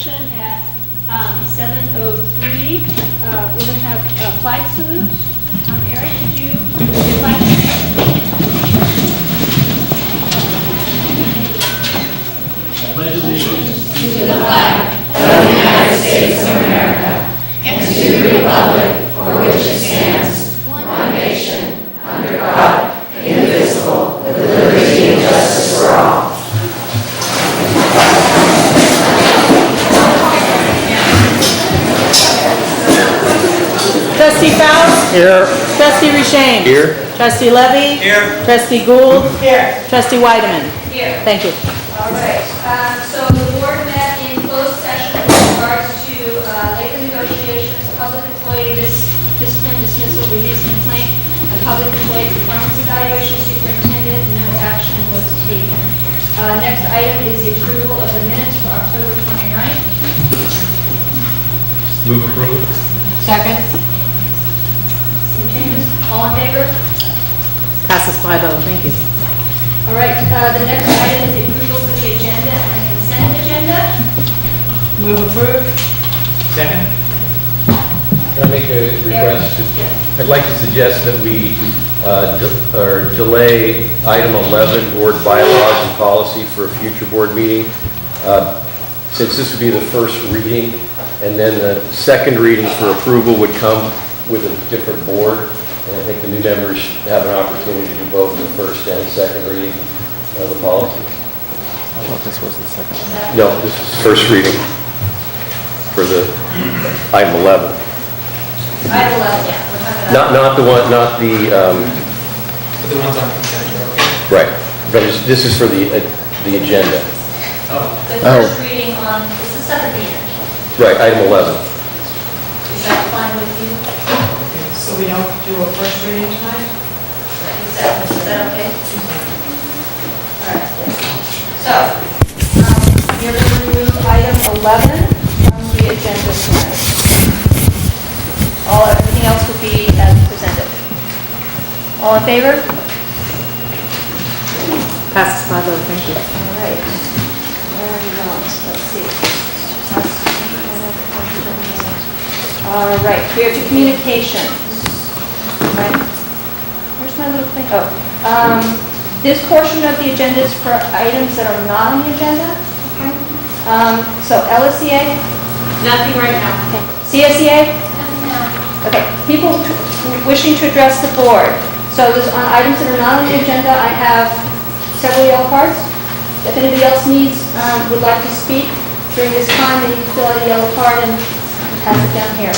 session at 7:03. We're going to have flag salute. Eric, could you do the flag salute? Pledge allegiance to the flag of the United States of America and to the republic for which it stands, one nation, under God, indivisible, with liberty and justice for all. Trustee Faust? Here. Trustee Richane? Here. Trustee Levy? Here. Trustee Gould? Here. Trustee Weideman? Here. Thank you. All right. So the board met in closed session with regards to labor negotiations, public employee discipline, dismissal, release complaint, a public employee performance evaluation, superintendent. No action was taken. Next item is the approval of the minutes for October 29th. Move approval. Second. Any changes? All in favor? Passes 5-0. Thank you. All right. The next item is the approval for the agenda and the consent agenda. Move approved. Second. Can I make a request? Yeah. I'd like to suggest that we delay item 11, board bylaws and policy, for a future board meeting. Since this would be the first reading, and then the second reading for approval would come with a different board. And I think the new members have an opportunity to do both the first and second reading of the policy. I thought this was the second one. No, this is first reading for the item 11. Item 11, yeah. We're talking about. Not the one, not the, The ones on consent are right. But this is for the agenda. The first reading on, it's the second reading. Right, item 11. Is that fine with you? So we don't do a first reading tonight? Is that okay? All right. So, you're going to remove item 11 from the agenda tonight. Everything else will be as presented. All in favor? Passes 5-0. Thank you. All right. Let's see. All right, we are to communications. Right. Where's my little thing? Oh. This portion of the agenda is for items that are not on the agenda. Okay. So LSCA? Nothing right now. Okay. CSEA? Okay. People wishing to address the board. So there's on items that are not on the agenda, I have several yellow cards. If anybody else would like to speak during this time, they need to fill out a yellow card and pass it down here.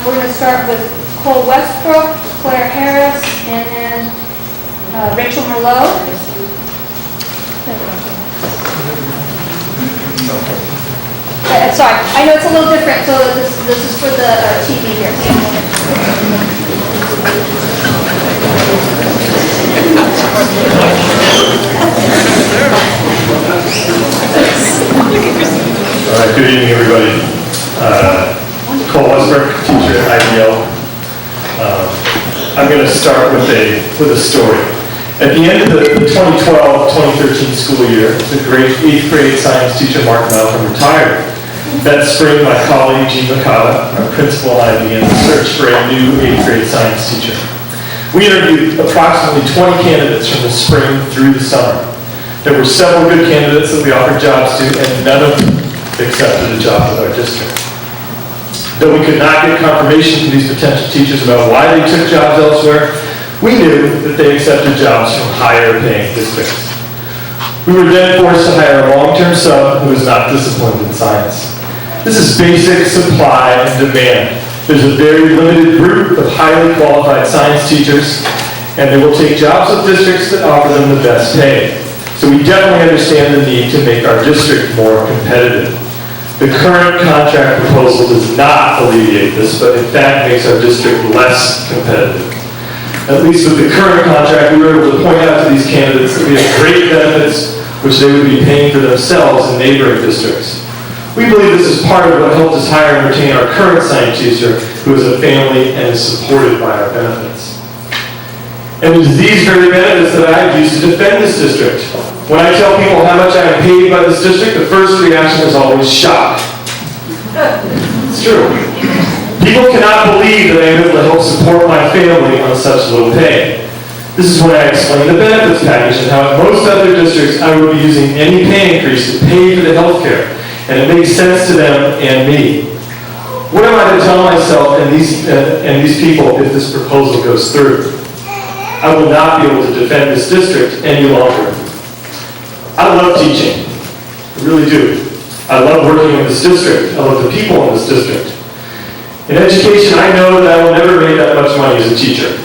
We're going to start with Cole Westbrook, Claire Harris, and then Rachel Merlot. Sorry, I know it's a little different, so this is for the TV here. All right, good evening, everybody. Cole Westbrook, teacher at IBL. I'm going to start with a story. At the end of the 2012-2013 school year, the great 8th grade science teacher Mark Malcolm retired. That spring, my colleague Jean Makata, our principal, and I began the search for a new 8th grade science teacher. We interviewed approximately 20 candidates from the spring through the summer. There were several good candidates that we offered jobs to, and none of them accepted a job with our district. Though we could not get confirmation from these potential teachers about why they took jobs elsewhere, we knew that they accepted jobs from higher paying districts. We were then forced to hire a long-term sub who was not disciplined in science. This is basic supply and demand. There's a very limited group of highly qualified science teachers, and they will take jobs with districts that offer them the best pay. So we definitely understand the need to make our district more competitive. The current contract proposal does not alleviate this, but in fact makes our district less competitive. At least with the current contract, we were able to point out to these candidates that we have great benefits which they would be paying for themselves in neighboring districts. We believe this is part of what helped us hire and retain our current science teacher, who is a family and is supported by our benefits. And it is these very benefits that I have used to defend this district. When I tell people how much I am paid by this district, the first reaction is always shock. It's true. People cannot believe that I'm able to help support my family on such little pay. This is when I explain the benefits package and how in most other districts I would be using any pay increase to pay for the health care, and it makes sense to them and me. What am I to tell myself and these people if this proposal goes through? I will not be able to defend this district any longer. I love teaching. I really do. I love working in this district. I love the people in this district. In education, I know that I will never make that much money as a teacher.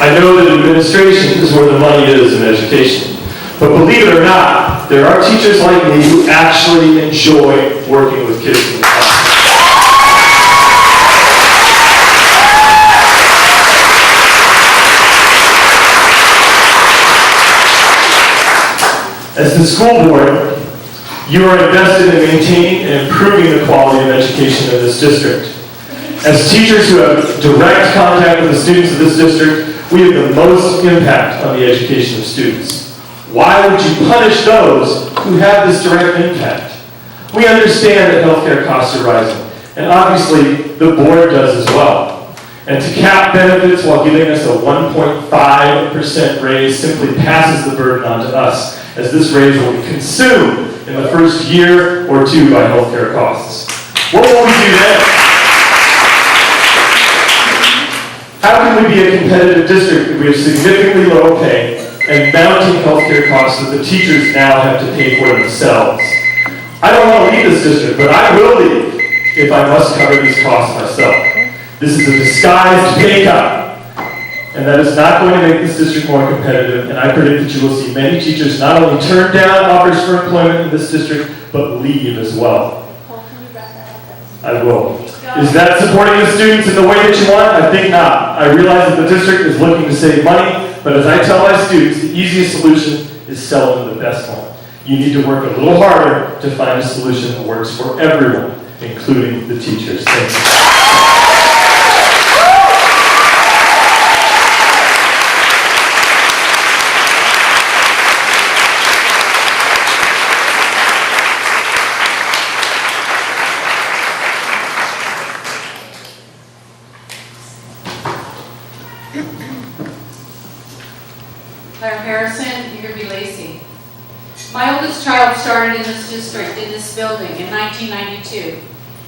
I know that administration is where the money is in education. But believe it or not, there are teachers like me who actually enjoy working with kids in the classroom. As the school board, you are invested in maintaining and improving the quality of education in this district. As teachers who have direct contact with the students of this district, we have the most impact on the education of students. Why would you punish those who have this direct impact? We understand that healthcare costs are rising, and obviously the board does as well. And to cap benefits while giving us a 1.5% raise simply passes the burden on to us, as this raise will be consumed in the first year or two by healthcare costs. What will we do then? How can we be a competitive district if we have significantly low pay and mounting healthcare costs that the teachers now have to pay for themselves? I don't want to leave this district, but I will leave if I must cover these costs myself. This is a disguised pay cut. And that is not going to make this district more competitive, and I predict that you will see many teachers not only turn down offers for employment in this district, but leave as well. I will. Is that supporting the students in the way that you want? I think not. I realize that the district is looking to save money, but as I tell my students, the easiest solution is seldom the best one. You need to work a little harder to find a solution that works for everyone, including the teachers. Thank you. Claire Harrison, Eagerby Lacey. My oldest child started in this district, in this building, in 1992.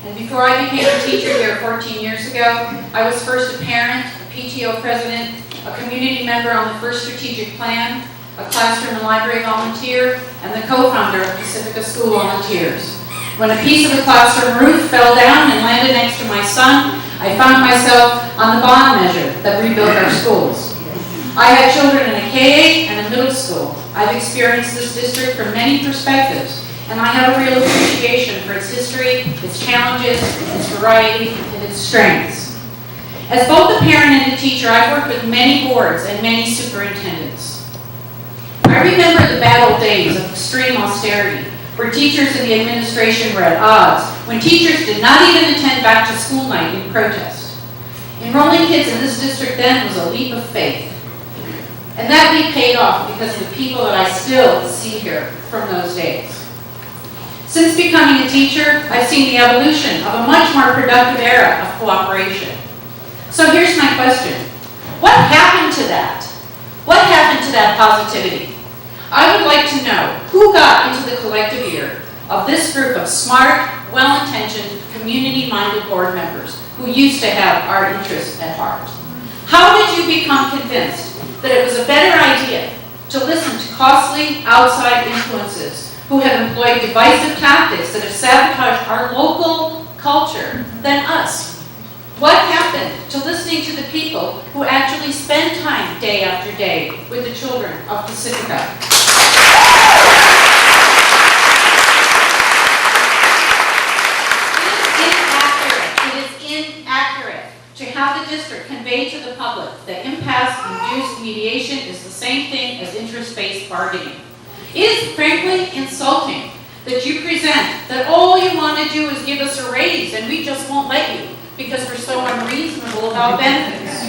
And before I became a teacher here 14 years ago, I was first a parent, a PTO president, a community member on the first strategic plan, a classroom and library volunteer, and the co-founder of Pacifica School Volunteers. When a piece of the classroom roof fell down and landed next to my son, I found myself on the bond measure that rebuilt our schools. I had children in a K-8 and a middle school. I've experienced this district from many perspectives, and I have a real appreciation for its history, its challenges, its variety, and its strengths. As both a parent and a teacher, I've worked with many boards and many superintendents. I remember the bad old days of extreme austerity, where teachers and the administration were at odds, when teachers did not even attend back to school night in protest. Enrolling kids in this district then was a leap of faith. And that leap paid off because of the people that I still see here from those days. Since becoming a teacher, I've seen the evolution of a much more productive era of cooperation. So here's my question. What happened to that? What happened to that positivity? I would like to know who got into the collective ear of this group of smart, well-intentioned, community-minded board members who used to have our interests at heart. How did you become convinced that it was a better idea to listen to costly outside influences who have employed divisive tactics that have sabotaged our local culture than us? What happened to listening to the people who actually spend time day after day with the children of Pacifica? It is inaccurate to have the district convey to the public that impasse-induced mediation is the same thing as interest-based bargaining. It is frankly insulting that you present that all you want to do is give us a raise and we just won't let you because we're so unreasonable about benefits.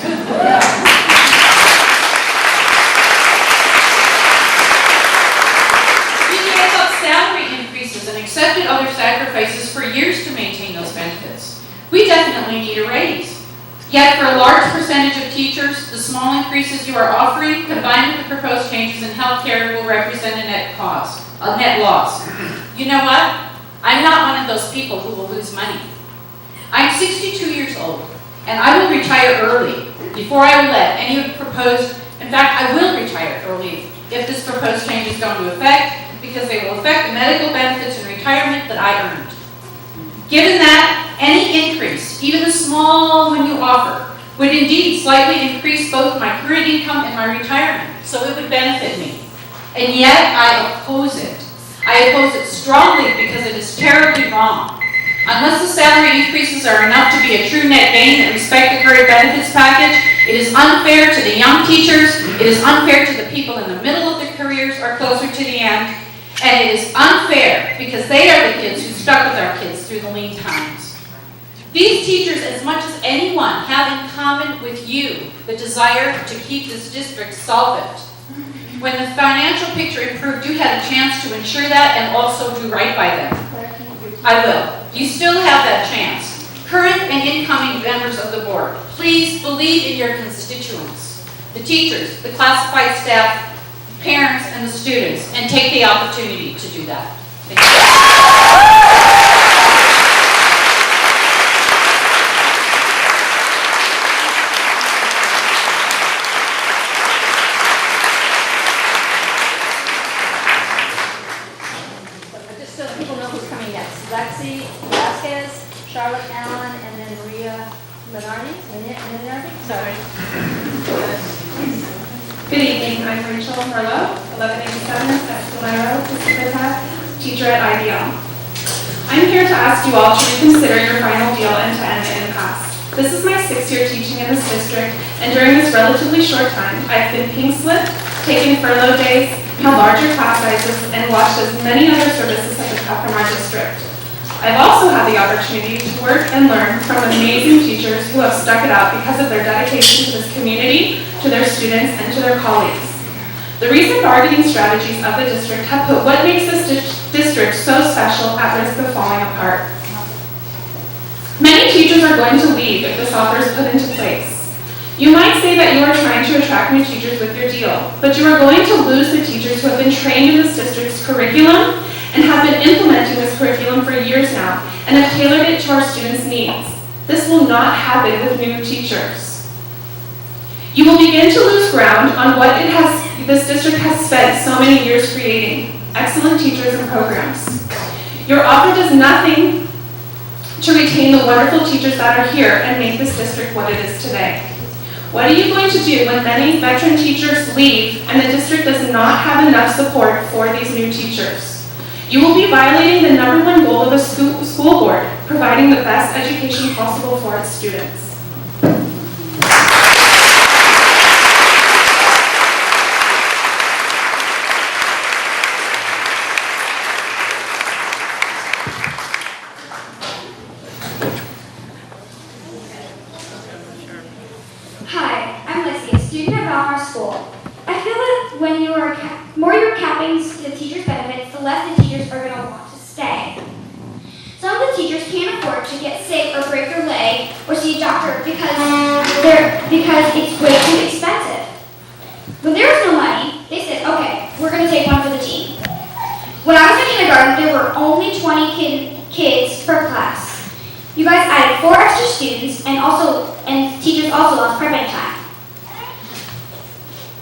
We gave up salary increases and accepted other sacrifices for years to maintain those benefits. teachers, the small increases you are offering, combined with the proposed changes in healthcare, will represent a net loss. You know what? I'm not one of those people who will lose money. I'm 62 years old, and I will retire early before I will let any proposed, in fact, I will retire early if this proposed changes go into effect, because they will affect the medical benefits and retirement that I earned. Given that, any increase, even a small one you offer, would indeed slightly increase both my current income and my retirement, so it would benefit me. And yet, I oppose it. I oppose it strongly because it is terribly wrong. Unless the salary increases are enough to be a true net gain that respect the current benefits package, it is unfair to the young teachers, it is unfair to the people in the middle of their careers or closer to the end, and it is unfair because they are the kids who stuck with our kids through the lean times. These teachers, as much as anyone, have in common with you the desire to keep this district solvent. When the financial picture improved, you had a chance to ensure that and also do right by them. I will. You still have that chance. Current and incoming members of the board, please believe in your constituents, the teachers, the classified staff, parents, and the students, and take the opportunity to do that. Thank you. Just so people know who's coming next. Lexi Vasquez, Charlotte Allen, and then Maria Minardi. Sorry. Good evening, I'm Rachel Merlo, 1187 Escalero, Pacifica, teacher at IBL. I'm here to ask you all to reconsider your final deal and to end the impasse. This is my 6th year teaching in this district, and during this relatively short time, I've been pink slipped, taken furlough days, had larger class sizes, and watched as many other services have been cut from our district. I've also had the opportunity to work and learn from amazing teachers who have stuck it out because of their dedication to this community, to their students, and to their colleagues. The recent bargaining strategies of the district have put what makes this district so special at risk of falling apart. Many teachers are going to leave if this offer is put into place. You might say that you are trying to attract new teachers with your deal, but you are going to lose the teachers who have been trained in this district's curriculum and have been implementing this curriculum for years now and have tailored it to our students' needs. This will not happen with new teachers. You will begin to lose ground on what this district has spent so many years creating, excellent teachers and programs. Your offer does nothing to retain the wonderful teachers that are here and make this district what it is today. What are you going to do when many veteran teachers leave and the district does not have enough support for these new teachers? You will be violating the #1 goal of a school board, providing the best education possible for its students. Hi, I'm Lizzie, a student at Valmar School. I feel that when more you're capping the teachers' benefits, the less the teachers are going to want to stay. Some of the teachers can't afford to get sick or break their leg or see a doctor because it's way too expensive. When there was no money, they said, okay, we're going to take one for the team. When I was in kindergarten, there were only 20 kids per class. You guys added 4 extra students and teachers also lost prepping time.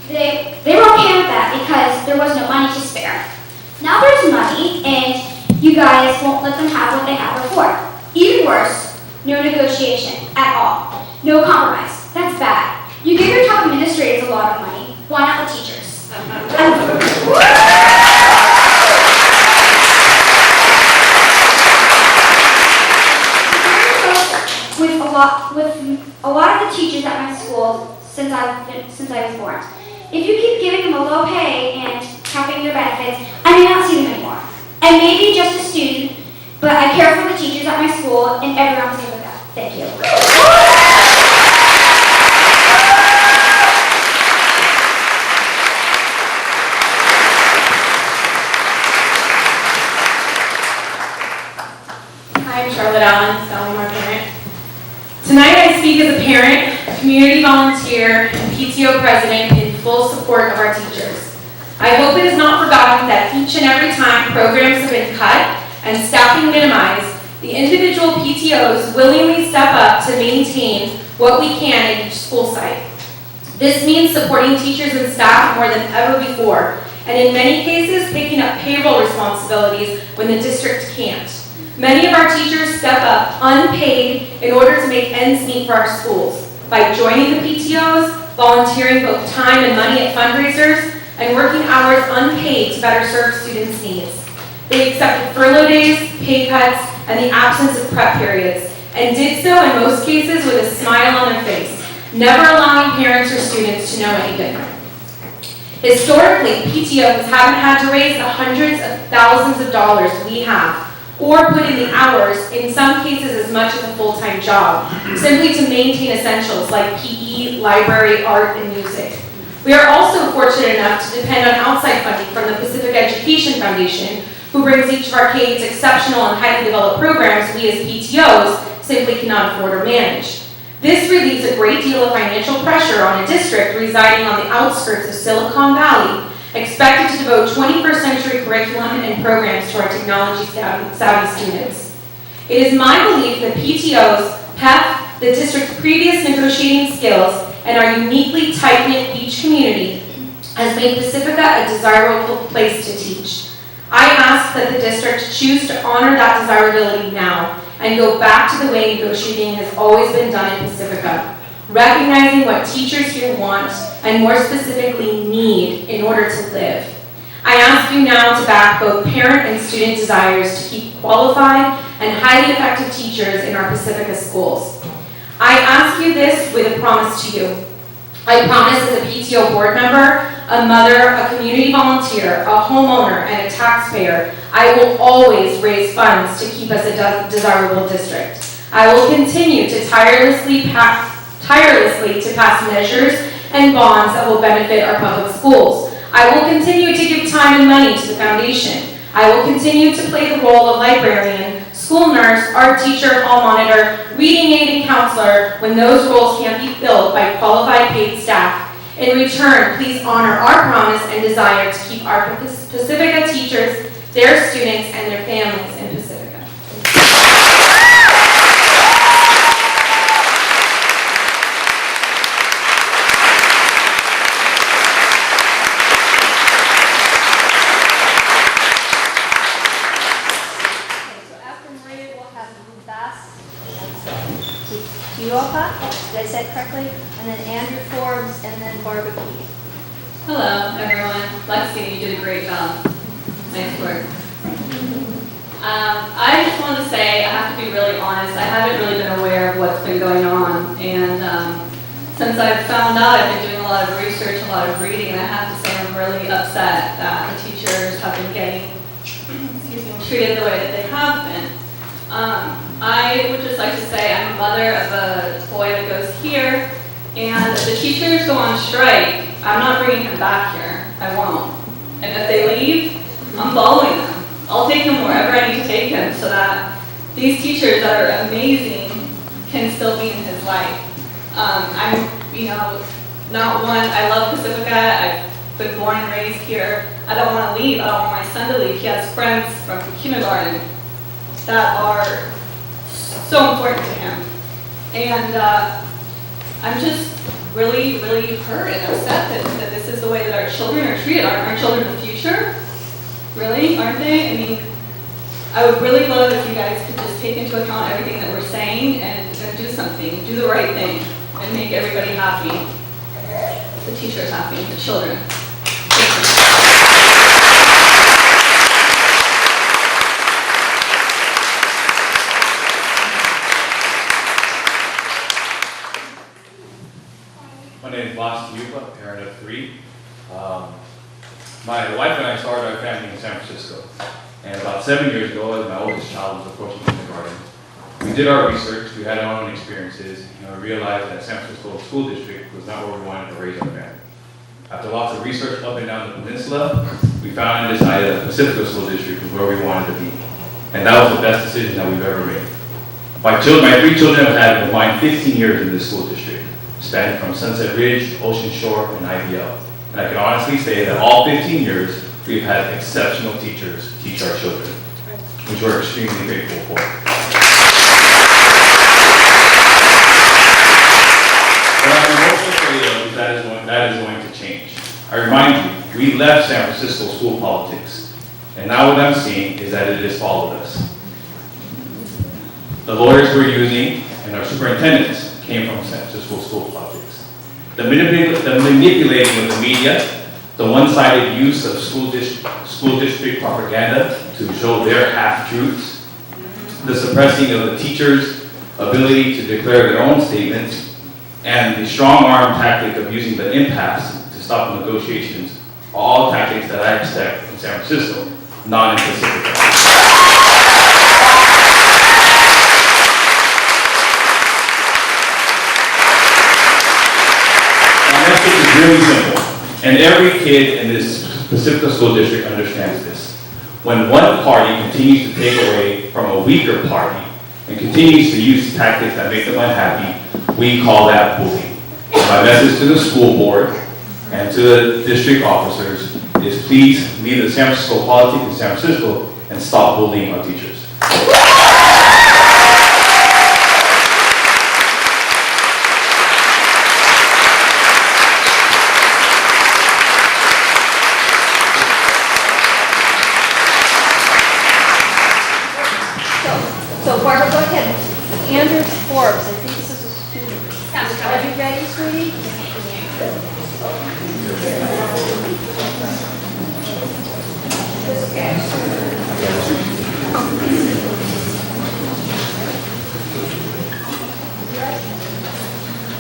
They were okay with that because there was no money to spare. Now there's money and you guys won't let them have what they had before. Even worse, no negotiation at all. No compromise. That's bad. You give your top administrators a lot of money. Why not the teachers? With a lot of the teachers at my school since I was born. If you keep giving them a low pay and capping their benefits, I may not see them anymore. I may be just a student, but I care for the teachers at my school and everyone else with that. Thank you. I'm Charlotte Allen, Salmar parent. Tonight I speak as a parent community volunteer, and PTO president in full support of our teachers. I hope it is not forgotten that each and every time programs have been cut and staffing minimized, the individual PTOs willingly step up to maintain what we can at each school site. This means supporting teachers and staff more than ever before, and in many cases, picking up payroll responsibilities when the district can't. Many of our teachers step up unpaid in order to make ends meet for our schools by joining the PTOs, volunteering both time and money at fundraisers, and working hours unpaid to better serve students' needs. They accepted furlough days, pay cuts, and the absence of prep periods, and did so in most cases with a smile on their face, never allowing parents or students to know any different. Historically, PTOs haven't had to raise the hundreds of thousands of dollars we have, or put in the hours, in some cases as much as a full-time job, simply to maintain essentials like PE, library, art, and music. We are also fortunate enough to depend on outside funding from the Pacifica Education Foundation, who brings each of our K-8s exceptional and highly developed programs we as PTOs simply cannot afford or manage. This relieves a great deal of financial pressure on a district residing on the outskirts of Silicon Valley, expected to devote 21st century curriculum and programs to our technology-savvy students. It is my belief that PTOs, PEP, the district's previous negotiating skills, and our uniquely tight-knit beach community has made Pacifica a desirable place to teach. I ask that the district choose to honor that desirability now and go back to the way negotiating has always been done in Pacifica, recognizing what teachers here want and more specifically need in order to live. I ask you now to back both parent and student desires to keep qualified and highly effective teachers in our Pacifica schools. I ask you this with a promise to you. I promise as a PTO board member, a mother, a community volunteer, a homeowner, and a taxpayer, I will always raise funds to keep us a desirable district. I will continue to tirelessly to pass measures and bonds that will benefit our public schools. I will continue to give time and money to the foundation. I will continue to play the role of librarian, school nurse, art teacher, hall monitor, reading aid, and counselor when those roles can't be filled by qualified paid staff. In return, please honor our promise and desire to keep our Pacifica teachers, their students, and their families in Pacifica. Did I say it correctly? And then Andrew Forbes, and then Barbara Key. Hello, everyone. Lexi, you did a great job. Nice work. I just want to say, I have to be really honest, I haven't really been aware of what's been going on. And since I've found out, I've been doing a lot of research, a lot of reading, and I have to say I'm really upset that the teachers have been getting treated the way that they have been. I would just like to say I'm a mother of a boy that goes here, and if the teachers go on strike, I'm not bringing him back here. I won't. And if they leave, I'm following them. I'll take him wherever I need to take him so that these teachers that are amazing can still be in his life. I'm, not one, I love Pacifica. I've been born and raised here. I don't want to leave. I don't want my son to leave. He has friends from kindergarten that are so important to him. And I'm just really, really hurt and upset that this is the way that our children are treated. Aren't our children the future? Really? Aren't they? I mean, I would really love if you guys could just take into account everything that we're saying and do something, do the right thing, and make everybody happy. The teachers happy, the children. My name is Boston Yupa, parent of 3. My wife and I started our family in San Francisco. And about 7 years ago, as my oldest child was approaching kindergarten, we did our research, we had our own experiences, and we realized that San Francisco School District was not where we wanted to raise our family. After lots of research up and down the peninsula, we found and decided that Pacifica School District was where we wanted to be. And that was the best decision that we've ever made. My 3 children have had combined 15 years in this school district. spanning from Sunset Ridge, Ocean Shore, and IBL. And I can honestly say that all 15 years, we've had exceptional teachers teach our children, which we're extremely grateful for. What I'm most afraid of is that is going to change. I remind you, we left San Francisco school politics, and now what I'm seeing is that it has followed us. The lawyers we're using and our superintendents came from San Francisco school politics. The manipulating of the media, the one-sided use of school district propaganda to show their half-truths, the suppressing of the teachers' ability to declare their own statements, and the strong-arm tactic of using the impasse to stop negotiations are all tactics that I expect in San Francisco, not in Pacifica. My message is really simple, and every kid in this Pacifica School District understands this. When one party continues to take away from a weaker party and continues to use tactics that make them unhappy, we call that bullying. My message to the school board and to the district officers is please leave the San Francisco politics in San Francisco and stop bullying our teachers. So Barbara, go ahead. Andrew Forbes, I think this is a student. Are you ready, sweetie?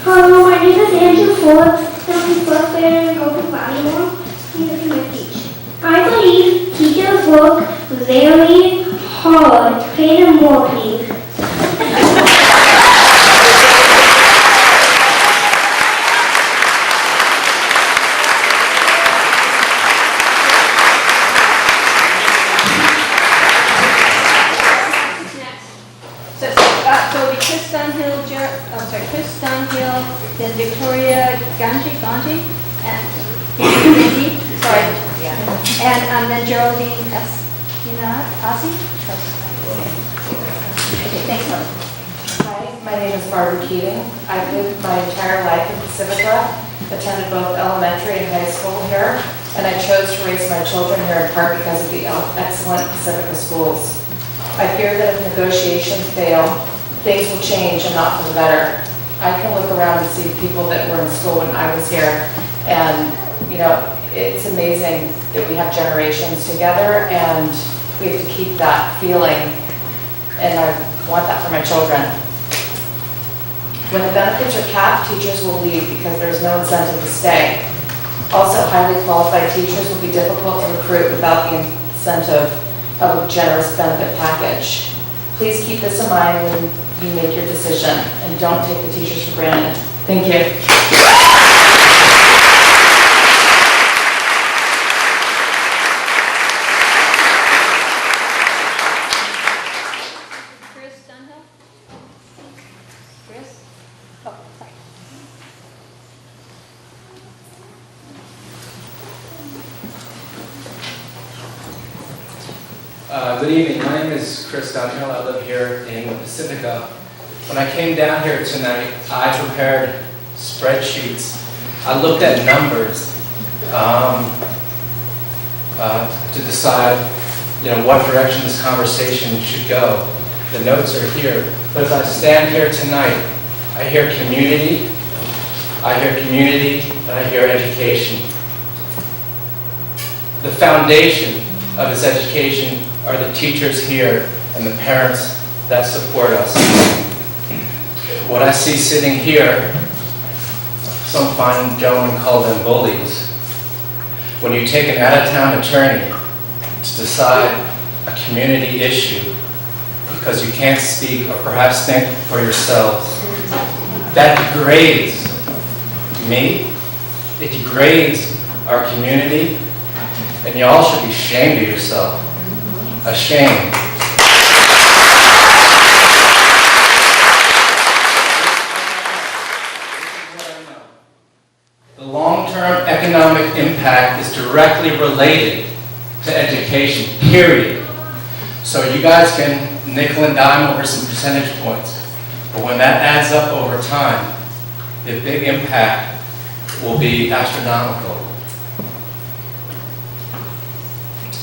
Hello, my name is Andrew Forbes. I'm a fourth grader in Golden Valley Mall. I'm looking at teach. I believe teachers work very hard. Pay them more, please. So it'll be Chris Dunhill, Chris Dunhill, then Victoria Ganji, and Ganji, sorry, and then Geraldine Asi. Okay, thanks, Mark. Hi, my name is Barbara Keating. I've lived my entire life in Pacifica, attended both elementary and high school here, and I chose to raise my children here in part because of the excellent Pacifica schools. I fear that if negotiations fail, things will change and not for the better. I can look around and see people that were in school when I was here, and it's amazing that we have generations together, and we have to keep that feeling, and I want that for my children. When the benefits are capped, teachers will leave because there's no incentive to stay. Also, highly qualified teachers will be difficult to recruit without the incentive of a generous benefit package. Please keep this in mind when you make your decision, and don't take the teachers for granted. Thank you. Chris Dunhill? Chris? Oh, sorry. Good evening. My name is Chris Dunhill. I live here in Pacifica. When I came down here tonight, I prepared spreadsheets. I looked at numbers to decide, what direction this conversation should go. The notes are here. But as I stand here tonight, I hear community, and I hear education. The foundation of this education are the teachers here and the parents that support us. What I see sitting here, some fine gentlemen call them bullies. When you take an out-of-town attorney to decide a community issue because you can't speak or perhaps think for yourselves, that degrades me, it degrades our community, and you all should be ashamed of yourself. Ashamed. economic impact is directly related to education, period. So you guys can nickel and dime over some percentage points, but when that adds up over time, the big impact will be astronomical.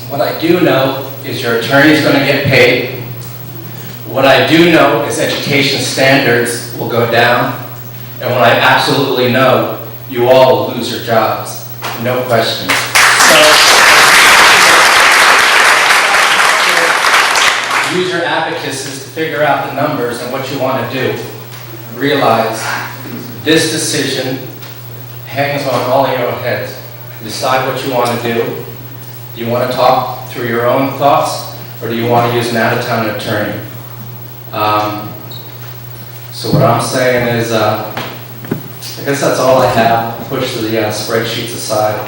What I do know is your attorney is going to get paid. What I do know is education standards will go down. And what I absolutely know, you all will lose your jobs. No question. So, use your advocacy to figure out the numbers and what you want to do. Realize this decision hangs on all of your heads. Decide what you want to do. Do you want to talk through your own thoughts, or do you want to use an out-of-town attorney? So what I'm saying is, I guess that's all I have. Push the spreadsheets aside,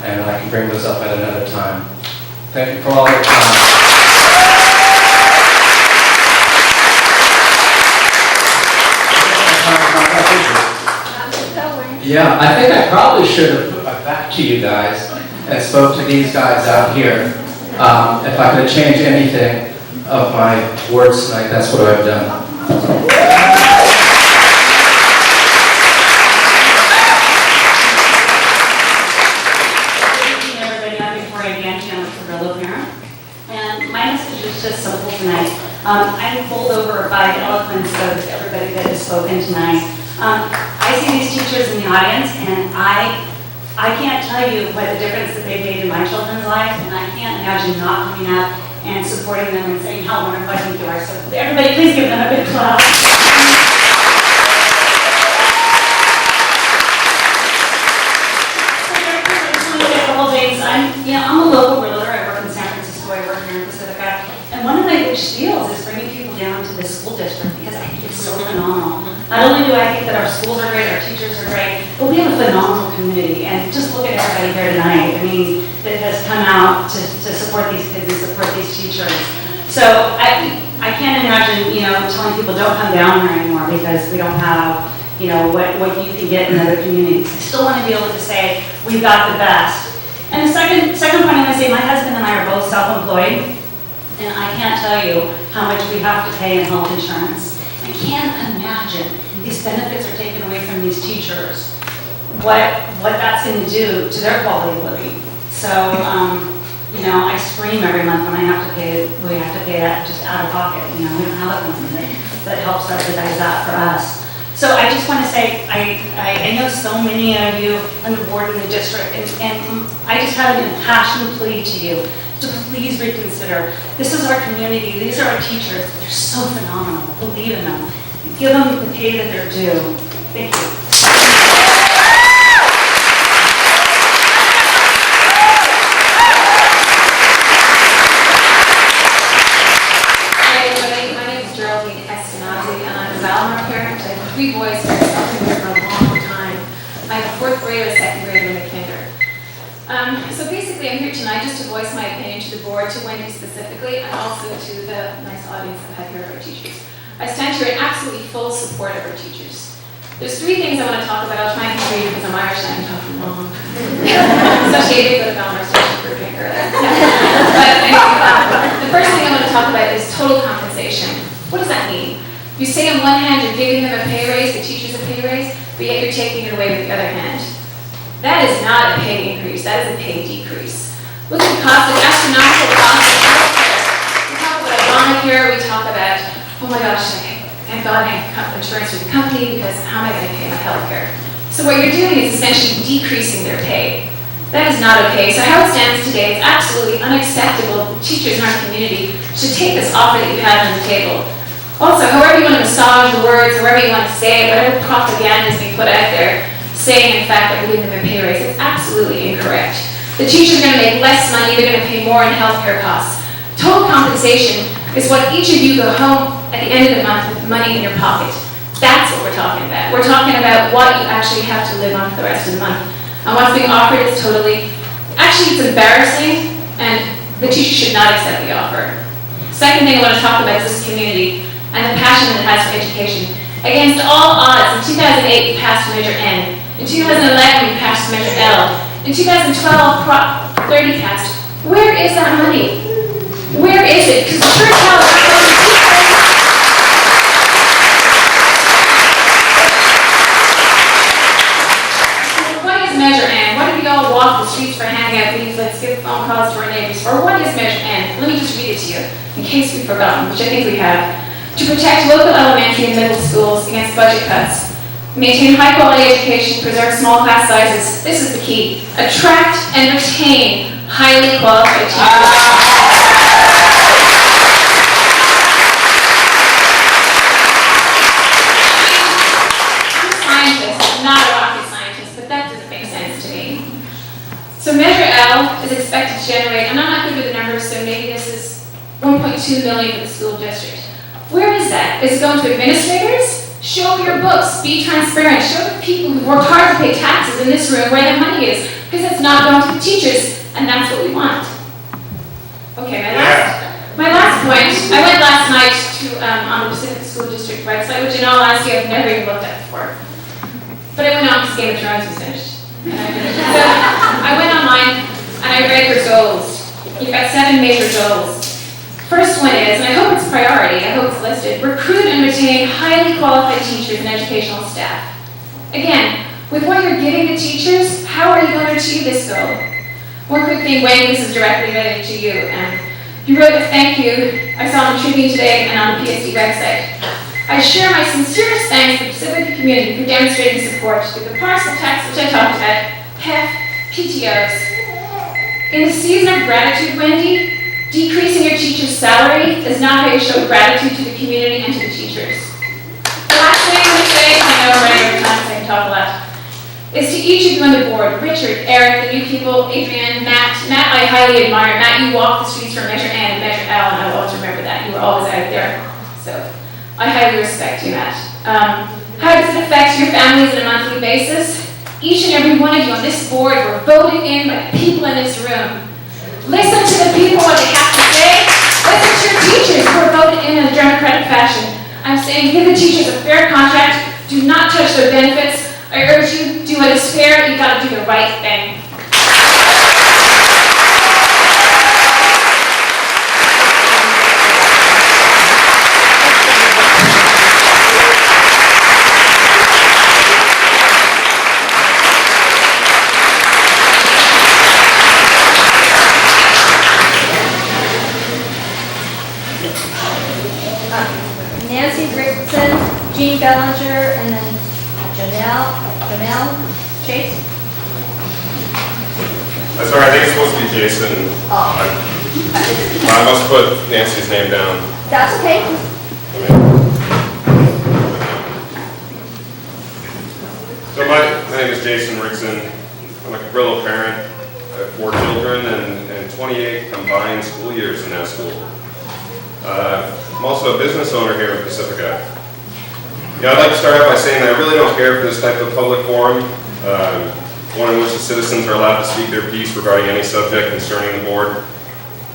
and I can bring those up at another time. Thank you for all your time. Yeah, I think I probably should have put my back to you guys and spoke to these guys out here. If I could change anything of my words tonight, that's what I've done. Good evening, everybody. I'm Victoria Ganchi. I'm a Carrillo parent. And my message is just simple tonight. I'm bowled over by the eloquence of everybody that has spoken tonight. I see these teachers in the audience, and I can't tell you what the difference that they've made in my children's life, and I can't imagine not coming up and supporting them and saying how wonderful I think you are. So everybody, please give them a big clap. I'm a local realtor. I work in San Francisco. I work here in Pacifica. And one of my big spiels is bringing people down to the school district because I think it's so phenomenal. Not only do I think that our schools are great, our teachers are great, but we have a phenomenal community. And just look at everybody here tonight. I mean, that has come out to support these kids and support these teachers. So I can't imagine, telling people don't come down here anymore because we don't have, what you can get in other communities. I still want to be able to say we've got the best. And the second point I'm going to say, my husband and I are both self-employed, and I can't tell you how much we have to pay in health insurance. I can't imagine these benefits are taken away from these teachers, what that's going to do to their quality of living. So, I scream every month when we have to pay that just out of pocket. We don't have a company that helps subsidize that for us. So I just want to say, I know so many of you on the board in the district, and I just have an impassioned plea to you to please reconsider. This is our community. These are our teachers. They're so phenomenal. Believe in them. Give them the pay that they're due. Thank you. Three boys who have been here for a long time. I have a fourth grader, a second grader, and a kinder. So basically, I'm here tonight just to voice my opinion to the board, to Wendy specifically, and also to the nice audience that have here of our teachers. I stand here in absolutely full support of our teachers. There's three things I want to talk about. I'll try and be brief because I'm Irish and I'm talking long. Especially if you go to Belmar Station for a drink earlier. But anyway, the first thing I want to talk about is total compensation. What does that mean? You say on one hand you're giving them a pay raise, the teachers a pay raise, but yet you're taking it away with the other hand. That is not a pay increase, that is a pay decrease. Look at the cost of astronomical costs of healthcare. We talk about Obamacare, we talk about, oh my gosh, thank God I have insurance with the company because how am I going to pay my healthcare? So what you're doing is essentially decreasing their pay. That is not okay. So how it stands today, it's absolutely unacceptable. Teachers in our community should take this offer that you have on the table. Also, however you want to massage the words, however you want to say it, whatever propaganda is being put out there, saying in fact that we're giving them a pay raise, it's absolutely incorrect. The teachers are going to make less money, they're going to pay more in healthcare costs. Total compensation is what each of you go home at the end of the month with money in your pocket. That's what we're talking about. We're talking about what you actually have to live on for the rest of the month. And what's being offered is actually it's embarrassing, and the teacher should not accept the offer. Second thing I want to talk about is this community and the passion that it has for education. Against all odds, in 2008 we passed Measure N. In 2011 we passed Measure L. In 2012, Prop 30 passed. Where is that money? Where is it? Because the first house what is Measure N? What do we all walk the streets for hangout leaflets, give phone calls to our neighbors for? What is Measure N? Let me just read it to you, in case we've forgotten, which I think we have. To protect local elementary and middle schools against budget cuts. Maintain high-quality education, preserve small class sizes. This is the key. Attract and retain highly qualified teachers. I'm a scientist, I'm not a rocket scientist, but that doesn't make sense to me. So Measure L is expected to generate, and I'm not good with the numbers, so maybe this is 1.2 million for the school district. Where is that? Is it going to administrators? Show your books, be transparent, show the people who worked hard to pay taxes in this room where the money is, because it's not going to the teachers, and that's what we want. Okay, my last point, I went last night to on the Pacifica School District website, which in all honesty I've never even looked at before. But I went on because Game of Thrones was finished. So I went online and I read your goals. You've got 7 major goals. First one is, and I hope it's priority, I hope it's listed, recruit and retain highly qualified teachers and educational staff. Again, with what you're giving the teachers, how are you going to achieve this goal? One quick thing, Wayne, this is directly related to you. You wrote a thank you, I saw on the Tribune today and on the PSD website. I share my sincerest thanks to the Pacifica community for demonstrating support with the parcel tax, which I talked about, PEF, PTOs. In the season of gratitude, Wendy, decreasing your teacher's salary is not how you show gratitude to the community and to the teachers. The last thing I'm going to say, I know I'm running over time, so I can talk a lot, is to each of you on the board, Richard, Eric, the new people, Adrian, Matt. Matt, I highly admire. Matt, you walk the streets from Measure N and Measure L, and I will always remember that. You were always out there. So I highly respect you, Matt. How does it affect your families on a monthly basis? Each and every one of you on this board were voted in by the people in this room. Listen to the people, what they have to say. Listen to your teachers who are voted in a democratic fashion. I'm saying give the teachers a fair contract. Do not touch their benefits. I urge you, do what is fair. You got to do the right thing. Nancy Rickson, Jean Bellinger, and then Janelle Chase. That's all right, I think it's supposed to be Jason. Oh. I must put Nancy's name down. That's okay. So my name is Jason Rickson. I'm a Cabrillo parent. I have 4 children and 28 combined school years in that school. I'm also a business owner here in Pacifica. I'd like to start out by saying that I really don't care for this type of public forum, one in which the citizens are allowed to speak their piece regarding any subject concerning the board.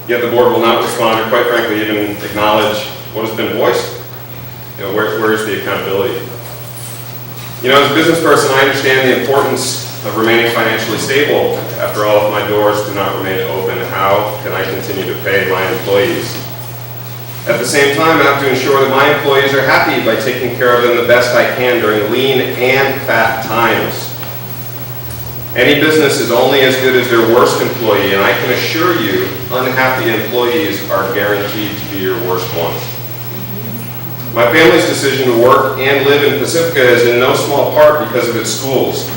Yet the board will not respond or, quite frankly, even acknowledge what has been voiced. Where is the accountability? As a business person, I understand the importance of remaining financially stable. After all, if my doors do not remain open, how can I continue to pay my employees? At the same time, I have to ensure that my employees are happy by taking care of them the best I can during lean and fat times. Any business is only as good as their worst employee, and I can assure you, unhappy employees are guaranteed to be your worst ones. My family's decision to work and live in Pacifica is in no small part because of its schools.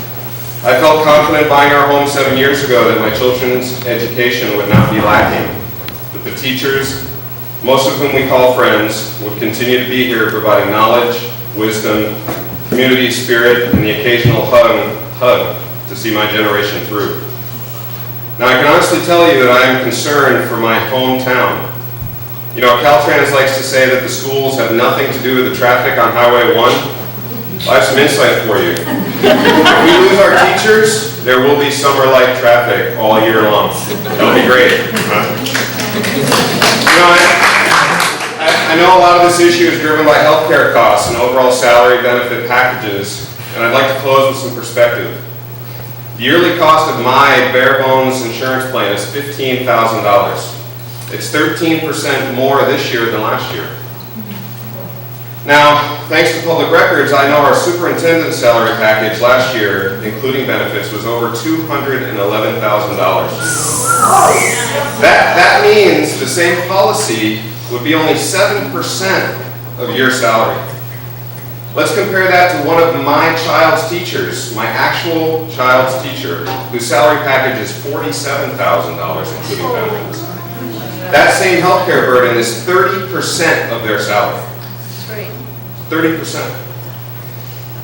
I felt confident buying our home 7 years ago that my children's education would not be lacking, that the teachers, most of whom we call friends, would continue to be here providing knowledge, wisdom, community spirit, and the occasional hug to see my generation through. Now I can honestly tell you that I am concerned for my hometown. Caltrans likes to say that the schools have nothing to do with the traffic on Highway 1. I have some insight for you. If we lose our teachers, there will be summer-like traffic all year long. That'll be great. I know a lot of this issue is driven by healthcare costs and overall salary benefit packages, and I'd like to close with some perspective. The The yearly cost of my bare bones insurance plan is $15,000. It's 13% more this year than last year. Now, thanks to public records, I know our superintendent's salary package last year, including benefits, was over $211,000. That means the same policy would be only 7% of your salary. Let's compare that to one of my child's teachers, my actual child's teacher, whose salary package is $47,000, including benefits. That same healthcare burden is 30% of their salary. 30%.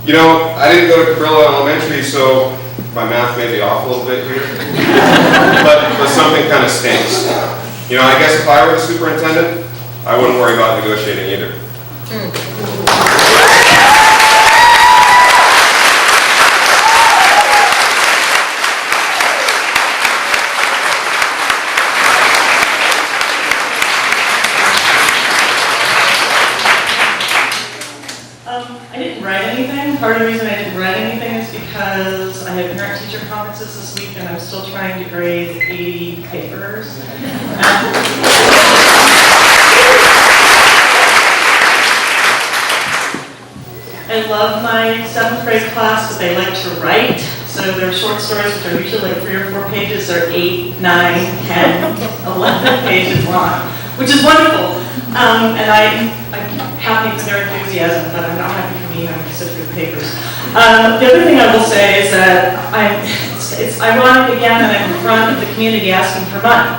You know, I didn't go to Cabrillo Elementary, so my math may be off a little bit here. but something kind of stinks. You know, I guess if I were the superintendent, I wouldn't worry about negotiating either. I didn't write anything. Part of the reason I didn't write anything is because I had parent-teacher conferences this week and I'm still trying to grade 80 papers. I love my 7th grade class, but they like to write. So their short stories, which are usually like 3 or 4 pages, are 8, 9, 10, 11 pages long, which is wonderful. And I'm happy for their enthusiasm, but I'm not happy for me having to sit through the papers. The other thing I will say is that it's ironic again that I'm in front of the community asking for money,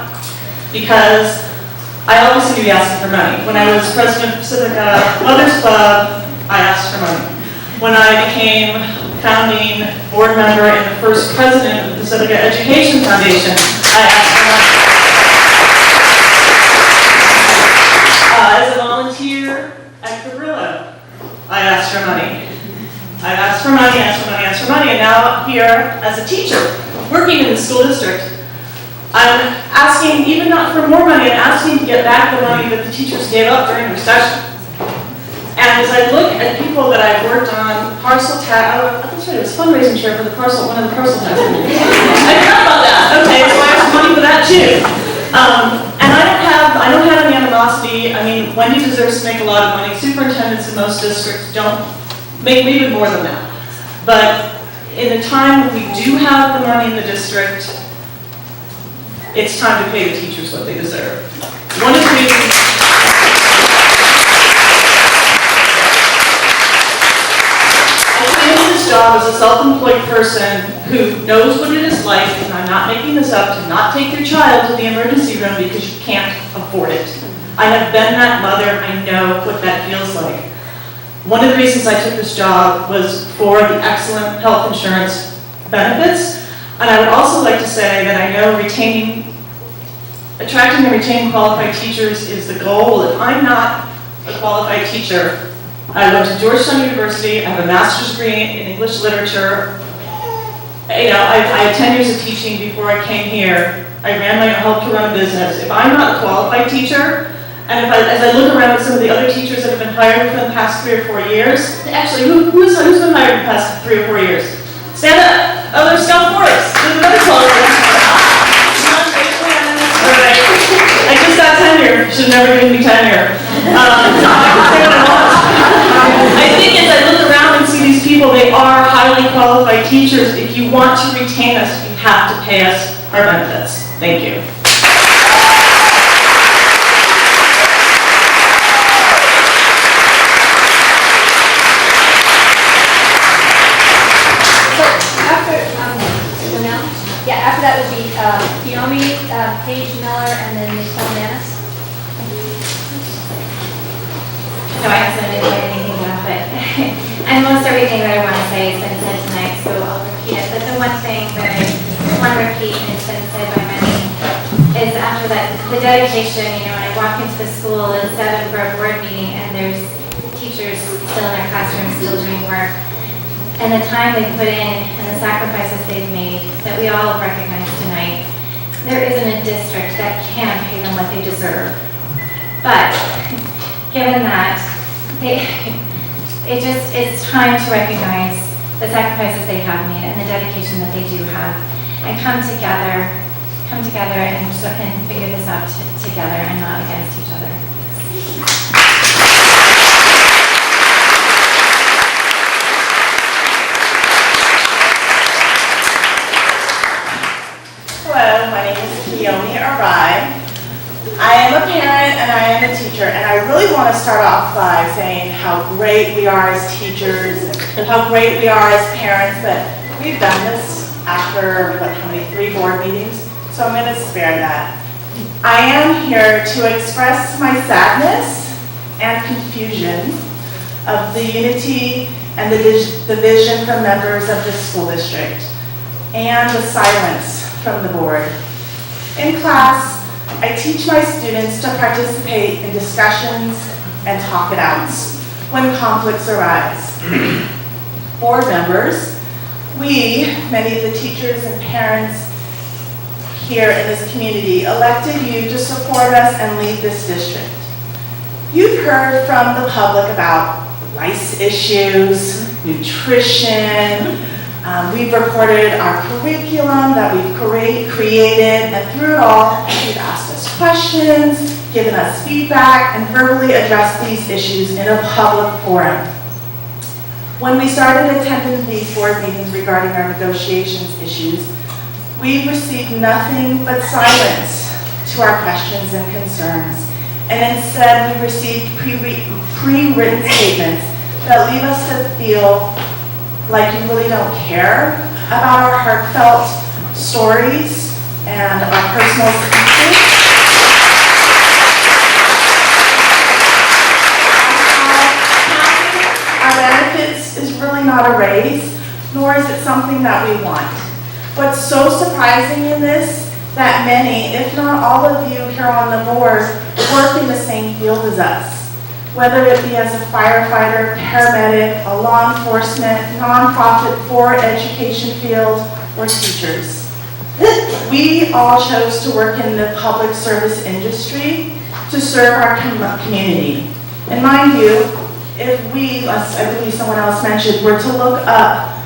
because I always seem to be asking for money. When I was president of Pacifica Mothers Club, I asked for money. When I became founding board member and the first president of the Pacifica Education Foundation, I asked for money. As a volunteer at Cabrillo, I asked for money. I asked for money, asked for money, asked for money, and now here as a teacher, working in the school district, I'm asking, even not for more money, I'm asking to get back the money that the teachers gave up during the recession. And as I look at people that I've worked on, parcel tax, that's right, it was fundraising chair for the parcel, one of the parcel taxes. I forgot about that. Okay, so I have some money for that too. And I don't have any animosity. I mean, Wendy deserves to make a lot of money. Superintendents in most districts don't make even more than that. But in a time when we do have the money in the district, it's time to pay the teachers what they deserve. One of the reasons job as a self-employed person who knows what it is like, and I'm not making this up, to not take your child to the emergency room because you can't afford it. I have been that mother. I know what that feels like. One of the reasons I took this job was for the excellent health insurance benefits, and I would also like to say that I know attracting and retaining qualified teachers is the goal. If I'm not a qualified teacher, I went to Georgetown University. I have a master's degree in English literature. You know, I had 10 years of teaching before I came here. I helped to run a business. If I'm not a qualified teacher, and as I look around at some of the other teachers that have been hired for the past 3 or 4 years, actually, who's been hired in the past 3 or 4 years? Stand up. Oh, there's Scott Forrest. There's another qualified. All right. I just got tenure. Should have never given me tenure. I can say what I want. I think as I look around and see these people, they are highly qualified teachers. If you want to retain us, you have to pay us our benefits. Thank you. So after that would be Fiomi, Paige Miller, and then Nicole Manis. No, I haven't written anything down, but and most everything that I want to say has been said tonight, so I'll repeat it. But the one thing that I want to repeat, and it's been said by many, is after that, the dedication. You know, when I walk into the school at 7 for a board meeting, and there's teachers still in their classrooms, still doing work, and the time they put in, and the sacrifices they've made, that we all recognize tonight, there isn't a district that can pay them what they deserve. But given that, it's time to recognize the sacrifices they have made and the dedication that they do have, and come together and figure this out together and not against each other. Hello, my name is Kiyomi Arai. I am a parent and I am a teacher, and I really want to start off by saying how great we are as teachers and how great we are as parents, but we've done this after, how many, 3 board meetings, so I'm going to spare that. I am here to express my sadness and confusion of the unity and the division from members of the school district, and the silence from the board. In class, I teach my students to participate in discussions and talk it out when conflicts arise. Board members, we, many of the teachers and parents here in this community, elected you to support us and lead this district. You've heard from the public about lice issues, nutrition. We've reported our curriculum that we've created, and through it all, you've asked us questions, given us feedback, and verbally addressed these issues in a public forum. When we started attending these board meetings regarding our negotiations issues, we received nothing but silence to our questions and concerns, and instead we received pre-written statements that leave us to feel like you really don't care about our heartfelt stories and our personal speeches. Our benefits is really not a raise, nor is it something that we want. What's so surprising in this, that many, if not all of you here on the board, work in the same field as us. Whether it be as a firefighter, paramedic, a law enforcement, nonprofit for education field, or teachers. We all chose to work in the public service industry to serve our community. And mind you, if we, I believe someone else mentioned, were to look up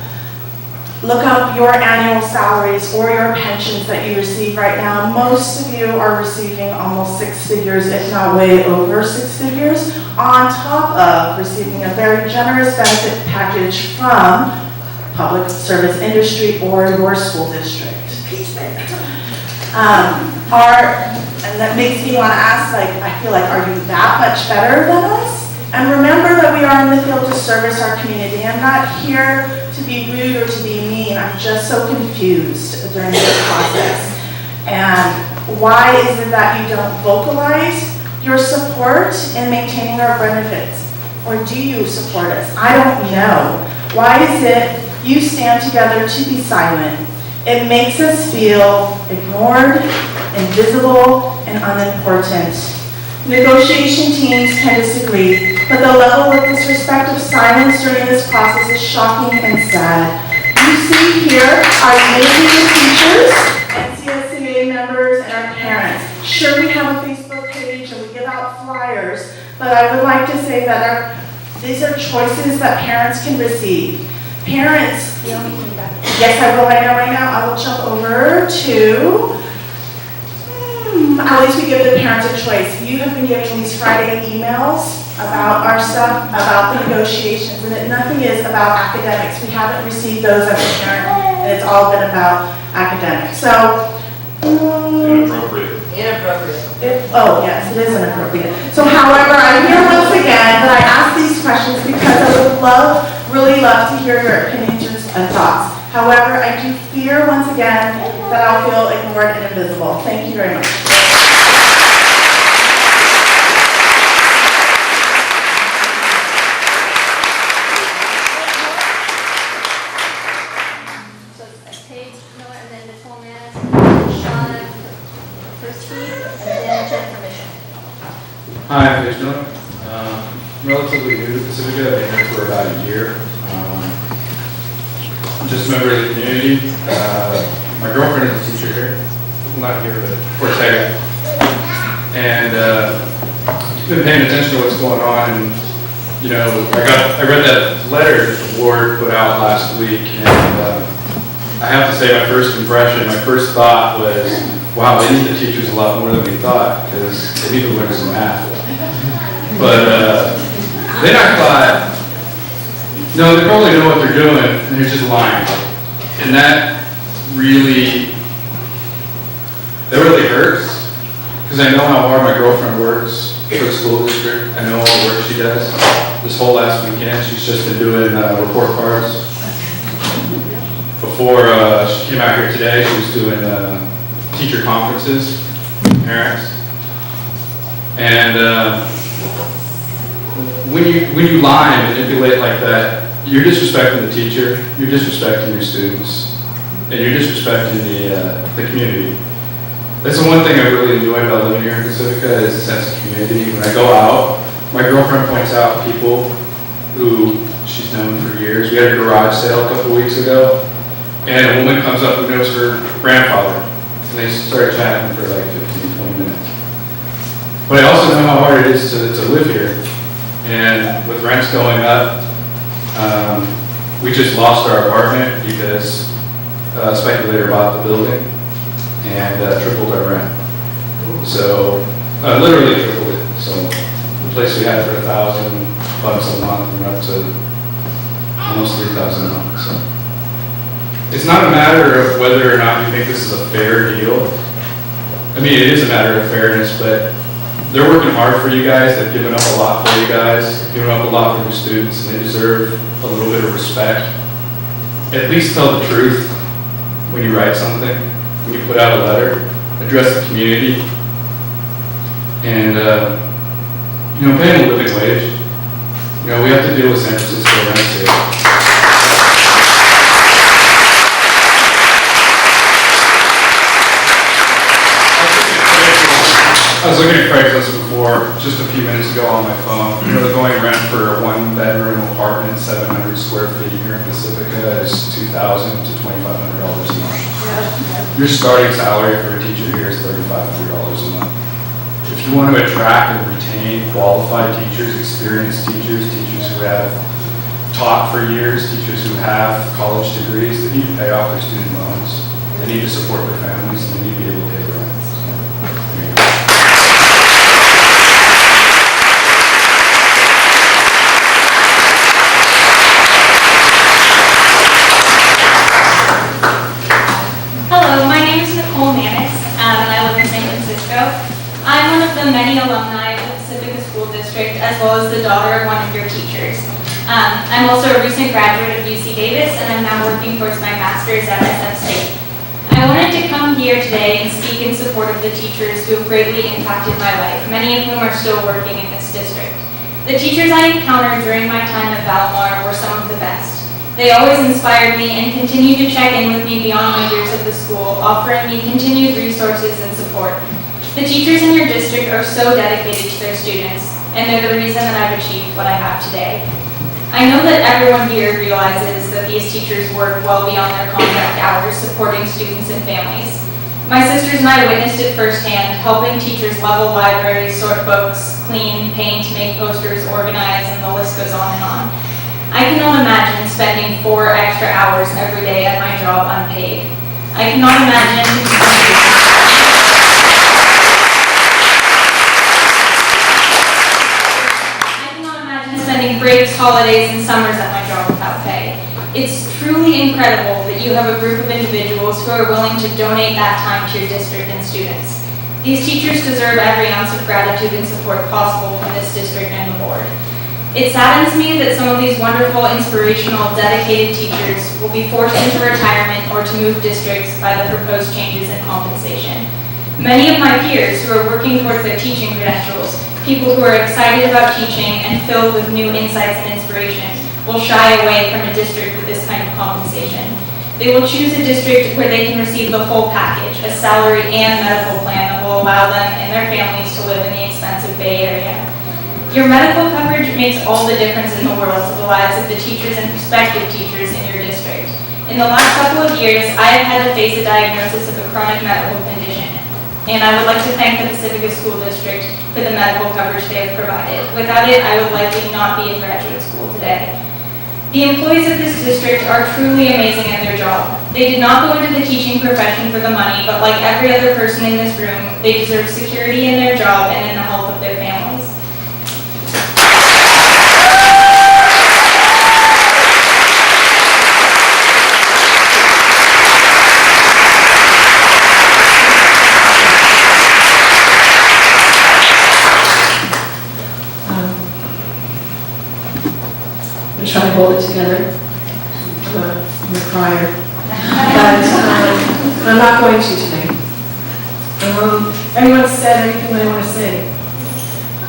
your annual salaries or your pensions that you receive right now, most of you are receiving almost 6 figures, if not way over 6 figures, on top of receiving a very generous benefit package from public service industry or your school district. And that makes me want to ask, I feel like, are you that much better than us? And remember that we are in the field to service our community. I'm not here to be rude or to be mean. I'm just so confused during this process. And why is it that you don't vocalize your support in maintaining our benefits? Or do you support us? I don't know. Why is it you stand together to be silent? It makes us feel ignored, invisible, and unimportant. Negotiation teams can disagree, but the level of disrespect of silence during this process is shocking and sad. You see here our unity of teachers, NCSCA members, and our parents. Sure, we have a Facebook page and we give out flyers, but I would like to say that these are choices that parents can receive. Parents, yes, I will right now. I will jump over to, at least we give the parents a choice. You have been giving these Friday emails about our stuff, about the negotiations, and nothing is about academics. We haven't received those as a parent, and it's all been about academics. So, Inappropriate. Oh, yes, it is inappropriate. So, however, I'm here once again, but I ask these questions because I would really love to hear your opinions and thoughts. However, I do fear once again that I'll feel ignored and invisible. Thank you very much. Hi, I'm Paige Miller. I'm relatively new to Pacifica. I've been here for about a year. I'm just a member of the community. My girlfriend is a teacher here. I'm not here, but Ortega. And been paying attention to what's going on, and you know, I read that letter the board put out last week, and I have to say my first impression, my first thought was, wow, they need the teachers a lot more than we thought, because they need to learn some math. But then I thought, no, they probably know what they're doing, and they're just lying. And that really hurts, because I know how hard my girlfriend works for the school district. I know all the work she does. This whole last weekend, she's just been doing report cards. Before she came out here today, she was doing teacher conferences, parents. And when you lie and manipulate like that, you're disrespecting the teacher, you're disrespecting your students, and you're disrespecting the community. That's the one thing I really enjoy about living here in Pacifica is the sense of community. When I go out, my girlfriend points out people who she's known for years. We had a garage sale a couple weeks ago, and a woman comes up who knows her grandfather, and they start chatting for like 15, 20 minutes. But I also know how hard it is to live here. And with rents going up, we just lost our apartment because a speculator bought the building and tripled our rent. So, literally tripled it. So, the place we had for $1,000 a month went up to almost $3,000 a month. So, it's not a matter of whether or not you think this is a fair deal. I mean, it is a matter of fairness, but they're working hard for you guys. They've given up a lot for you guys. They've given up a lot for your students, and they deserve a little bit of respect. At least tell the truth when you write something, when you put out a letter, address the community, and you know, pay them a living wage. You know, we have to deal with San Francisco rents here. I was looking at Craigslist before, just a few minutes ago on my phone. You know, the going rent for a one-bedroom apartment, 700 square feet here in Pacifica is $2,000 to $2,500 a month. Your starting salary for a teacher here is $3,500 a month. If you want to attract and retain qualified teachers, experienced teachers, teachers who have taught for years, teachers who have college degrees, they need to pay off their student loans. They need to support their families, and they need to be able to pay their rent. I'm one of the many alumni of the Pacifica School District, as well as the daughter of one of your teachers. I'm also a recent graduate of UC Davis, and I'm now working towards my master's at SM State. I wanted to come here today and speak in support of the teachers who have greatly impacted my life, many of whom are still working in this district. The teachers I encountered during my time at Valmar were some of the best. They always inspired me and continue to check in with me beyond my years at the school, offering me continued resources and support. The teachers in your district are so dedicated to their students, and they're the reason that I've achieved what I have today. I know that everyone here realizes that these teachers work well beyond their contract hours supporting students and families. My sisters and I witnessed it firsthand, helping teachers level libraries, sort books, clean, paint, make posters, organize, and the list goes on and on. I cannot imagine spending 4 extra hours every day at my job unpaid. I cannot imagine spending breaks, holidays, and summers at my job without pay. It's truly incredible that you have a group of individuals who are willing to donate that time to your district and students. These teachers deserve every ounce of gratitude and support possible from this district and the board. It saddens me that some of these wonderful, inspirational, dedicated teachers will be forced into retirement or to move districts by the proposed changes in compensation. Many of my peers who are working towards their teaching credentials, people who are excited about teaching and filled with new insights and inspiration, will shy away from a district with this kind of compensation. They will choose a district where they can receive the whole package, a salary and medical plan that will allow them and their families to live in the expensive Bay Area. Your medical coverage makes all the difference in the world to the lives of the teachers and prospective teachers in your district. In the last couple of years, I have had to face a diagnosis of a chronic medical condition, and I would like to thank the Pacifica School District for the the medical coverage they have provided. Without it, I would likely not be in graduate school today. The employees of this district are truly amazing at their job. They did not go into the teaching profession for the money, but like every other person in this room, they deserve security in their job and in the health of their families. Try to hold it together. I'm a crier. But I'm not going to today. Everyone said everything that I want to say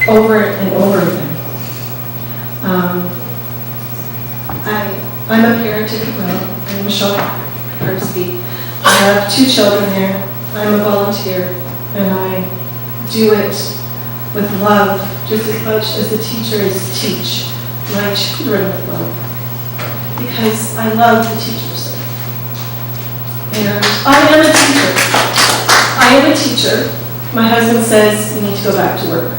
over and over again. I'm a parent as well. I'm Michelle Pacifica. I have 2 children there. I'm a volunteer, and I do it with love just as much as the teachers teach my children with love, because I love the teachers. And I am a teacher. I am a teacher. My husband says we need to go back to work.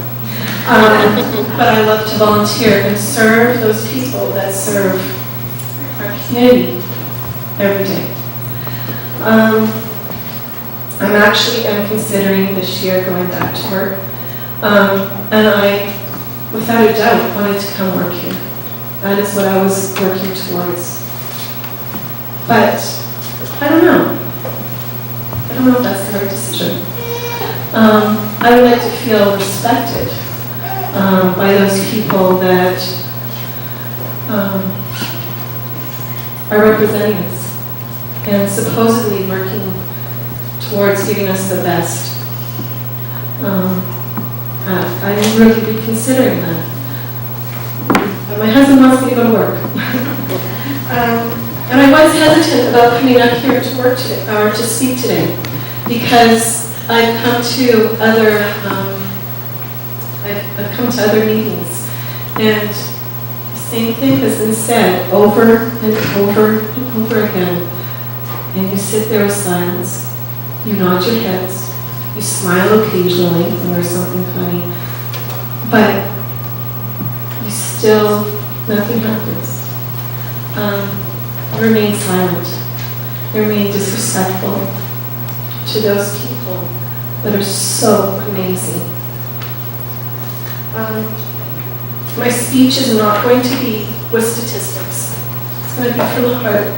But I love to volunteer and serve those people that serve our community every day. I'm actually considering this year going back to work. And I, without a doubt, wanted to come work here. That is what I was working towards. But I don't know. I don't know if that's the right decision. I would like to feel respected by those people that are representing us and supposedly working towards giving us the best. I would really be considering that. But my husband wants me to go to work. And I was hesitant about coming up here to work today, or to speak today, because I've come to other meetings, and the same thing has been said over and over and over again. And you sit there with silence, you nod your heads, you smile occasionally when there's something funny, but you still, nothing happens. You remain silent. You remain disrespectful to those people that are so amazing. My speech is not going to be with statistics. It's going to be from the heart.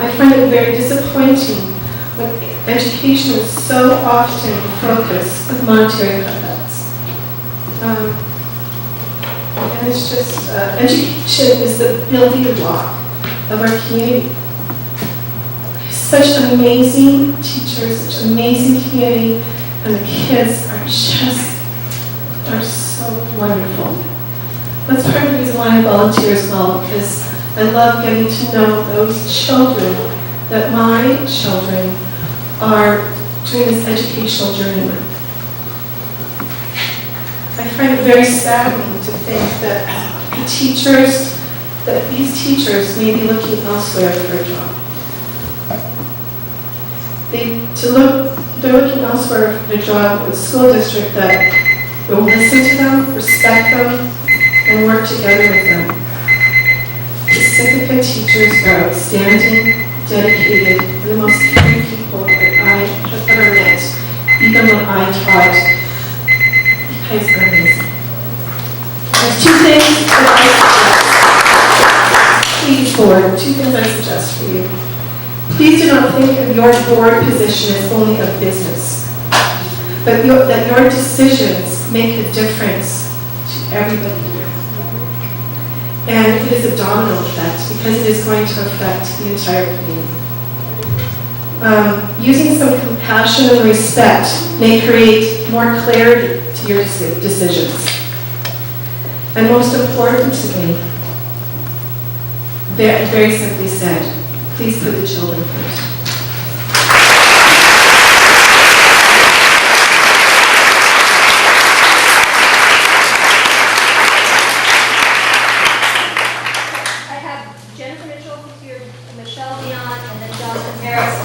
I find it very disappointing when education is so often focused with monetary cutbacks. And it's just, education is the building block of our community. Such amazing teachers, such amazing community, and the kids are so wonderful. That's part of the reason why I volunteer as well, because I love getting to know those children, that my children are doing this educational journey with. I find it very saddening to think that these teachers may be looking elsewhere for a job. They're looking elsewhere for a job with a school district that will listen to them, respect them, and work together with them. Pacifica teachers are outstanding, dedicated, and the most caring people that I have ever met, even when I taught. You guys are amazing. There's 2 things that I suggest. Please, board, 2 things I suggest for you. Please do not think of your board position as only a business, but that your decisions make a difference to everybody here. And it is a domino effect, because it is going to affect the entire community. Using some compassion and respect may create more clarity to your decisions. And most important to me, very, very simply said, please put the children first.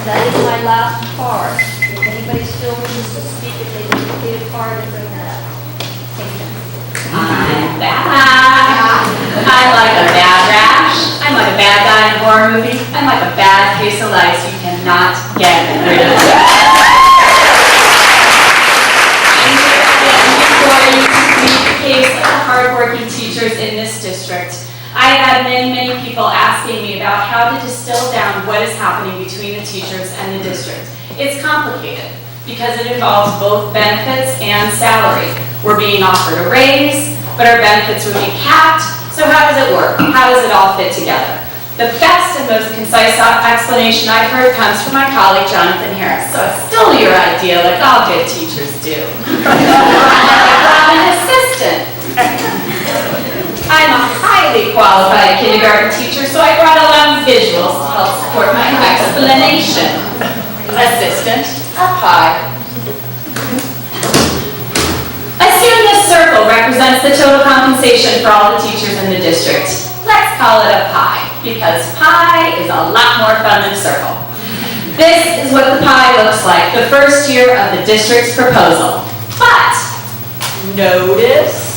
That is my last card. If anybody still wishes to speak, if they need to get a card and bring that up. I'm like a bad rash. I'm like a bad guy in a horror movie. I'm like a bad case of lice. You cannot get rid of it. I'm here before you to plead the case of the hardworking teachers in this district. I have had many people asking me about how to distill down what is happening between the teachers and the district. It's complicated because it involves both benefits and salary. We're being offered a raise, but our benefits would be capped. So how does it work? How does it all fit together? The best and most concise explanation I've heard comes from my colleague Jonathan Harris. So I stole your idea like all good teachers do. I'm an assistant. I'm a highly qualified kindergarten teacher, so I brought along visuals to help support my explanation. Assistant, up high. Assume this circle represents the total compensation for all the teachers in the district. Let's call it a pie, because pie is a lot more fun than a circle. This is what the pie looks like the first year of the district's proposal. But, notice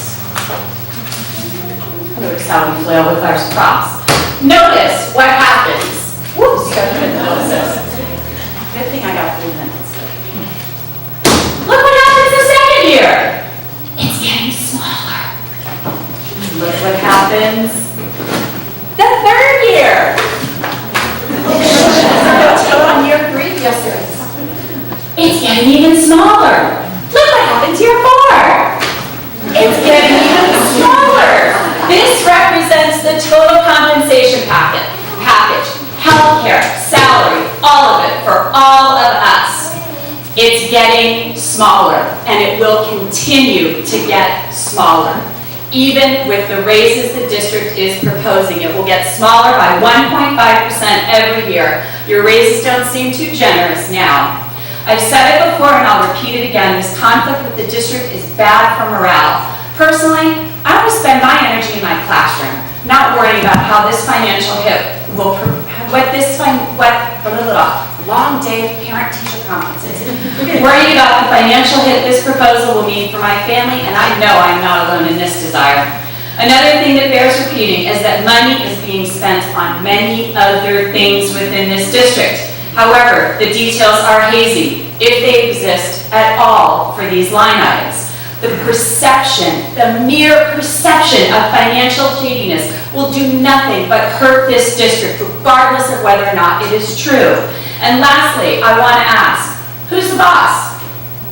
how we flail with our props. Notice what happens. Whoops, you got to notice this. Good thing I got 3 minutes. Look what happens the second year. It's getting smaller. Look what happens the third year. On year 3, yes there is. It's getting even smaller. Look what happens year 4. It's getting even smaller. This represents the total compensation package, healthcare, salary, all of it for all of us. It's getting smaller, and it will continue to get smaller. Even with the raises the district is proposing, it will get smaller by 1.5% every year. Your raises don't seem too generous now. I've said it before and I'll repeat it again, this conflict with the district is bad for morale. Personally, I want to spend my energy in my classroom, not worrying about how this financial hit will, long day of parent-teacher conferences. Worrying about the financial hit this proposal will mean for my family, and I know I'm not alone in this desire. Another thing that bears repeating is that money is being spent on many other things within this district. However, the details are hazy, if they exist at all for these line items. The perception, the mere perception of financial shadiness will do nothing but hurt this district, regardless of whether or not it is true. And lastly, I want to ask, who's the boss?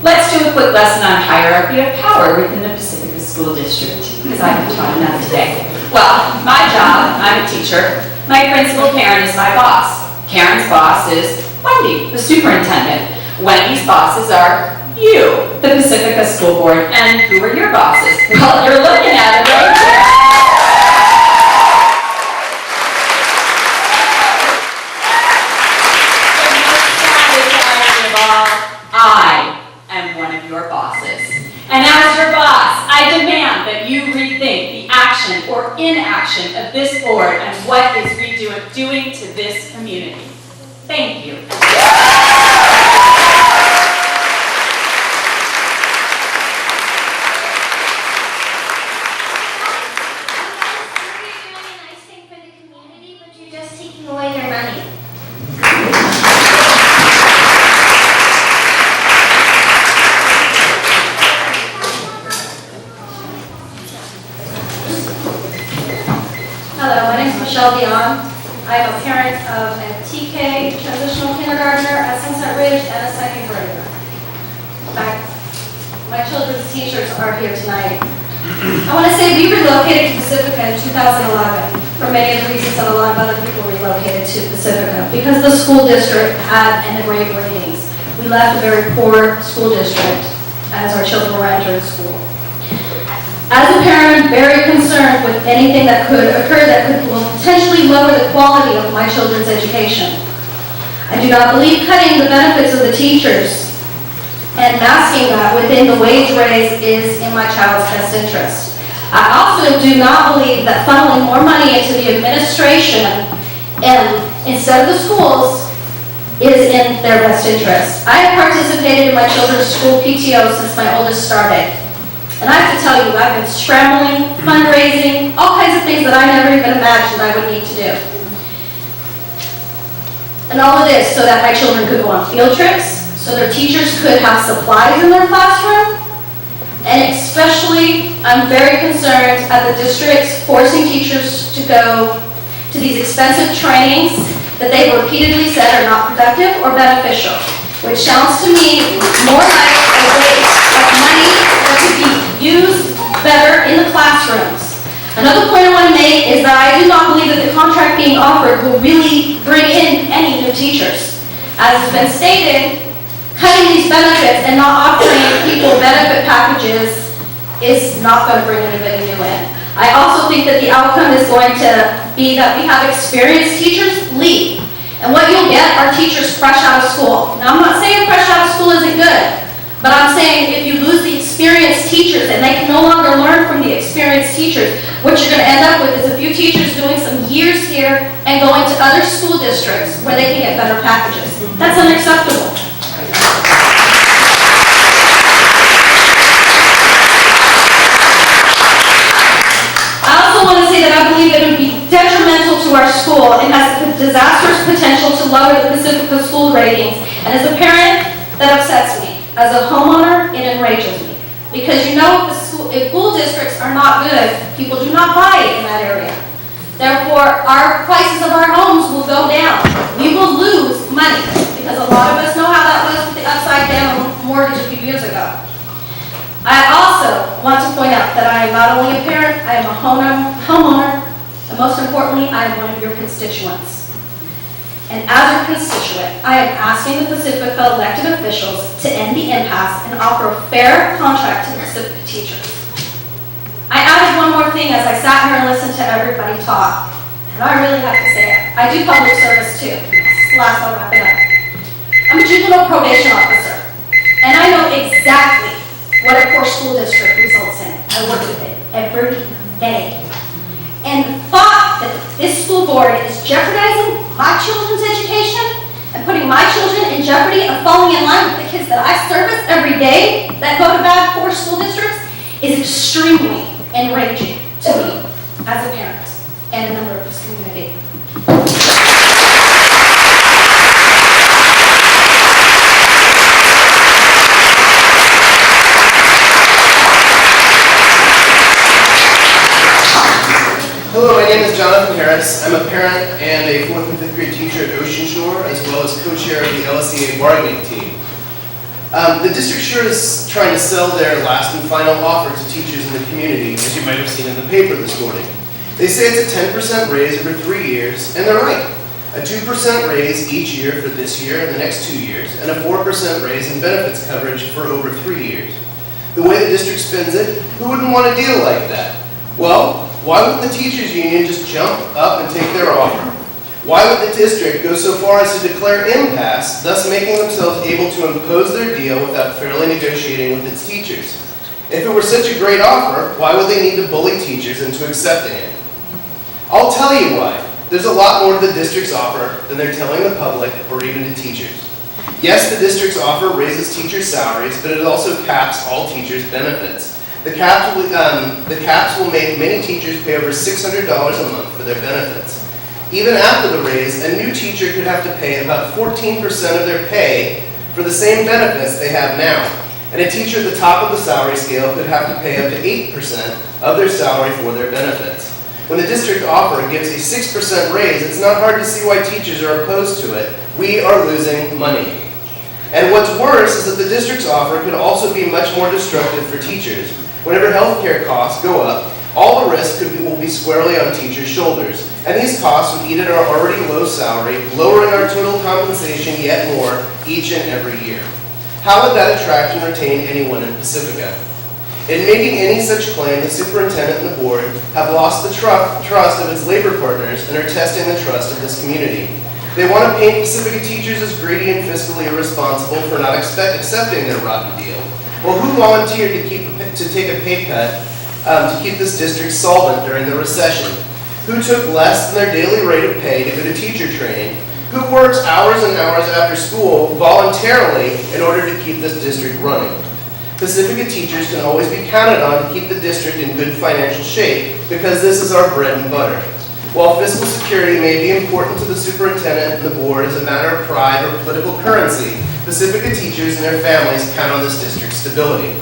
Let's do a quick lesson on hierarchy of power within the Pacifica School District, because I haven't taught enough today. Well, my job, I'm a teacher. My principal, Karen, is my boss. Karen's boss is Wendy, the superintendent. Wendy's bosses are you, the Pacifica School Board, and who are your bosses? Well, you're looking at it right there. I am one of your bosses. And as your boss, I demand that you rethink the action or inaction of this board and what is we doing to this community. Thank you. Away their money. Hello, my name is Michelle Dion. I am a parent of a TK transitional kindergartner at Sunset Ridge and a second grader. My children's teachers are here tonight. I want to say we relocated to Pacifica in 2011 for many of the reasons that a lot of other people relocated to Pacifica, because the school district had great ratings. We left a very poor school district as our children were entering school. As a parent, I'm very concerned with anything that could occur that could potentially lower the quality of my children's education. I do not believe cutting the benefits of the teachers and masking that within the wage raise is in my child's best interest. I also do not believe that funneling more money into the administration instead of the schools is in their best interest. I have participated in my children's school PTO since my oldest started. And I have to tell you, I've been scrambling, fundraising, all kinds of things that I never even imagined I would need to do. And all of this so that my children could go on field trips, so their teachers could have supplies in their classroom. And especially, I'm very concerned at the districts forcing teachers to go to these expensive trainings that they've repeatedly said are not productive or beneficial, which sounds to me more like a waste of money that could be used better in the classrooms. Another point I want to make is that I do not believe that the contract being offered will really bring in any new teachers. As has been stated, cutting these benefits and not offering people benefit packages is not going to bring anybody new in. I also think that the outcome is going to be that we have experienced teachers leave. And what you'll get are teachers fresh out of school. Now, I'm not saying fresh out of school isn't good, but I'm saying if you lose the experienced teachers and they can no longer learn from the experienced teachers, what you're going to end up with is a few teachers doing some years here and going to other school districts where they can get better packages. That's unacceptable. I also want to say that I believe it would be detrimental to our school and has the disastrous potential to lower the Pacifica school ratings. And as a parent, that upsets me. As a homeowner, it enrages me. Because you know if school districts are not good, people do not buy in that area. Therefore, our prices of our homes will go down. We will lose money because a lot of us know how that was with the upside down mortgage a few years ago. I also want to point out that I am not only a parent, I am a homeowner, and most importantly, I am one of your constituents. And as your constituent, I am asking the Pacifica elected officials to end the impasse and offer a fair contract to the Pacifica teachers. I added one more thing as I sat here and listened to everybody talk, and I really have to say it. I do public service too. This is the last I'll wrap it up. I'm a juvenile probation officer, and I know exactly what a poor school district results in. I work with it every day. And the thought that this school board is jeopardizing my children's education and putting my children in jeopardy of falling in line with the kids that I service every day that go to bad, poor school districts is extremely enraging to me as a parent and a member of this community. Hello, my name is Jonathan Harris. I'm a parent and a 4th and 5th grade teacher at Ocean Shore, as well as co-chair of the LSEA bargaining team. The district sure is trying to sell their last and final offer to teachers in the community, as you might have seen in the paper this morning. They say it's a 10% raise over 3 years, and they're right. A 2% raise each year for this year and the next 2 years, and a 4% raise in benefits coverage for over 3 years. The way the district spends it, who wouldn't want a deal like that? Well, why wouldn't the teachers union just jump up and take their offer? Why would the district go so far as to declare impasse, thus making themselves able to impose their deal without fairly negotiating with its teachers? If it were such a great offer, why would they need to bully teachers into accepting it? I'll tell you why. There's a lot more to the district's offer than they're telling the public or even to teachers. Yes, the district's offer raises teachers' salaries, but it also caps all teachers' benefits. The caps will make many teachers pay over $600 a month for their benefits. Even after the raise, a new teacher could have to pay about 14% of their pay for the same benefits they have now. And a teacher at the top of the salary scale could have to pay up to 8% of their salary for their benefits. When the district offer gives a 6% raise, it's not hard to see why teachers are opposed to it. We are losing money. And what's worse is that the district's offer could also be much more destructive for teachers. Whenever healthcare costs go up, all the risk will be squarely on teachers' shoulders. And these costs would eat at our already low salary, lowering our total compensation yet more each and every year. How would that attract and retain anyone in Pacifica? In making any such claim, the superintendent and the board have lost the trust of its labor partners and are testing the trust of this community. They want to paint Pacifica teachers as greedy and fiscally irresponsible for not accepting their rotten deal. Well, who volunteered to take a pay cut to keep this district solvent during the recession? Who took less than their daily rate of pay to go to teacher training? Who works hours and hours after school voluntarily in order to keep this district running? Pacifica teachers can always be counted on to keep the district in good financial shape because this is our bread and butter. While fiscal security may be important to the superintendent and the board as a matter of pride or political currency, Pacifica teachers and their families count on this district's stability.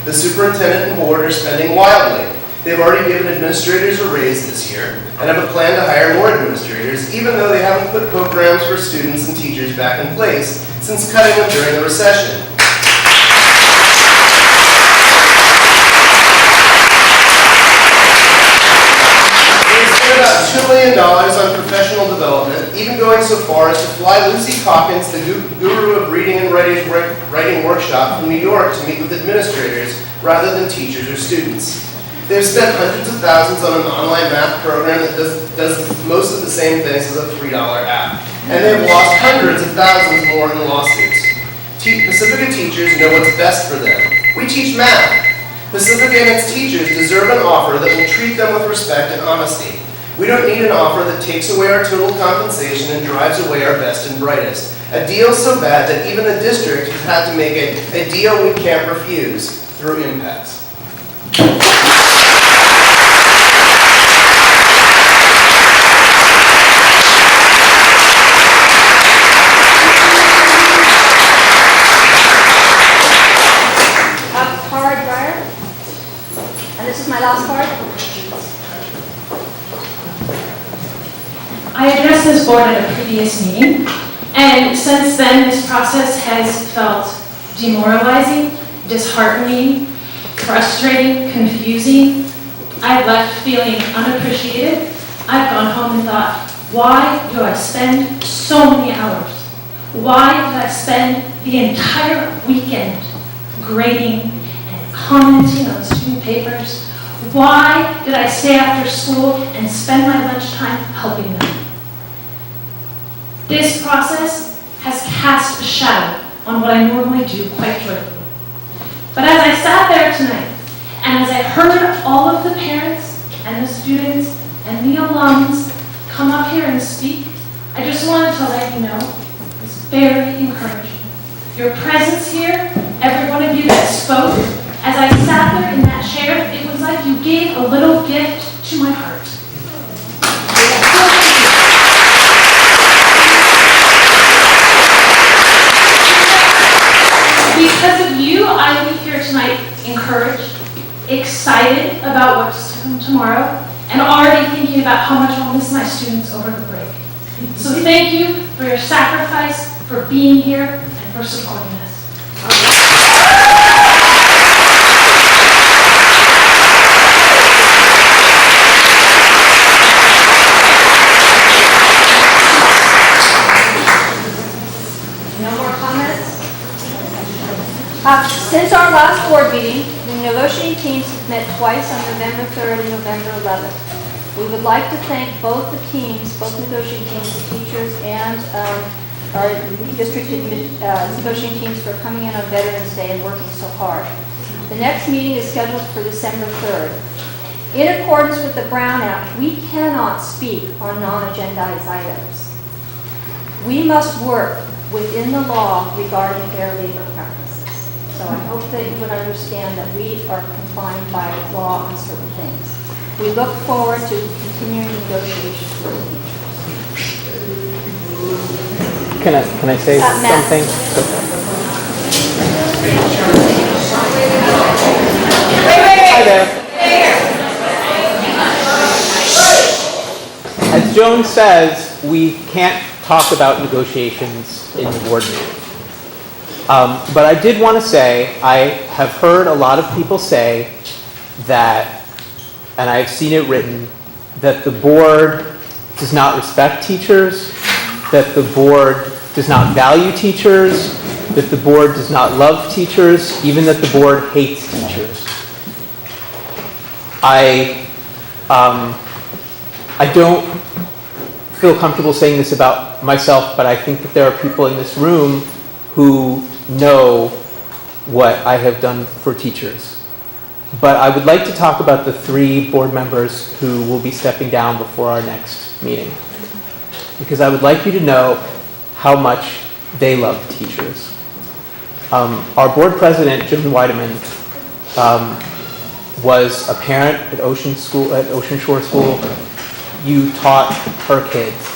The superintendent and board are spending wildly. They've already given administrators a raise this year and have a plan to hire more administrators, even though they haven't put programs for students and teachers back in place since cutting them during the recession. About $2 million on professional development, even going so far as to fly Lucy Calkins, the guru of reading and writing workshop from New York to meet with administrators rather than teachers or students. They've spent hundreds of thousands on an online math program that does most of the same things as a $3 app. And they've lost hundreds of thousands more in lawsuits. Pacifica teachers know what's best for them. We teach math. Pacifica and its teachers deserve an offer that will treat them with respect and honesty. We don't need an offer that takes away our total compensation and drives away our best and brightest. A deal so bad that even the district has had to make a deal we can't refuse through impasse. Card, Briar. And this is my last card. I addressed this board at a previous meeting, and since then this process has felt demoralizing, disheartening, frustrating, confusing. I've left feeling unappreciated. I've gone home and thought, why do I spend so many hours? Why did I spend the entire weekend grading and commenting on student papers? Why did I stay after school and spend my lunchtime helping them? This process has cast a shadow on what I normally do quite joyfully. But as I sat there tonight, and as I heard all of the parents and the students and the alums come up here and speak, I just wanted to let you know it's very encouraging. Your presence here, every one of you that spoke, as I sat there in that chair, it was like you gave a little gift to my heart. Because of you, I leave here tonight encouraged, excited about what's to come tomorrow, and already thinking about how much I'll miss my students over the break. So thank you for your sacrifice, for being here, and for supporting us. No more comments? Since our last board meeting, the negotiating teams have met twice on November 3rd and November 11th. We would like to thank both the teams, both negotiating teams, the teachers and our district negotiating teams for coming in on Veterans Day and working so hard. The next meeting is scheduled for December 3rd. In accordance with the Brown Act, we cannot speak on non-agendized items. We must work within the law regarding fair labor practices. So I hope that you would understand that we are confined by law on certain things. We look forward to continuing negotiations with the teachers. Can I say something? Hi there. As Joan says, we can't talk about negotiations in the board meeting. But I did want to say, I have heard a lot of people say that, and I've seen it written, that the board does not respect teachers, that the board does not value teachers, that the board does not love teachers, even that the board hates teachers. I don't feel comfortable saying this about myself, but I think that there are people in this room who know what I have done for teachers. But I would like to talk about the 3 board members who will be stepping down before our next meeting, because I would like you to know how much they love teachers. Our board president, Jim Weideman, was a parent at Ocean Shore School. You taught her kids.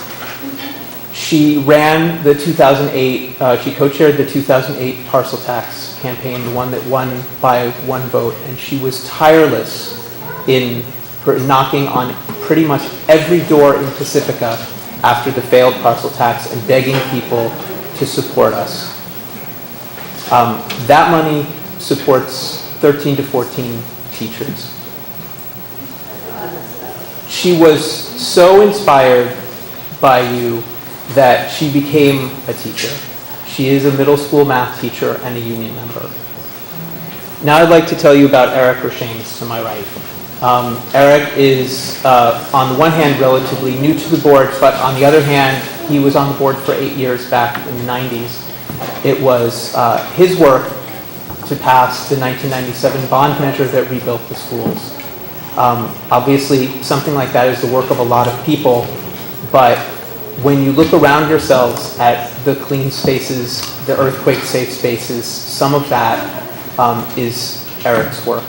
She ran the 2008, she co-chaired the 2008 parcel tax campaign, the one that won by one vote, and she was tireless in knocking on pretty much every door in Pacifica after the failed parcel tax and begging people to support us. That money supports 13 to 14 teachers. She was so inspired by you that she became a teacher. She is a middle school math teacher and a union member. Now I'd like to tell you about Eric Rashames to my right. Eric is, on the one hand, relatively new to the board, but on the other hand, he was on the board for 8 years back in the 90s. It was his work to pass the 1997 bond measure that rebuilt the schools. Obviously, something like that is the work of a lot of people, but when you look around yourselves at the clean spaces, the earthquake-safe spaces, some of that is Eric's work.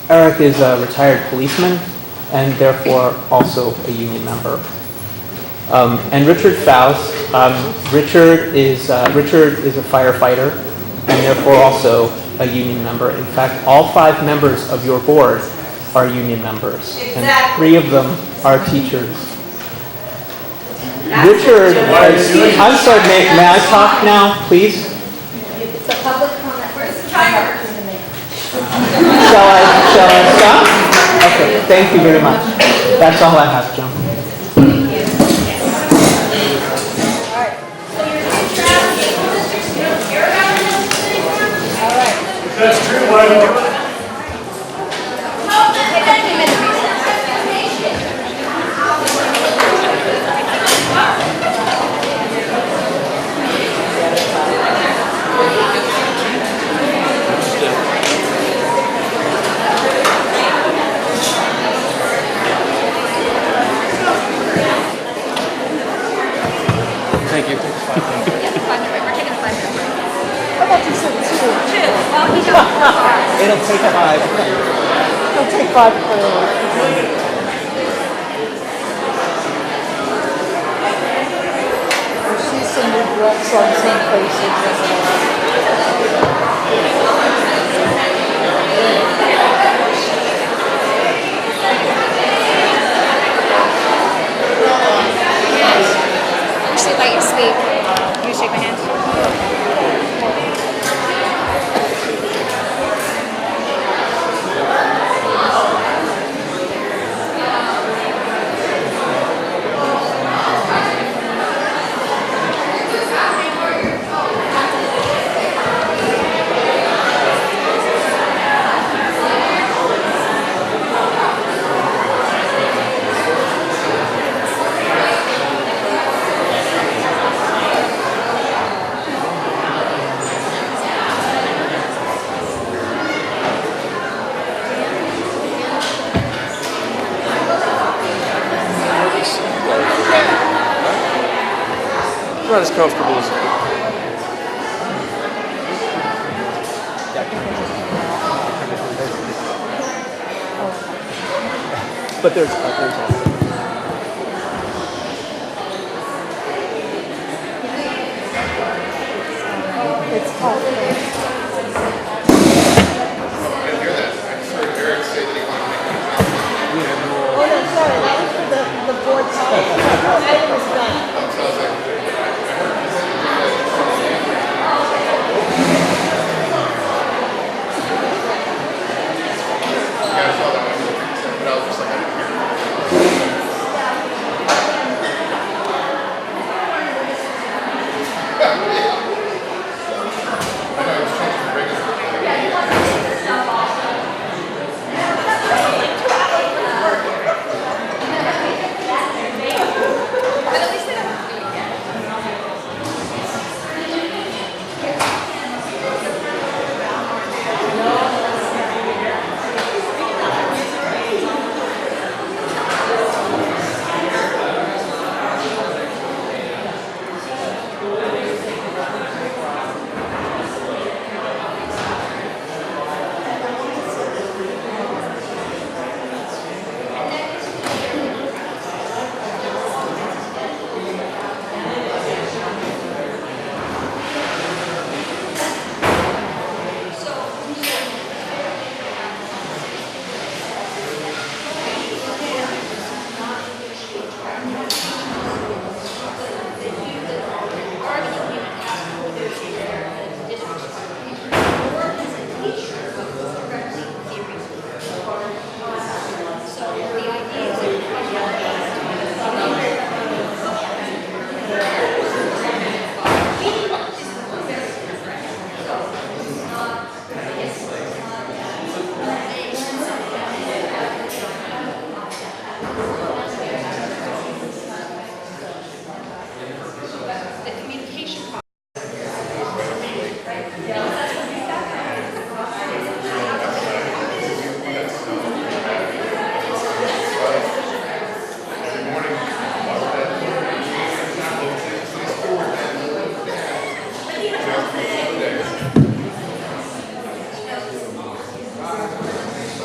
Eric is a retired policeman and therefore also a union member. And Richard Faust, Richard is a firefighter and therefore also a union member. In fact, all 5 members of your board are union members, and 3 of them are teachers. Richard, I'm sorry, may I talk now, please? It's a public comment. Where's the timer? Shall I stop? Okay, thank you very much. That's all I have, Joan. That's true, why don't we? Thank you. How about you said 2? 2. Well, he's It'll take 5. It'll take 5 to play over. I see some regrets on some places. Actually, let you speak. You shake my hand. Not as comfortable as But there's also. It's tough. Oh, no, sorry, that was for the board stuff. Item is done.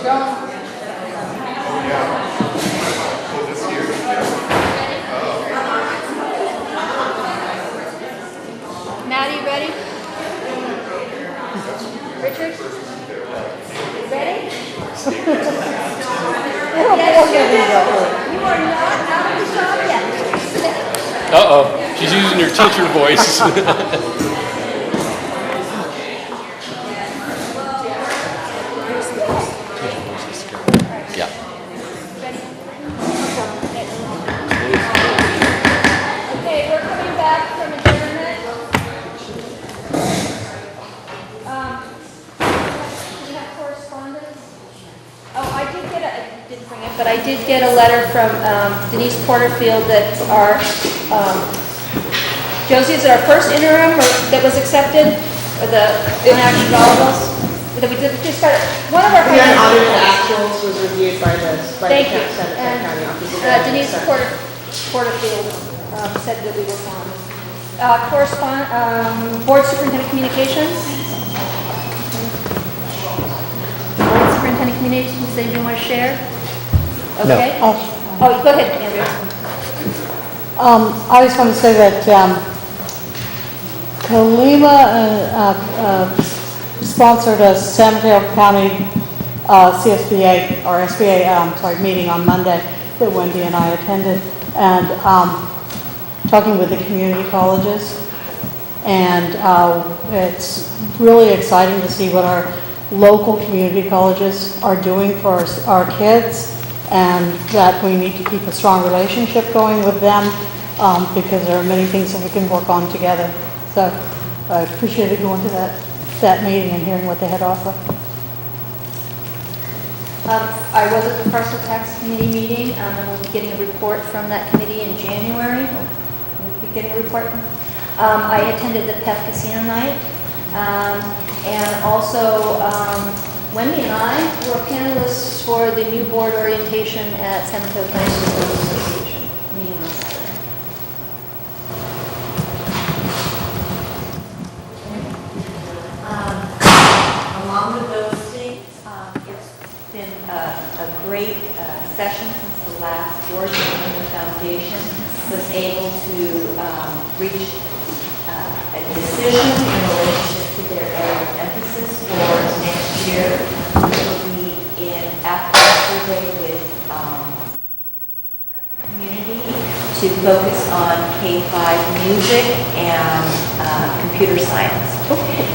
Maddie, ready? Richard? Ready? Yes, you are not out of the shop yet. Uh-oh, she's using her teacher voice. Yeah. Okay, we're coming back from adjournment. Do we have correspondence? Oh, I didn't bring it, but I did get a letter from Denise Porterfield that our, Josie, is it our first interim that was accepted? Or the inaction volleyball? That we did, just got, one of our. The unaudited actuals was reviewed by the Thank you. county office. Denise Porterfield said that we were fine. Board Superintendent Communications. Board Superintendent Communications, does anybody want to share? No. Okay. Oh, go ahead, Andrea. I just want to say that Kalima sponsored a San Mateo County CSBA or SBA meeting on Monday that Wendy and I attended, and talking with the community colleges, and it's really exciting to see what our local community colleges are doing for our kids, and that we need to keep a strong relationship going with them because there are many things that we can work on together. So I appreciated going to that meeting and hearing what they had to offer. I was at the Parcel Tax Committee meeting, and we'll be getting a report from that committee in January. We'll be getting a report. I attended the PEF Casino night, and also Wendy and I were panelists for the new board orientation at San Mateo County School Association meeting on Saturday. Along with those things, it's been a great session since the last board meeting. The foundation was able to reach a decision in relationship to their area of emphasis for next year. It will be in after survey with community to focus on K-5 music and computer science.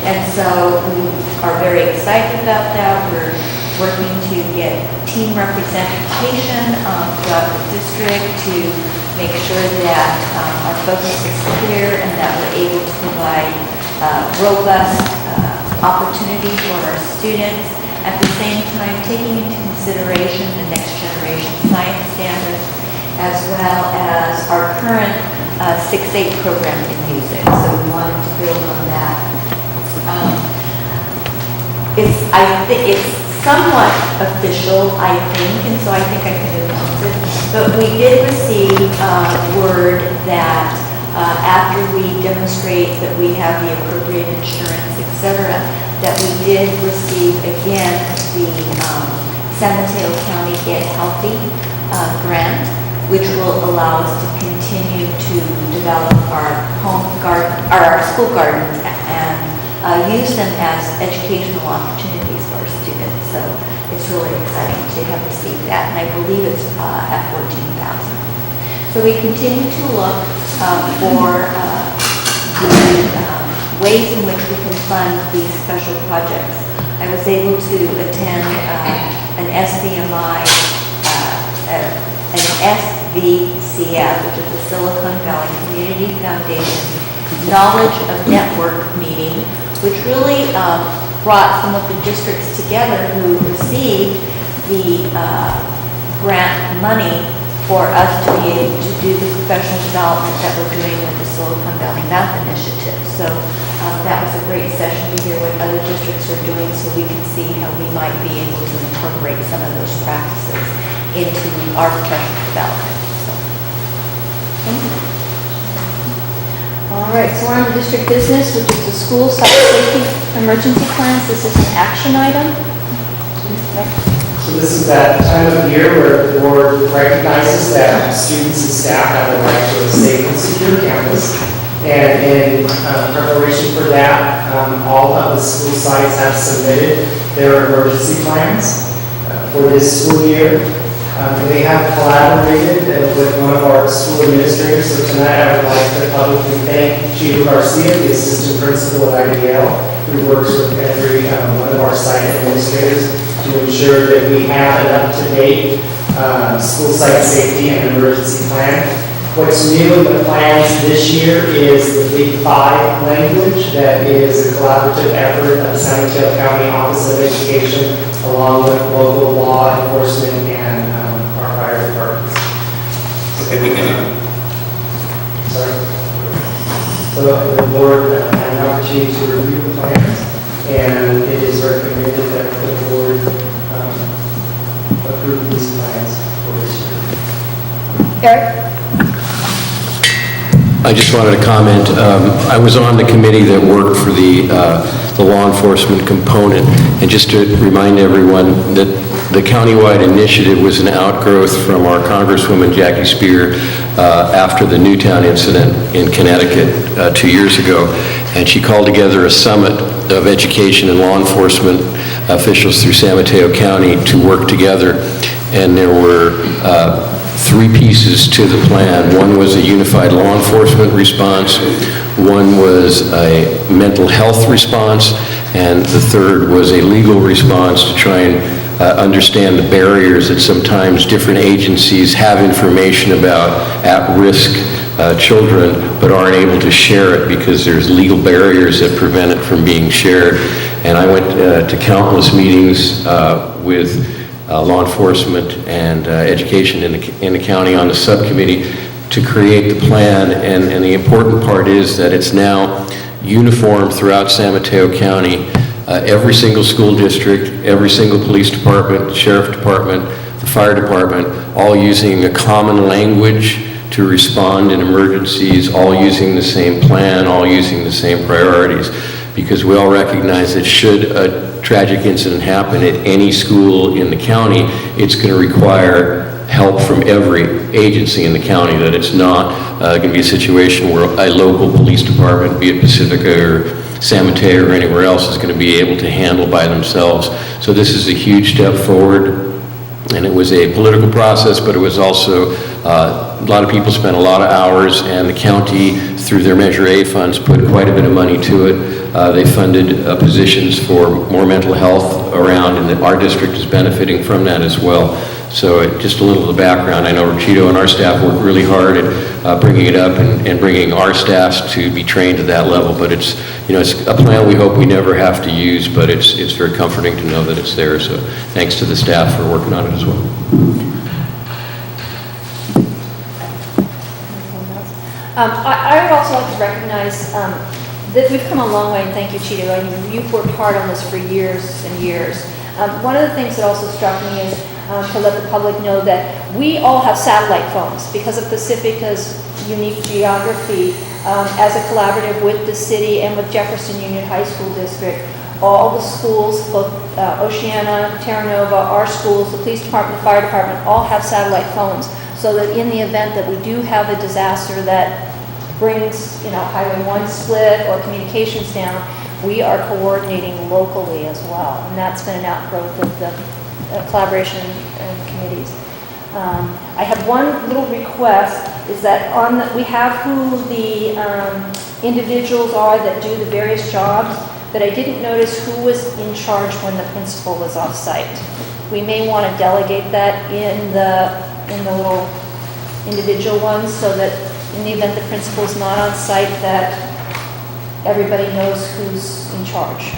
And so we are very excited about that. We're working to get team representation throughout the district to make sure that our focus is clear and that we're able to provide robust opportunity for our students, at the same time taking into consideration the next generation science standards, as well as our current 6-8 program in music. So we wanted to build on that. It's somewhat official, I think, and so I think I can announce it. But we did receive word that after we demonstrate that we have the appropriate insurance, etc., that we did receive again the San Mateo County Get Healthy grant, which will allow us to continue to develop our home garden, our school gardens, and use them as educational opportunities for our students. So it's really exciting to have received that, and I believe it's at $14,000. So we continue to look for the ways in which we can fund these special projects. I was able to attend an SVMI, an SVCF, which is the Silicon Valley Community Foundation Knowledge of Network meeting, which really brought some of the districts together who received the grant money for us to be able to do the professional development that we're doing with the Silicon Valley Math Initiative. So that was a great session to hear what other districts are doing so we can see how we might be able to incorporate some of those practices into our professional development. So, thank you. All right, so we're on to district business, which is the school site safety emergency plans. This is an action item. Okay. this is that time of year where the board recognizes that students and staff have the right to a safe and secure campus. And in preparation for that, all of the school sites have submitted their emergency plans for this school year. They have collaborated with one of our school administrators. So tonight I would like to publicly thank Chico Garcia, the assistant principal at IDL, who works with every one of our site administrators to ensure that we have an up-to-date school site safety and emergency plan. What's new in the plans this year is the Big 5 language that is a collaborative effort of San Mateo County Office of Education along with local law enforcement and our fire departments. So the board had an opportunity to review the plans, and it is recommended that the board approve these plans for this year. Eric? I just wanted to comment. I was on the committee that worked for the law enforcement component, and just to remind everyone that the countywide initiative was an outgrowth from our Congresswoman Jackie Spear after the Newtown incident in Connecticut 2 years ago, and she called together a summit of education and law enforcement officials through San Mateo County to work together, and there were 3 pieces to the plan. One was a unified law enforcement response, one was a mental health response, and the third was a legal response to try and understand the barriers that sometimes different agencies have information about at-risk children but aren't able to share it because there's legal barriers that prevent it from being shared. And I went to countless meetings with law enforcement and education in the county on the subcommittee to create the plan, and the important part is that it's now uniform throughout San Mateo County. Every single school district, every single police department, sheriff department, the fire department, all using a common language to respond in emergencies, all using the same plan, all using the same priorities, because we all recognize that should a tragic incident happen at any school in the county, it's going to require help from every agency in the county, that it's not going to be a situation where a local police department, be it Pacifica or San Mateo or anywhere else, is going to be able to handle by themselves. So this is a huge step forward, and it was a political process, but it was also a lot of people spent a lot of hours, and the county, through their Measure A funds, put quite a bit of money to it. They funded positions for more mental health around, and our district is benefiting from that as well. So just a little of the background. I know Cheeto and our staff work really hard at bringing it up and bringing our staffs to be trained to that level. But it's, you know, it's a plan we hope we never have to use, but it's very comforting to know that it's there. So thanks to the staff for working on it as well. I would also like to recognize that we've come a long way, and thank you, Cheeto. I mean, you've worked hard on this for years and years. One of the things that also struck me is to let the public know that we all have satellite phones because of Pacifica's unique geography. As a collaborative with the city and with Jefferson Union High School District, all the schools, both Oceana, Terra Nova, our schools, the police department, the fire department, all have satellite phones, so that in the event that we do have a disaster that brings, you know, Highway 1 split or communications down, we are coordinating locally as well. And that's been an outgrowth of the collaboration and committees. I have one little request, is that we have who the individuals are that do the various jobs, but I didn't notice who was in charge when the principal was off site. We may want to delegate that in the little individual ones, so that in the event the principal is not on site, that everybody knows who's in charge.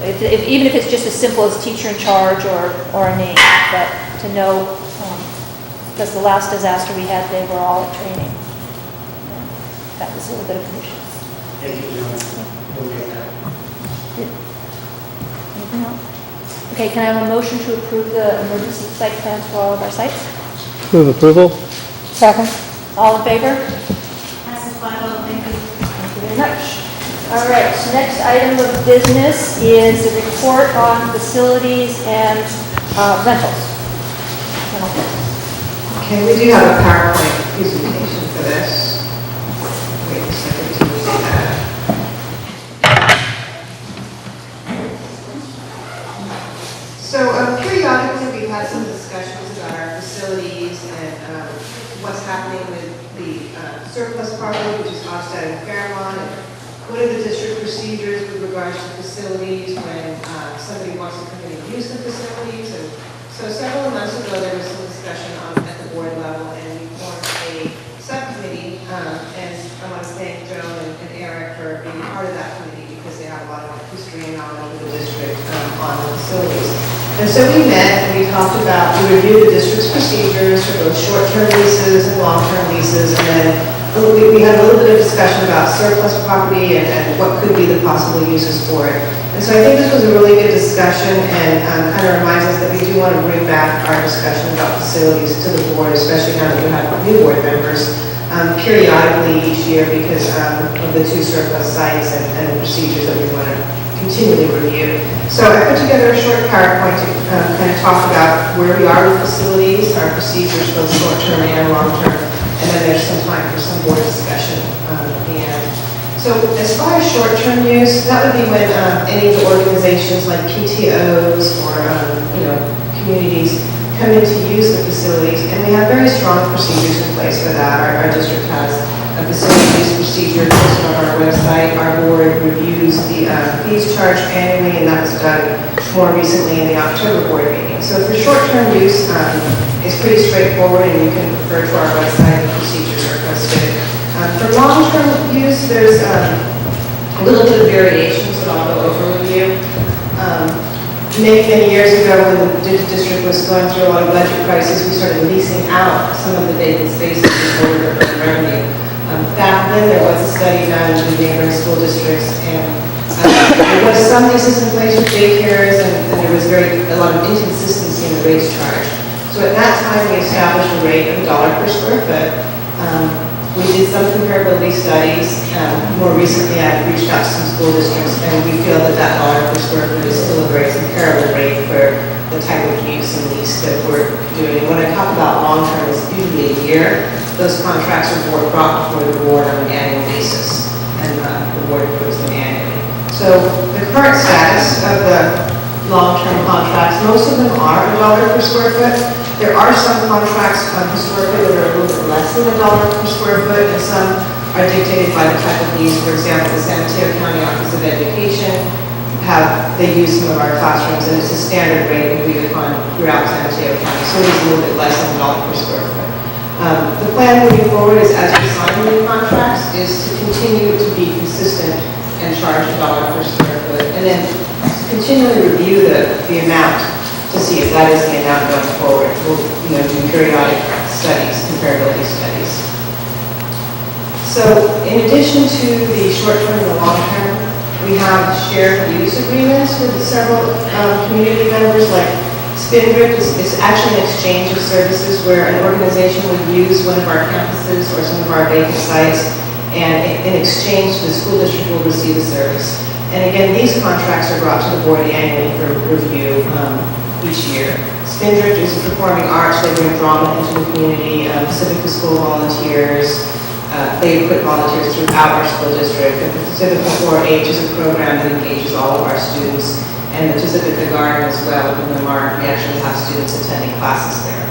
Even if it's just as simple as teacher in charge or a name, but to know, because the last disaster we had, they were all at training. That was a little bit of an issue. Thank you, Joanne. Anything else? Okay, can I have a motion to approve the emergency site plans for all of our sites? Move approval. Second. All in favor? As a final, thank you. Thank you very much. All right, so next item of business is a report on facilities and rentals. Rental places. Okay, we do have a PowerPoint presentation for this. Wait a second till we do that. So periodically we've had some discussions about our facilities and what's happening with the surplus property, which is offset in Fairlawn, and what are the district procedures with regards to facilities when somebody wants to come in and use the facilities. And so several months ago there was some discussion at the board level, and we formed a subcommittee, and I want to thank Joe and Eric for being part of that committee because they have a lot of history and knowledge of the district on the facilities. And so we met and we talked about, we reviewed the district's procedures for both short-term leases and long-term leases, and then we had a little bit of discussion about surplus property and what could be the possible uses for it. And so I think this was a really good discussion and kind of reminds us that we do want to bring back our discussion about facilities to the board, especially now that we have new board members, periodically each year because of the two surplus sites and the procedures that we want to continually review. So I put together a short PowerPoint to kind of talk about where we are with facilities, our procedures, both short-term and long-term, and then there's some time for some board discussion at the end. So as far as short-term use, that would be when any of the organizations like PTOs or communities come in to use the facilities, and we have very strong procedures in place for that. Our district has a facility use procedure posted on our website. Our board reviews the fees charged annually, and that was done more recently in the October board meeting. So for short-term use, it's pretty straightforward, and you can refer to our website. The procedures are posted. For long-term use, there's a little bit of variations that I'll go over with you. Many years ago, when the district was going through a lot of budget crisis, we started leasing out some of the vacant spaces in order to earn revenue. Back then, there was a study done in the neighboring school districts, and there was some leases in place with daycares, and there was a lot of inconsistency in the rates charged. So at that time, we established a rate of $1 per square foot. We did some comparability studies. More recently, I've reached out to some school districts, and we feel that that $1 per square foot is still a very comparable rate for the type of use and lease that we're doing. And when I talk about long-term, it's usually a year. Those contracts are brought before the board on an annual basis, and the board approves them annually. So the current status of the long-term contracts, most of them are $1 per square foot. There are some contracts historically that are a little bit less than $1 per square foot, and some are dictated by the type of use. For example, the San Mateo County Office of Education they use some of our classrooms, and it's a standard rate agreed upon throughout San Mateo County, so it is a little bit less than $1 per square foot. The plan moving forward is, as we sign new contracts, is to continue to be consistent and charge $1 per square foot, and then continually review the amount to see if that is the amount going forward. We'll do periodic studies, comparability studies. So in addition to the short-term and the long-term, we have shared use agreements with several community members, like Spindrift is actually an exchange of services where an organization would use one of our campuses or some of our vacant sites, and in exchange, the school district will receive a service. And again, these contracts are brought to the board annually for review each year. Spindrift is performing arts, they bring drama into the community, Pacifica school volunteers, they put volunteers throughout our school district. The Pacifica 4-H is a program that engages all of our students, and the Pacifica Garden as well, within the MARC, we actually have students attending classes there.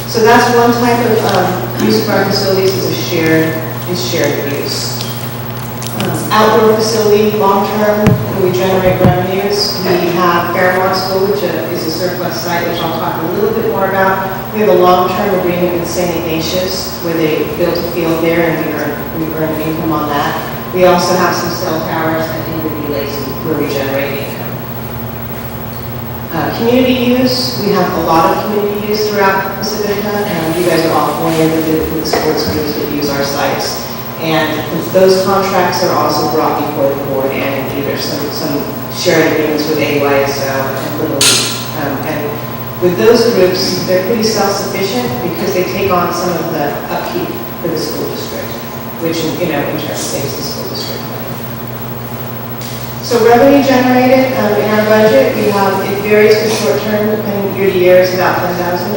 So that's one type of use of our facilities is shared use. Outdoor facility, long-term, we generate revenues. We have Fairmont School, which is a surplus site, which I'll talk a little bit more about. We have a long-term agreement with St. Ignatius, where they built a field there, and we earn income on that. We also have some cell towers and Inwood Relays where we generate income. Community use, we have a lot of community use throughout Pacifica, and you guys are all familiar with the sports groups that use our sites. And those contracts are also brought before the board annually. There's some shared agreements with AYSO and Little League. And with those groups, they're pretty self-sufficient because they take on some of the upkeep for the school district, which in turn saves the school district money. So So revenue generated in our budget, we have, it varies for short term, depending year to year, it's about $10,000.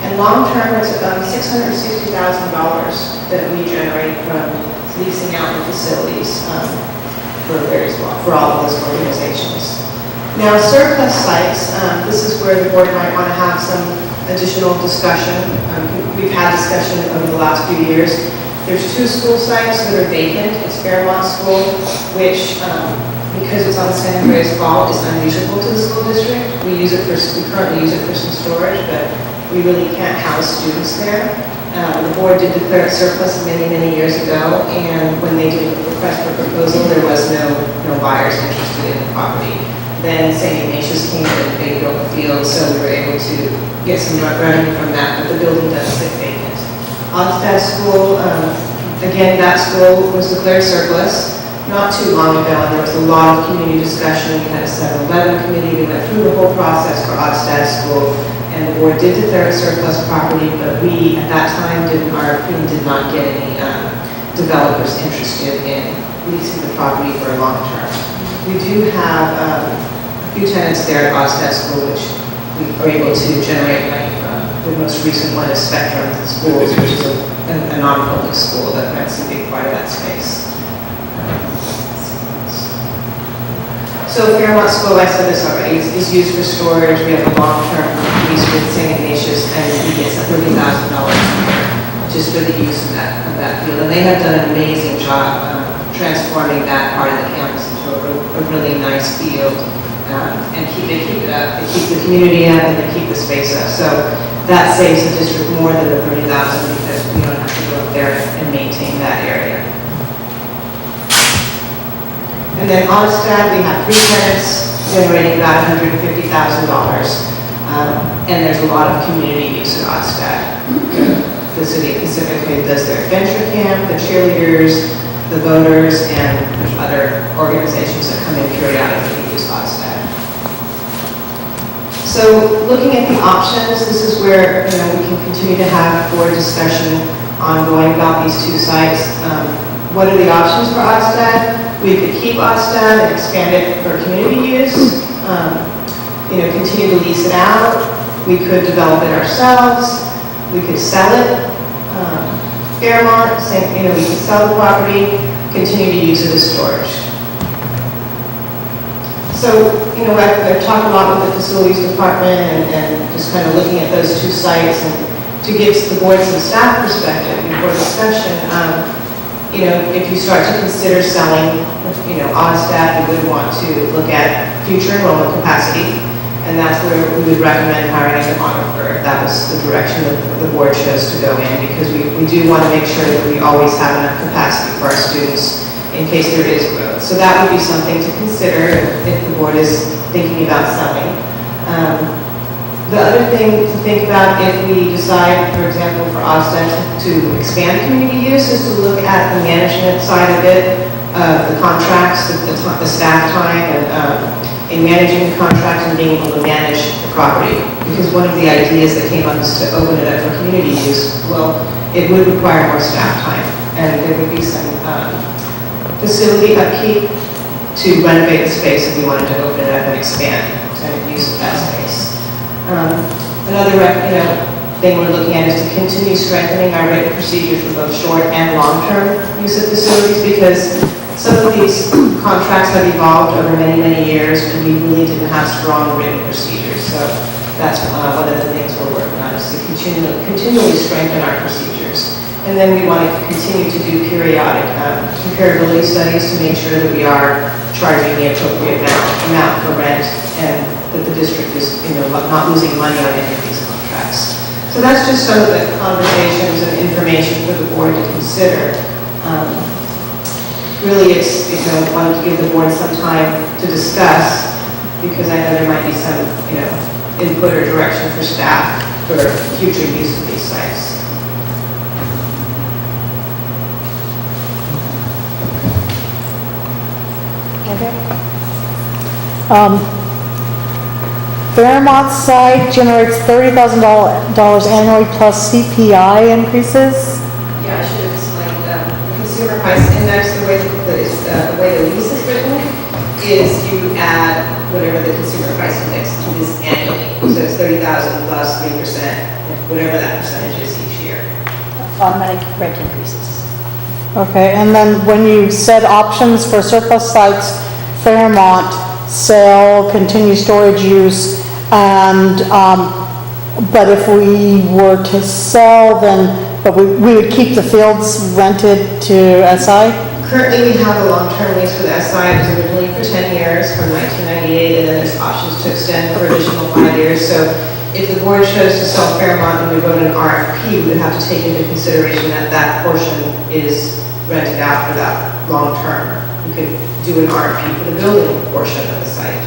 And long term, it's $660,000 that we generate from leasing out the facilities for all of those organizations. Now, surplus sites, this is where the board might want to have some additional discussion. We've had discussion over the last few years. There's 2 school sites that are vacant. It's Fairmont School, which, because it's on San Andreas Fault, is unusable to the school district. We currently use it for some storage, but we really can't house students there. The board did declare it surplus many, many years ago, and when they did a request for proposal, there was no buyers interested in the property. Then St. Ignatius came in and they built the field, so we were able to get some revenue from that, but the building does sit vacant. Onstad School, again, that school was declared surplus not too long ago, and there was a lot of community discussion. We had a 7-11 committee. We went through the whole process for Onstad School, and the board did declare it surplus property, but we, at that time, our opinion did not get any developers interested in leasing the property for a long term. We do have a few tenants there at Onstad School, which we are able to generate money from. The most recent one is Spectrum Schools, which is a non-public school that rents a big part of that space. So Fairmont School, I said this already, is used for storage. We have a long-term lease with St. Ignatius, and he gets $30,000 a year just for the use of that field. And they have done an amazing job transforming that part of the campus into a really nice field, and they keep it up. They keep the community up, and they keep the space up. So that saves the district more than the $30,000 because we don't have to go up there and maintain that area. And then Onstad, we have 3 tenants generating about $150,000. And there's a lot of community use at Onstad. The city of Pacifica does their adventure camp, the cheerleaders, the voters, and there's other organizations that come in periodically to use Onstad. So looking at the options, this is where we can continue to have board discussion ongoing about these 2 sites. What are the options for Onstad? We could keep Onstad and expand it for community use, continue to lease it out. We could develop it ourselves. We could sell it. Fairmont, we could sell the property, continue to use it as storage. So, I've talked a lot with the facilities department and just kind of looking at those 2 sites, and to give the board some staff perspective before discussion. If you start to consider selling, Onstad, we would want to look at future enrollment capacity, and that's where we would recommend hiring a demographer. That was the direction that the board chose to go in, because we do want to make sure that we always have enough capacity for our students in case there is growth. So that would be something to consider if the board is thinking about selling. The other thing to think about if we decide, for example, for Onstad to expand community use is to look at the management side of it, the contracts, the staff time, and in managing the contract and being able to manage the property. Because one of the ideas that came up is to open it up for community use. Well, it would require more staff time, and there would be some facility upkeep to renovate the space if we wanted to open it up and expand the use of that space. Another thing we're looking at is to continue strengthening our written procedures for both short and long-term use of facilities, because some of these contracts have evolved over many, many years, and we really didn't have strong written procedures. So that's one of the things we're working on, is to continually strengthen our procedures. And then we want to continue to do periodic comparability studies to make sure that we are charging the appropriate amount for rent, and that the district is not losing money on any of these contracts. So that's just some of the conversations and information for the board to consider. Really, it's wanted to give the board some time to discuss, because I know there might be some input or direction for staff for future use of these sites. Fairmont site generates $30,000 annually plus CPI increases. Yeah, I should have explained the consumer price index. The way the lease is written is you add whatever the consumer price index is annually. So it's 30,000 plus 3%, whatever that percentage is each year. Automatic rent increases. Okay, and then when you said options for surplus sites, Fairmont, sale, continue storage use, and, but if we were to sell, then, but we would keep the fields rented to SI? Currently, we have a long-term lease with SI. It was originally for 10 years from 1998, and then there's options to extend for additional 5 years. So if the board chose to sell Fairmont and we wrote an RFP, we would have to take into consideration that that portion is rented out for that long term. We could do an RFP for the building portion of the site.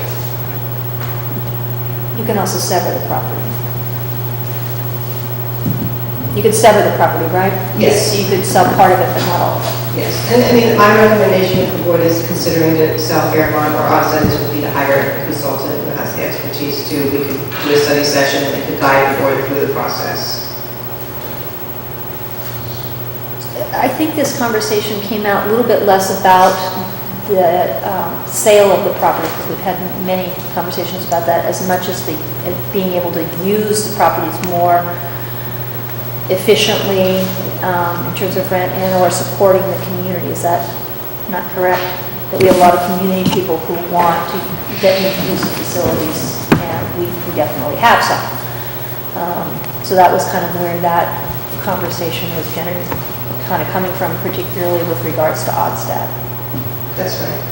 You can also sever the property. You could sever the property, right? Yes. So you could sell part of it, but not all of it. Yes, and I mean, my recommendation if the board is considering to sell Fairmont or offset this would be to hire a consultant who has the expertise to, we could do a study session and they could guide the board through the process. I think this conversation came out a little bit less about the sale of the property, because we've had many conversations about that, as much as being able to use the properties more efficiently in terms of rent and or supporting the community. Is that not correct? That we have a lot of community people who want to get into use of facilities, and we definitely have some. So that was kind of where that conversation was kind of coming from, particularly with regards to Odstat. That's right.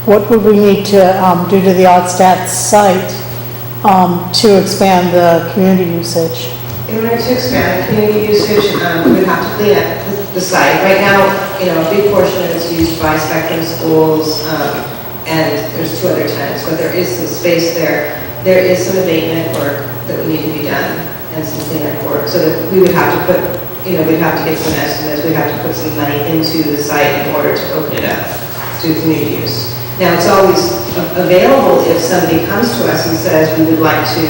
What would we need to do to the Odstat site to expand the community usage? In order to expand the community usage, we would have to clean up the site. Right now, a big portion of it is used by Spectrum Schools, and there's 2 other tenants, but there is some space there. There is some abatement work that would need to be done and some cleanup work, so that we would have to put, we'd have to get some estimates, we'd have to put some money into the site in order to open it up to community use. Now, it's always available if somebody comes to us and says, we would like to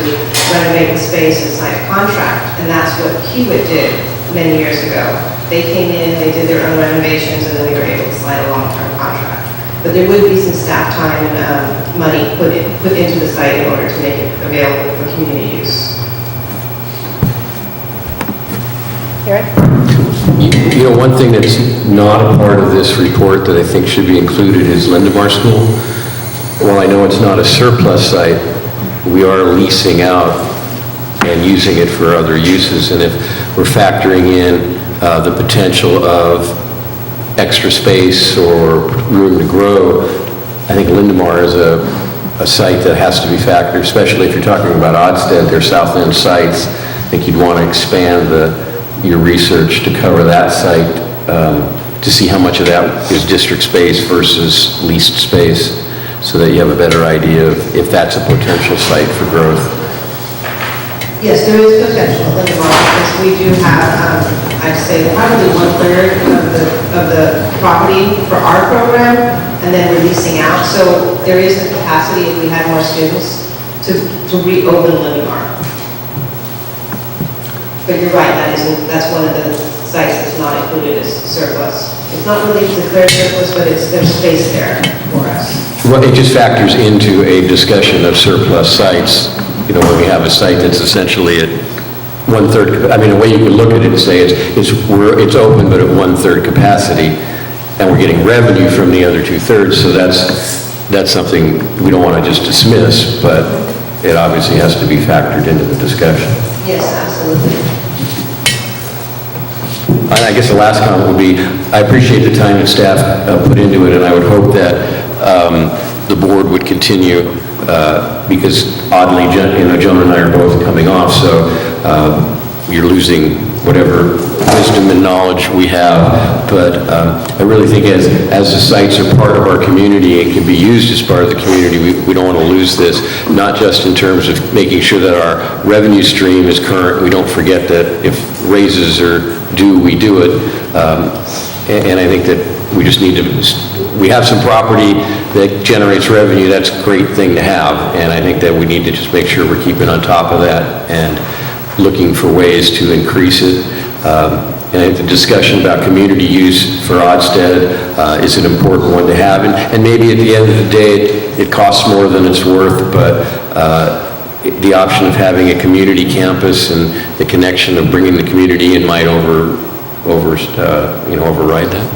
renovate the space and sign a contract, and that's what Kiewit did many years ago. They came in, they did their own renovations, and then we were able to sign a long-term contract. But there would be some staff time and money put into the site in order to make it available for community use. Eric? One thing that's not a part of this report that I think should be included is Lindemar School. While I know it's not a surplus site, we are leasing out and using it for other uses. And if we're factoring in the potential of extra space or room to grow, I think Lindemar is a site that has to be factored, especially if you're talking about Odsted, their South End sites. I think you'd want to expand your research to cover that site to see how much of that is district space versus leased space, so that you have a better idea of if that's a potential site for growth. Yes, there is potential in the market, because we do have, I'd say, probably 1/3 of the property for our program, and then we're leasing out. So there is the capacity, if we had more students, to reopen Lindemar. But you're right, that's one of the sites that's not included as surplus. It's not really declared surplus, but there's space there for us. Well, it just factors into a discussion of surplus sites. When we have a site that's essentially at 1/3, a way you could look at it and say it's open but at 1/3 capacity, and we're getting revenue from the other 2/3, so that's something we don't want to just dismiss, but it obviously has to be factored into the discussion. Yes, absolutely. And I guess the last comment would be, I appreciate the time that staff put into it, and I would hope that the board would continue, because oddly, Joan and I are both coming off, so you're losing whatever wisdom and knowledge we have. But I really think as the sites are part of our community and can be used as part of the community, we don't want to lose this, not just in terms of making sure that our revenue stream is current. We don't forget that if raises are due, we do it. And I think that we just need to, we have some property that generates revenue. That's a great thing to have. And I think that we need to just make sure we're keeping on top of that and looking for ways to increase it. And I think the discussion about community use for Odsted is an important one to have. And maybe at the end of the day, it costs more than it's worth, but the option of having a community campus and the connection of bringing the community in might override that.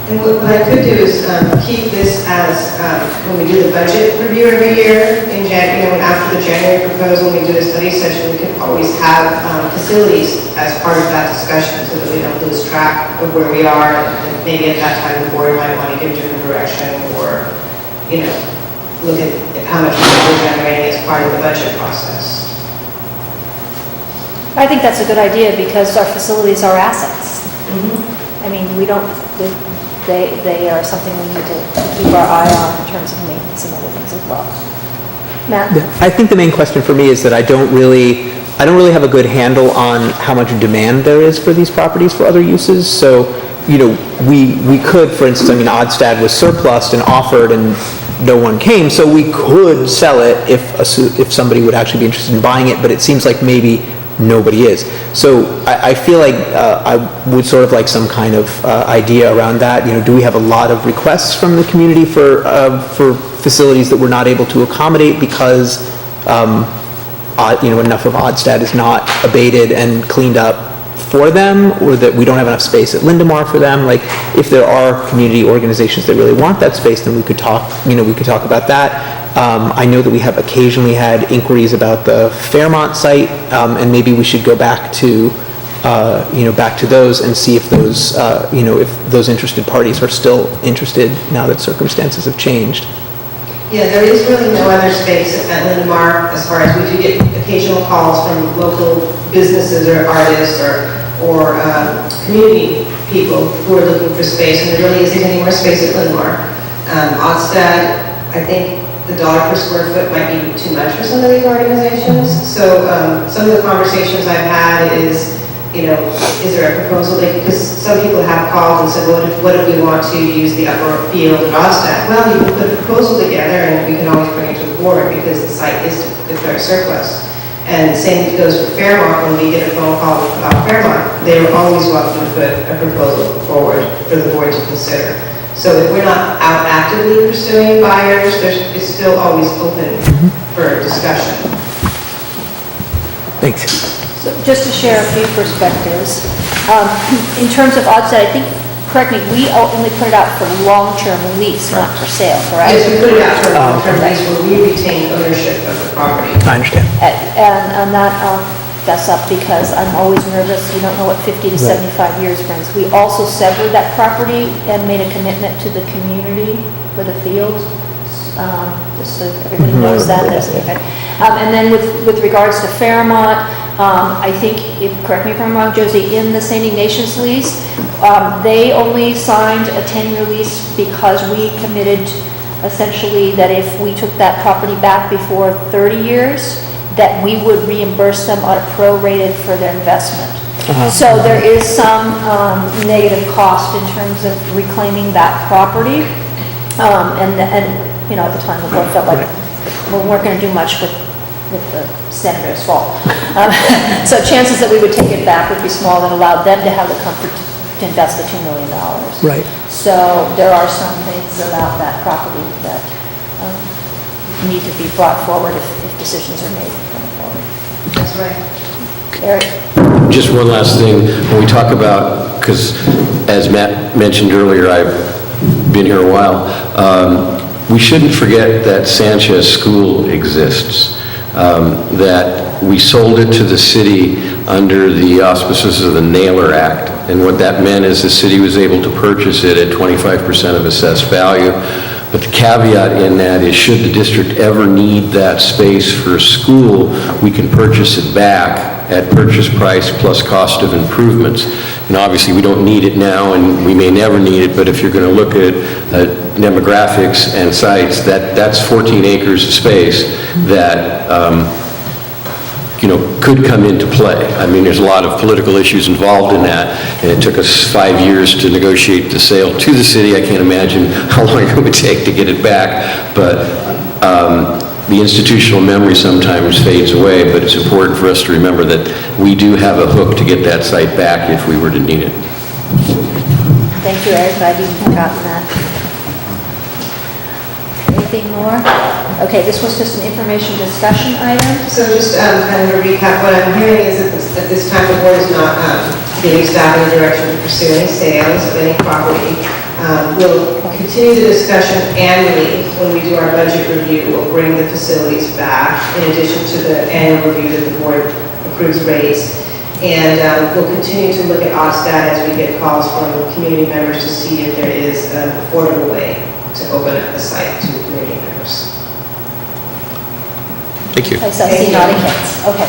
And what I could do is keep this as, when we do the budget review every year, in after the January proposal, we do a study session, we can always have facilities as part of that discussion so that we don't lose track of where we are, and maybe at that time the board might want to give different direction or, look at how much money we're generating as part of the budget process. I think that's a good idea because our facilities are assets. I mean, we don't, they are something we need to keep our eye on in terms of maintenance and other things as well. Matt? I think the main question for me is that I don't really have a good handle on how much demand there is for these properties for other uses. So, we could, for instance, Oddstad was surplused and offered and no one came, so we could sell it if somebody would actually be interested in buying it, but it seems like maybe nobody is. So I feel like I would sort of like some kind of idea around that. Do we have a lot of requests from the community for facilities that we're not able to accommodate because enough of Oddstad is not abated and cleaned up for them, or that we don't have enough space at Lindemar for them? Like, if there are community organizations that really want that space, then we could talk about that. I know that we have occasionally had inquiries about the Fairmont site, and maybe we should go back to those and see if those, if those interested parties are still interested now that circumstances have changed. Yeah, there is really no other space at Lindemar as far as we do get occasional calls from local businesses or artists or community people who are looking for space, and there really isn't any more space at Lindemar. Oddstad, I think the dollar per square foot might be too much for some of these organizations. So some of the conversations I've had is, is there a proposal? Because some people have called and said, what if we want to use the upper field at Oddstad? Well, you can put a proposal together and we can always bring it to the board because the site is declared surplus. And the same goes for Fairmont. When we get a phone call about Fairmont, they are always welcome to put a proposal forward for the board to consider. So if we're not out actively pursuing buyers, it's still always open for discussion. Thanks. So just to share a few perspectives, in terms of Oddstad, I think, correct me, we only put it out for long-term lease, not for sale, correct? Yes, we put it out for long-term lease where we retain ownership of the property. I understand. And that, that's up because I'm always nervous, you don't know what 50 to 75 years brings. We also severed that property and made a commitment to the community for the field, just so everybody knows that. And then with regards to Fairmont, I think, correct me if I'm wrong, Josie, in the St. Ignatius lease, they only signed a 10-year lease because we committed essentially that if we took that property back before 30 years, that we would reimburse them on a prorated for their investment. So there is some negative cost in terms of reclaiming that property. And at the time the board felt like we weren't going to do much with the senator's fault. So chances that we would take it back would be small and allow them to have the comfort to invest the $2 million. Right. So there are some things about that property that need to be brought forward if decisions are made going forward. That's right. Eric? Just one last thing. When we talk about, because as Matt mentioned earlier, I've been here a while, we shouldn't forget that Sanchez School exists. That we sold it to the city under the auspices of the Naylor Act. And what that meant is the city was able to purchase it at 25% of assessed value. But the caveat in that is should the district ever need that space for a school, we can purchase it back at purchase price plus cost of improvements. And obviously we don't need it now and we may never need it, but if you're going to look at demographics and sites, that's 14 acres of space that could come into play. I mean, there's a lot of political issues involved in that, and it took us 5 years to negotiate the sale to the city. I can't imagine how long it would take to get it back, but the institutional memory sometimes fades away, but it's important for us to remember that we do have a hook to get that site back if we were to need it. Thank you, Eric, glad you've forgotten that. Anything more? Okay, this was just an information discussion item. So just kind of a recap, what I'm hearing is that at this time the board is not giving staff any direction to pursue any sales of any property. We'll continue the discussion annually when we do our budget review. We'll bring the facilities back in addition to the annual review that the board approves rates. And we'll continue to look at OSTAT as we get calls from community members to see if there is an affordable way to open up the site to community members. Thank you. I see nodding heads. Okay.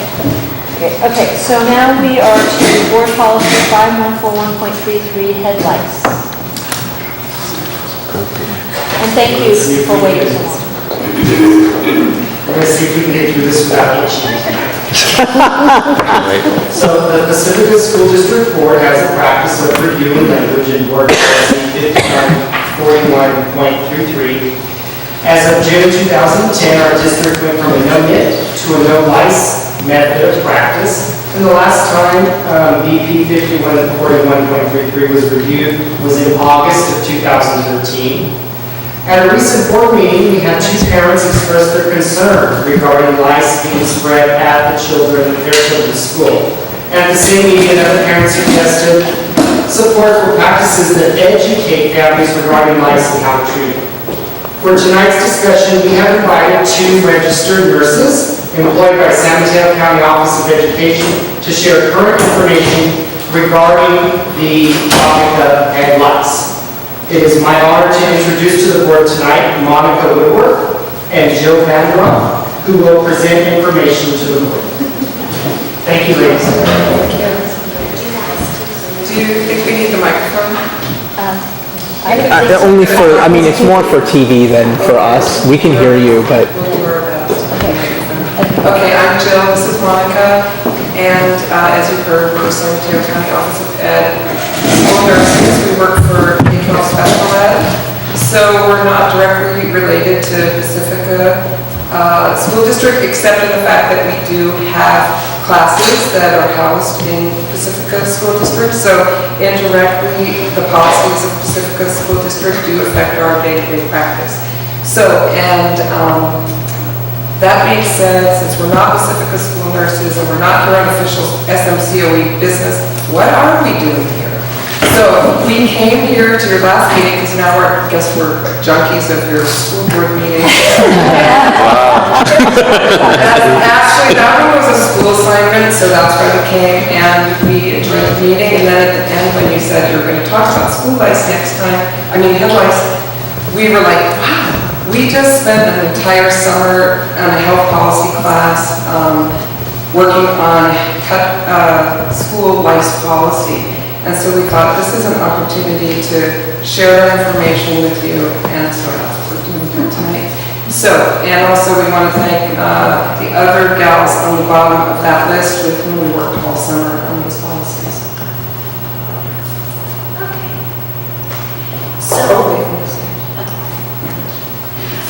Okay, so now we are to board policy 5141.33 headlights. And thank you for waiting so long. We're going to see if we can get through this without itching. So the Pacifica School District Board has a practice of reviewing language in Board Policy 5141.33. As of June 2010, our district went from a no-knit to a no-lice method of practice. And the last time BP 5141.33 was reviewed was in August of 2013. At a recent board meeting, we had 2 parents express their concern regarding lice being spread at their children's school. At the same meeting, another parent suggested support for practices that educate families regarding lice and how to treat them. For tonight's discussion, we have invited 2 registered nurses employed by San Mateo County Office of Education to share current information regarding the topic of egg lice. It is my honor to introduce to the board tonight Monica Woodworth and Jill Van Drum, who will present information to the board. Thank you, ladies. Do you think we need the microphone? Only for, I mean, it's more for TV than for us. We can hear you, but... Okay, I'm Jill, this is Monica, and as you've heard, we're the San Mateo County Office of Ed. School nurses, we work for K-12 Special Ed, so we're not directly related to Pacifica School District, except in the fact that we do have classes that are housed in Pacifica School District, so indirectly the policies of Pacifica School District do affect our day-to-day practice. So, and that being said, since we're not Pacifica school nurses and we're not here on official SMCOE business, what are we doing here? So we came here to your last meeting because now I guess we're junkies of your school board meeting. Actually, that one was a school assignment, so that's why we came and we enjoyed the meeting. And then at the end, when you said you were going to talk about school lice next time, head lice, we were like, wow. We just spent an entire summer on a health policy class working on school lice policy. And so we thought this is an opportunity to share that information with you, and so that's what we're doing here tonight. So, and also we want to thank the other gals on the bottom of that list with whom we worked all summer on these policies.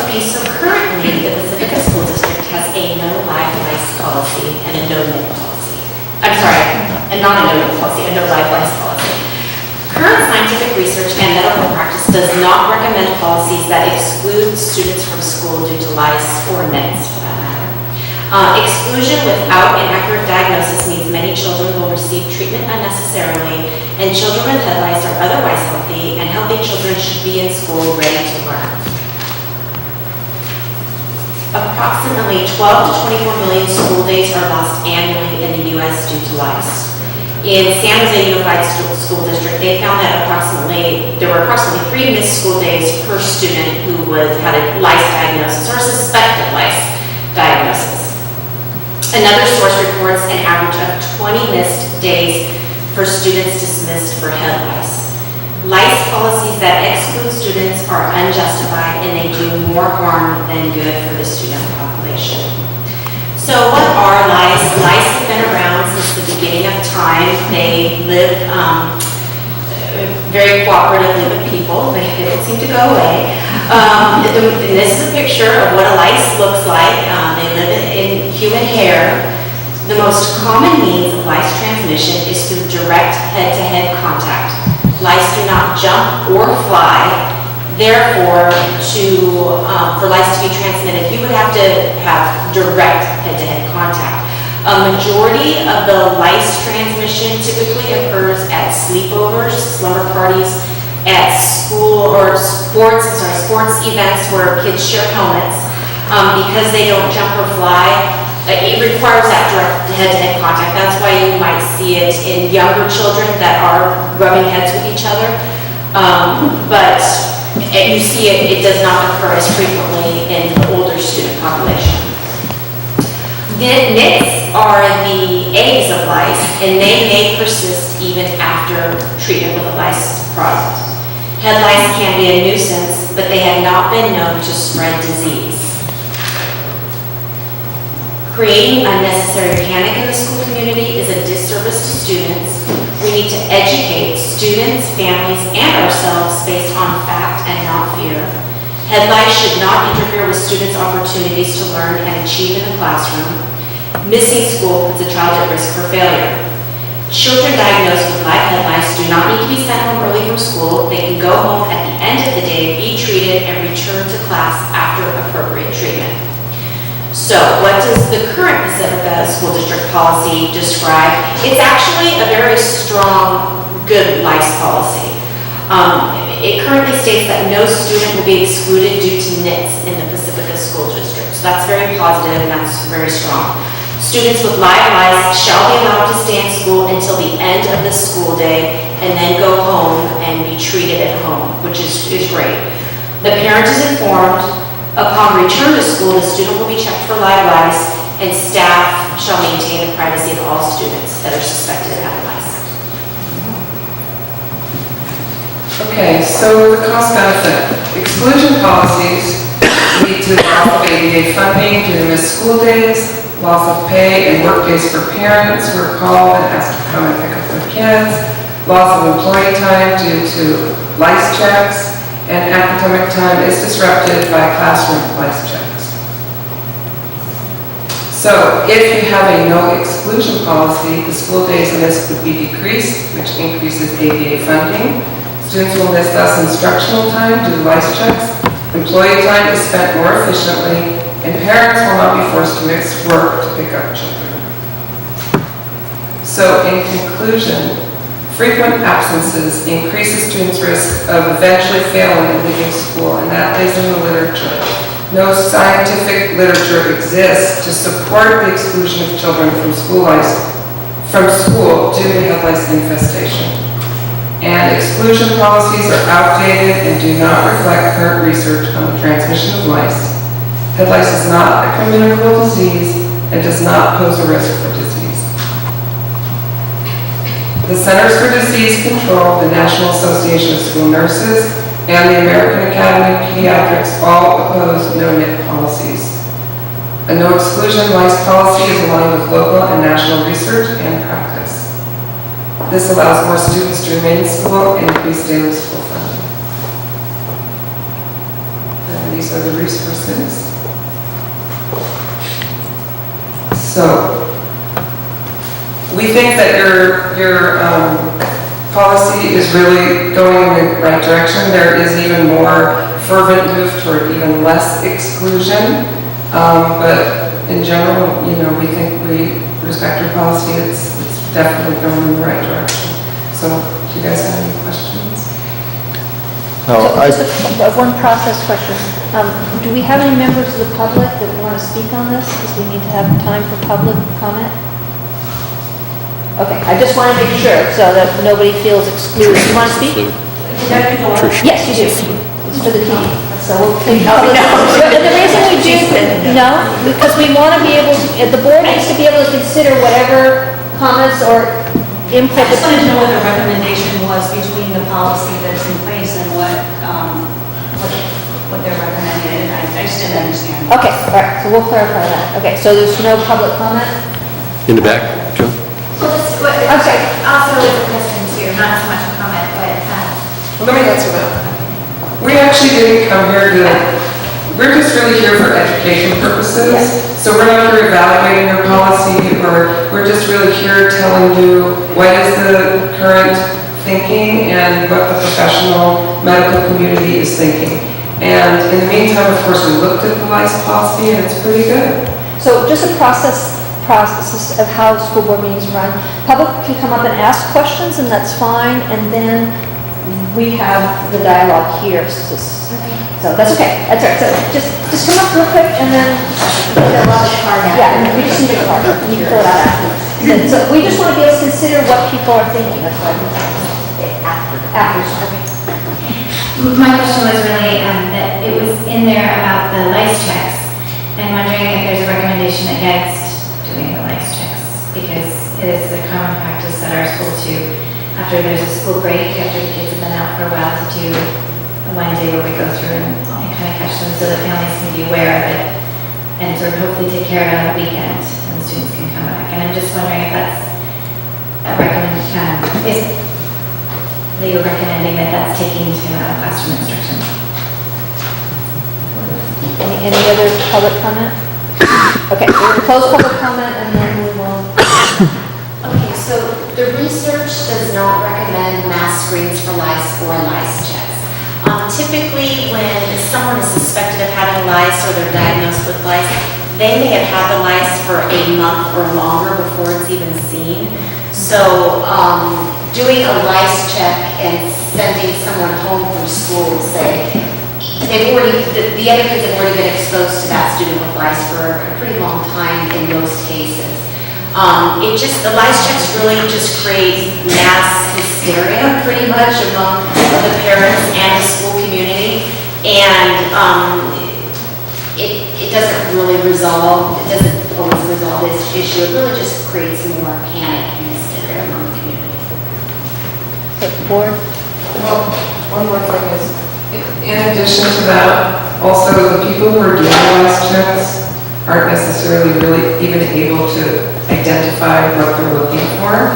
Okay, so currently the Pacifica School District has a no live lice policy and a no net policy. I'm sorry, not a no net policy, a no live lice policy. Current scientific research and medical practice does not recommend policies that exclude students from school due to lice or nets for that matter. Exclusion without an accurate diagnosis means many children will receive treatment unnecessarily, and children with head lice are otherwise healthy, and healthy children should be in school ready to learn. Approximately 12 to 24 million school days are lost annually in the U.S. due to lice. In San Jose Unified School District, they found that there were approximately 3 missed school days per student who had a lice diagnosis or a suspected lice diagnosis. Another source reports an average of 20 missed days for students dismissed for head lice. Lice policies that exclude students are unjustified, and they do more harm than good for the student population. So what are lice? Lice have been around since the beginning of time. They live very cooperatively with people. They don't seem to go away. And this is a picture of what a lice looks like. They live in human hair. The most common means of lice transmission is through direct head-to-head contact. Lice do not jump or fly. Therefore, for lice to be transmitted, you would have to have direct head-to-head contact. A majority of the lice transmission typically occurs at sleepovers, slumber parties, at school or sports events where kids share helmets. Because they don't jump or fly, it requires that direct head-to-head contact. That's why you might see it in younger children that are rubbing heads with each other. But you see it does not occur as frequently in the older student population. Nits are the eggs of lice, and they may persist even after treatment with a lice product. Head lice can be a nuisance, but they have not been known to spread disease. Creating unnecessary panic in the school community is a disservice to students. We need to educate students, families, and ourselves based on fact and not fear. Head lice should not interfere with students' opportunities to learn and achieve in the classroom. Missing school puts a child at risk for failure. Children diagnosed with live head lice do not need to be sent home early from school. They can go home at the end of the day, be treated, and return to class after appropriate treatment. So what does the current Pacifica School District policy describe? It's actually a very strong, good lice policy. It currently states that no student will be excluded due to nits in the Pacifica School District. So that's very positive and that's very strong. Students with live lice shall be allowed to stay in school until the end of the school day and then go home and be treated at home, which is great. The parent is informed. Upon return to school, the student will be checked for live lice, and staff shall maintain the privacy of all students that are suspected of having lice. Okay, so the cost benefit. Exclusion policies lead to loss of ADA funding due to missed school days, loss of pay and work days for parents who are called and asked to come and pick up their kids, loss of employee time due to lice checks, and academic time is disrupted by classroom lice checks. So if you have a no exclusion policy, the school days missed would be decreased, which increases ADA funding. Students will miss less instructional time due to lice checks. Employee time is spent more efficiently, and parents will not be forced to mix work to pick up children. So in conclusion, frequent absences increase a student's risk of eventually failing and leaving school, and that lays in the literature. No scientific literature exists to support the exclusion of children from school due to head lice infestation. And exclusion policies are outdated and do not reflect current research on the transmission of lice. Head lice is not a communicable disease and does not pose a risk for disease. The Centers for Disease Control, the National Association of School Nurses, and the American Academy of Pediatrics all oppose no-nit policies. A no-exclusion lice policy is aligned with local and national research and practice. This allows more students to remain in school and increase daily school funding. And these are the resources. So, we think that your policy is really going in the right direction. There is even more fervent move toward even less exclusion. But in general, we think we respect your policy. It's definitely going in the right direction. So, do you guys have any questions? No, just one process question. Do we have any members of the public that want to speak on this? Because we need to have time for public comment. Okay, I just want to make sure so that nobody feels excluded. You want to speak? Yes, you do. It's for the team. So we'll take the reason we do, no, because we want to be able to, the board needs to be able to consider whatever comments or input. I just wanted to know what the recommendation was between the policy that's in place and what they're recommending. I just didn't understand. Okay, all right, so we'll clarify that. Okay, so there's no public comment? In the back, Joe? Well, I'm sorry. Also, with a question too, not so much a comment, but Let me answer that. We actually didn't come here to, we're just really here for education purposes. So we're not here evaluating your policy, or we're just really here telling you what is the current thinking and what the professional medical community is thinking. And in the meantime, of course, we looked at the lice policy and it's pretty good. So just a process of how school board meetings run. Public can come up and ask questions, and that's fine, and then we have the dialogue here. So that's okay. That's all right. So just come up real quick, and then yeah, and we just need a card. You can fill it out after. So we just want to be able to consider what people are thinking. That's why after. My question was really that it was in there about the lice checks, and wondering if there's a recommendation against doing the lice checks, because it is the common practice at our school to, after there's a school break, after the kids have been out for a while, to do a one day where we go through and kind of catch them so that families can be aware of it and sort of hopefully take care of it on the weekend and the students can come back. And I'm just wondering if that's a recommendation, if you're recommending that that's taking into out of classroom instruction. Any other public comment? Okay, we'll close public comment and then we will. Okay, so the research does not recommend mass screens for lice or lice checks. Typically, when someone is suspected of having lice or they're diagnosed with lice, they may have had the lice for a month or longer before it's even seen. So doing a lice check and sending someone home from school, say, the other kids have already been exposed to that student with lice for a pretty long time in most cases. The lice checks really just create mass hysteria pretty much among the parents and the school community. And it doesn't really resolve, it doesn't always resolve this issue. It really just creates more panic and hysteria among the community. Board? Well, one more thing is, in addition to that, also the people who are doing lice checks aren't necessarily really even able to identify what they're looking for.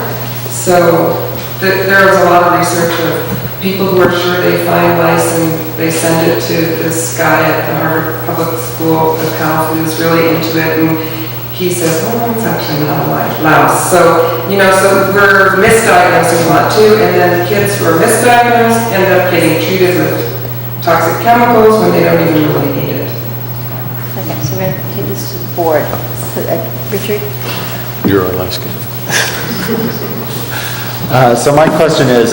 So there was a lot of research of people who are sure they find lice and they send it to this guy at the Harvard Public School of Health who's really into it, and he says, oh, it's actually not a louse. So, so we're misdiagnosing a lot too, and then kids who are misdiagnosed end up getting treated with toxic chemicals when they don't even really need it. Okay, so we're going to take this to the board. Richard? You're Alaska. So my question is,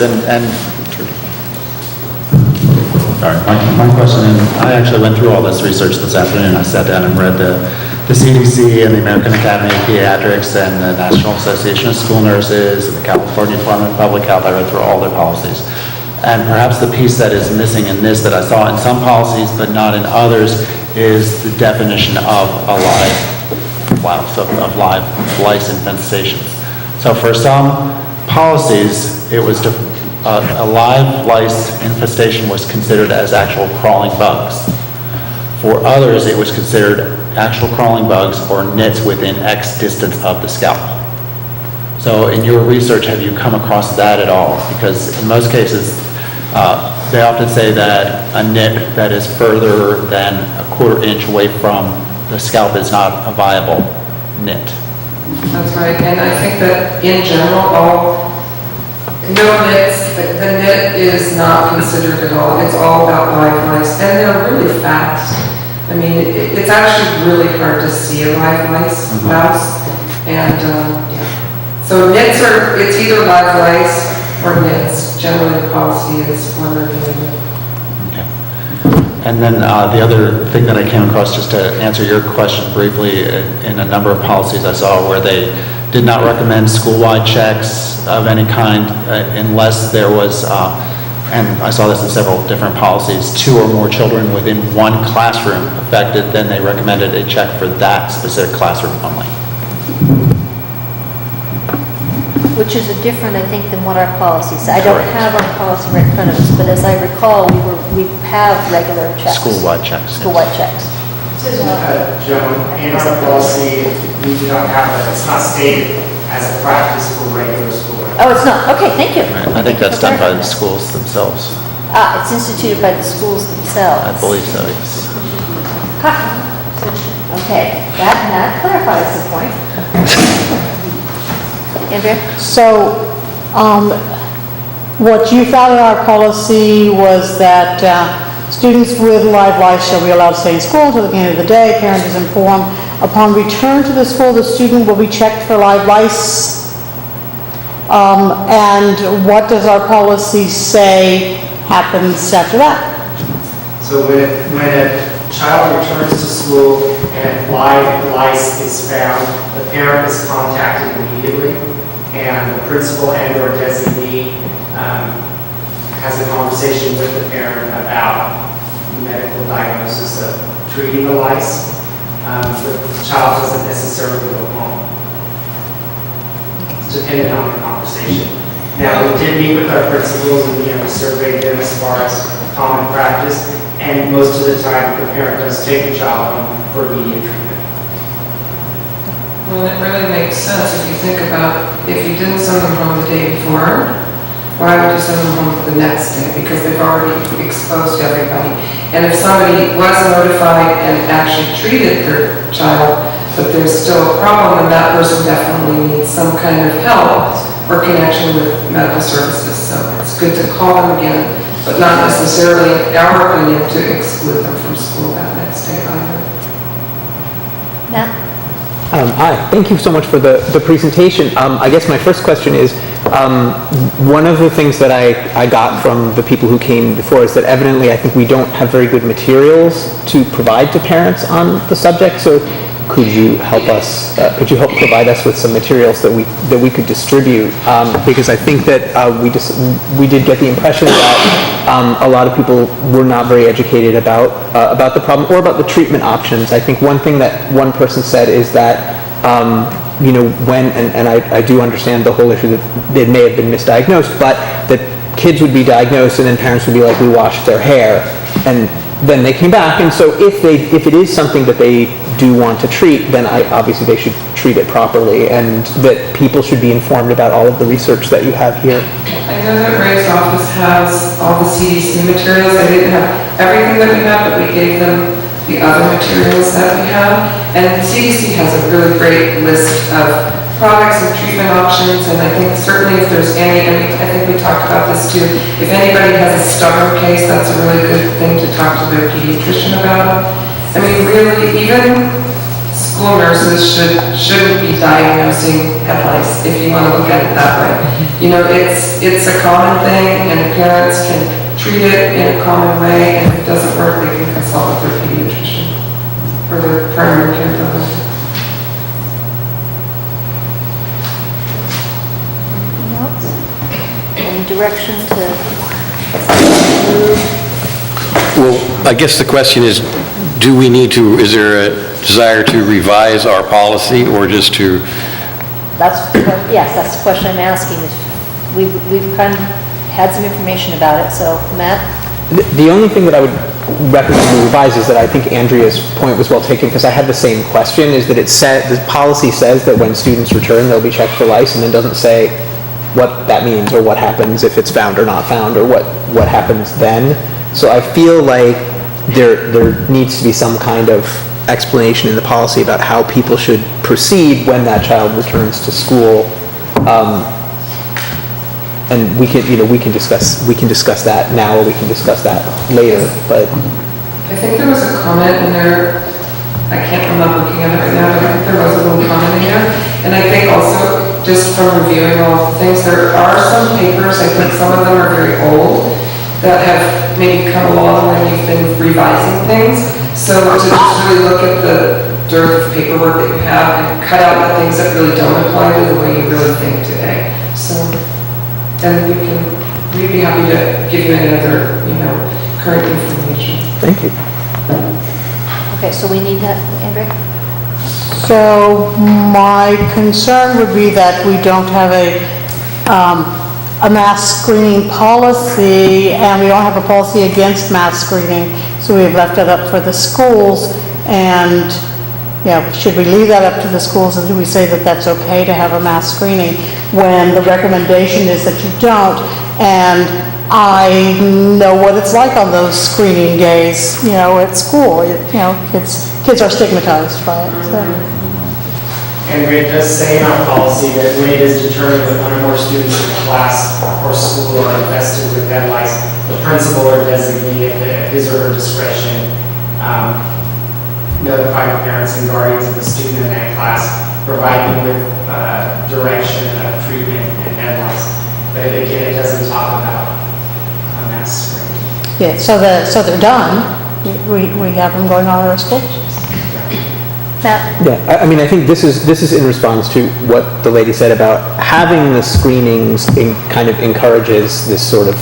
sorry, my question, and I actually went through all this research this afternoon. I sat down and read the CDC and the American Academy of Pediatrics and the National Association of School Nurses and the California Department of Public Health. I read through all their policies. And perhaps the piece that is missing in this that I saw in some policies but not in others is the definition of a live louse, of live lice infestations. So for some policies, it was a live lice infestation was considered as actual crawling bugs. For others, it was considered actual crawling bugs or nits within X distance of the scalp. So in your research, have you come across that at all? Because in most cases, they often say that a nit that is further than a quarter inch away from the scalp is not a viable nit. That's right, and I think that in general, no nits, the nit is not considered at all. It's all about live lice, and they're really fast. I mean, it's actually really hard to see a live louse, and yeah. So nits it's either live lice or nits. Generally, the policy is one or the other. Okay. And then the other thing that I came across, just to answer your question briefly, in a number of policies I saw where they did not recommend school-wide checks of any kind unless there was, and I saw this in several different policies, 2 or more children within one classroom affected, then they recommended a check for that specific classroom only. Which is different, I think, than what our policy says. I don't have our policy right in front of us, but as I recall, we have regular checks. School-wide checks. School-wide checks. Joan, in our policy, we do not have that. It's not stated as a practice for regular school. Oh, it's not? Okay, thank you. Right. I think that's done by the schools themselves. It's instituted by the schools themselves. I believe so, yes. Okay, that clarifies the point. Andrea? So, what you found in our policy was that students with live lice shall be allowed to stay in school until the end of the day. Parent is informed. Upon return to the school, the student will be checked for live lice. And what does our policy say happens after that? So when a child returns to school and live lice is found, the parent is contacted immediately, and the principal and or designee has a conversation with the parent about medical diagnosis of treating the lice. The child doesn't necessarily go home. It's dependent on the conversation. Now, we did meet with our principals and we surveyed them as far as common practice, and most of the time the parent does take the child home for immediate treatment. Well, it really makes sense if you think about, if you didn't send them home the day before, why would you send them home the next day? Because they've already exposed everybody. And if somebody was notified and actually treated their child, but there's still a problem, then that person definitely needs some kind of help or connection with medical services. So it's good to call them again, but not necessarily, in our opinion, to exclude them from school that next day either. Matt? Hi, thank you so much for the presentation. I guess my first question is, one of the things that I got from the people who came before is that evidently I think we don't have very good materials to provide to parents on the subject, so could you help us, could you help provide us with some materials that we could distribute? Because I think that we did get the impression that a lot of people were not very educated about the problem or about the treatment options. I think one thing that one person said is that you know, when, and I do understand the whole issue that they may have been misdiagnosed, but that kids would be diagnosed and then parents would be like, we washed their hair, and then they came back, and so if it is something that they do want to treat, then obviously they should treat it properly, and that people should be informed about all of the research that you have here. I know that Ray's office has all the CDC materials. They didn't have everything that we have, but we gave them the other materials that we have. And CDC has a really great list of products and treatment options, and I think certainly if there's any, and I think we talked about this too, if anybody has a stubborn case, that's a really good thing to talk to their pediatrician about. I mean, really, even school nurses shouldn't be diagnosing head lice, if you want to look at it that way. You know, it's a common thing, and parents can treat it in a common way, and if it doesn't work, they can consult with their pediatrician or their primary care provider. Anything else? Any direction to move? Well, I guess the question is, is there a desire to revise our policy or just to? Yes, that's the question I'm asking. We've kind of had some information about it, so Matt? The only thing that I would recommend we revise is that I think Andrea's point was well taken, because I had the same question, is that the policy says that when students return, they'll be checked for lice, and then doesn't say what that means or what happens if it's found or not found or what happens then. So I feel like there needs to be some kind of explanation in the policy about how people should proceed when that child returns to school. And we can discuss that now, or we can discuss that later, but. I think there was a comment in there, I can't remember looking at it right now, but I think there was a little comment in there. And I think also, just from reviewing all the things, there are some papers, I think some of them are very old, that have maybe come along when you've been revising things. So to just really look at the dearth of paperwork that you have and cut out the things that really don't apply to the way you really think today. So, and we'd be happy to give you any other, current information. Thank you. Okay, so we need that, Andrea? So my concern would be that we don't have a mass screening policy, and we don't have a policy against mass screening, so we've left it up for the schools. And should we leave that up to the schools, and do we say that that's okay to have a mass screening when the recommendation is that you don't? And I know what it's like on those screening days, at school. Kids are stigmatized by it, so. And it does say in our policy that when it is determined that one or more students in the class or school are infested with head lice, the principal or designee at his or her discretion notify the parents and guardians of the student in that class, provide them with direction of treatment and head lice. But again, it doesn't talk about a mass screen. Yeah, so they're done. We have them going on at our schools. Yeah, I mean, I think this is in response to what the lady said about having the screenings kind of encourages this sort of,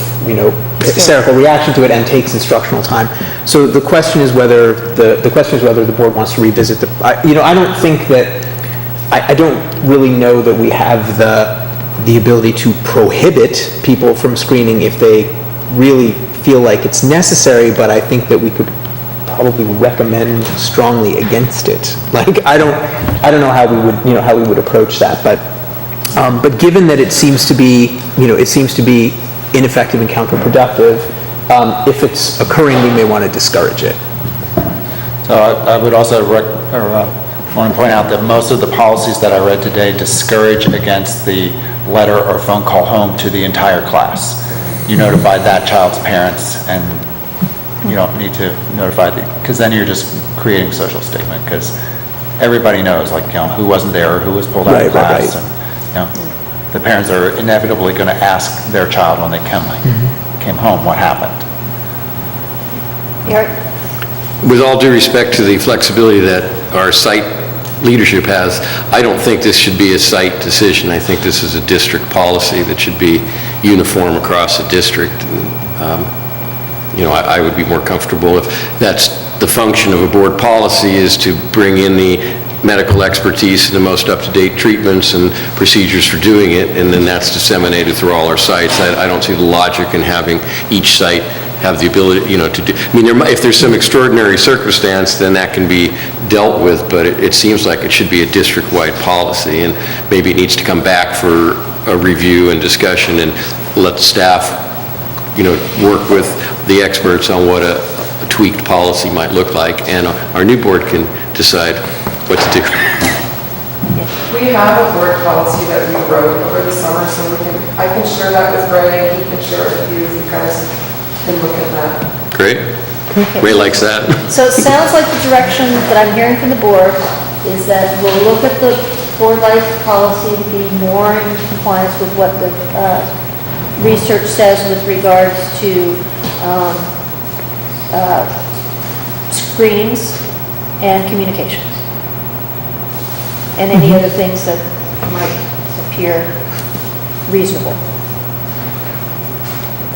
hysterical reaction to it and takes instructional time. So the question is whether the board wants to revisit I don't think that, I don't really know that we have the ability to prohibit people from screening if they really feel like it's necessary, but I think that we could probably recommend strongly against it. Like, I don't know how we would approach that, but given that it seems to be, ineffective and counterproductive, if it's occurring, we may want to discourage it. So I would also want to point out that most of the policies that I read today discourage against the letter or phone call home to the entire class. You notify that child's parents, and you don't need to notify because then you're just creating social stigma, because everybody knows, who wasn't there or who was pulled out of class. Right. And, the parents are inevitably going to ask their child when they came home what happened. Eric? With all due respect to the flexibility that our site leadership has, I don't think this should be a site decision. I think this is a district policy that should be uniform across the district. I would be more comfortable if that's the function of a board policy, is to bring in the medical expertise and the most up-to-date treatments and procedures for doing it, and then that's disseminated through all our sites. I don't see the logic in having each site have the ability, to do. I mean, if there's some extraordinary circumstance, then that can be dealt with, but it seems like it should be a district-wide policy, and maybe it needs to come back for a review and discussion, and let the staff, work with the experts on what a tweaked policy might look like, and our new board can decide what to do. We have a board policy that we wrote over the summer, so I can share that with Ray, and he can share it with you, if you guys can look at that. Great. Ray likes that. So it sounds like the direction that I'm hearing from the board is that we'll look at the board life policy and be more in compliance with what the research says with regards to screenings and communications, and any other things that might appear reasonable.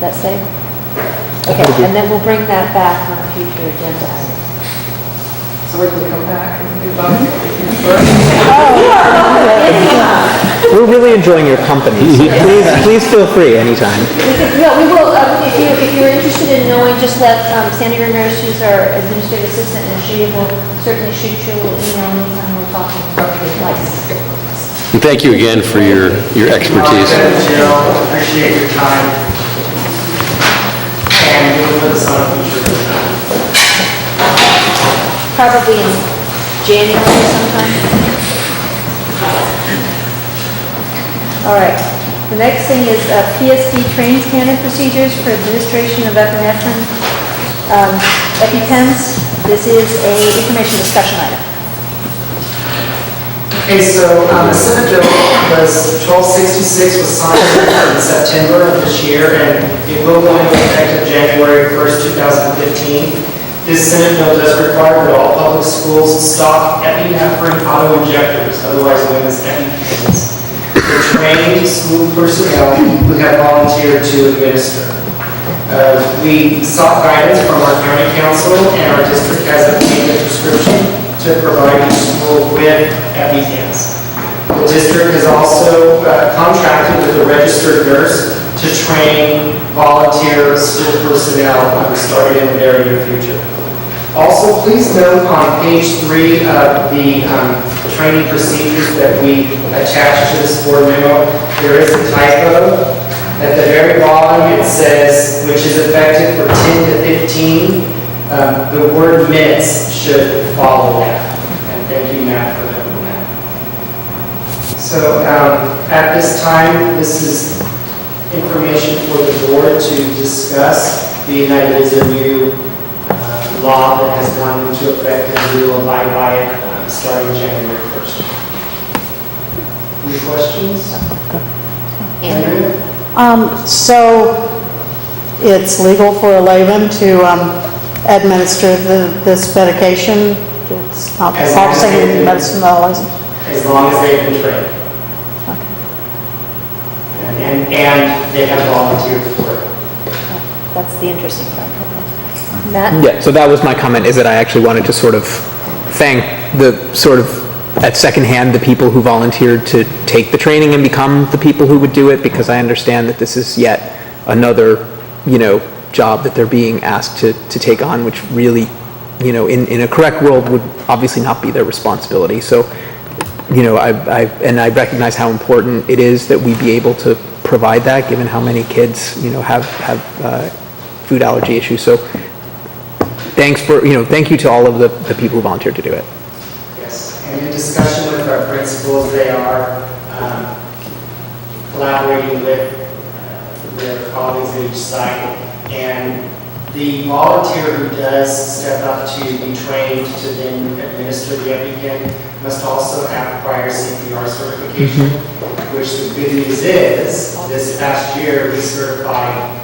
Does that say? Okay, and then we'll bring that back on a future agenda item. So we can come back and do both. We're really enjoying your company, so please feel free anytime. Yeah, we will, if you're interested in knowing, just let Sandy Ramirez, who's our administrative assistant, and she will certainly shoot you an email anytime we're talking about the lights. And thank you again for your expertise. Appreciate your time. And we'll put this on a future. Probably in January sometime. All right. The next thing is PSD training standard procedures for administration of epinephrine EpiPens. This is a information discussion item. Okay, so the Senate bill was 1266 was signed in September of this year, and it will go into effect January 1st, 2015. This Senate bill does require that all public schools stock epinephrine auto-injectors, otherwise known as EpiPens, for trained school personnel who have volunteered to administer. We sought guidance from our county council, and our district has obtained a prescription to provide each school with EpiPens. The district has also contracted with a registered nurse to train volunteer school personnel starting in the very near future. Also, please note on page 3 of the training procedures that we attached to this board memo, there is a typo. At the very bottom, it says, which is effective for 10 to 15. The word minutes should follow that. And thank you, Matt, for doing that. So at this time, this is information for the board to discuss, being that it is a new law that has gone into effect and we will abide by it starting January 1st. Any questions? Andrea? So it's legal for a layman to administer this medication? It's not practicing medicine license? As long as they've been trained. And they have volunteered for it. That's the interesting part. Matt? Yeah, so that was my comment, is that I actually wanted to sort of thank at second hand, the people who volunteered to take the training and become the people who would do it, because I understand that this is yet another, job that they're being asked to take on, which really, in a correct world would obviously not be their responsibility. So, I recognize how important it is that we be able to provide that, given how many kids, have food allergy issues. So, thank you to all of the people who volunteered to do it. Yes, and in discussion with our principals, they are collaborating with their colleagues at each site, and the volunteer who does step up to be trained to then administer the EpiPen must also have prior CPR certification, which the good news is, this past year we certified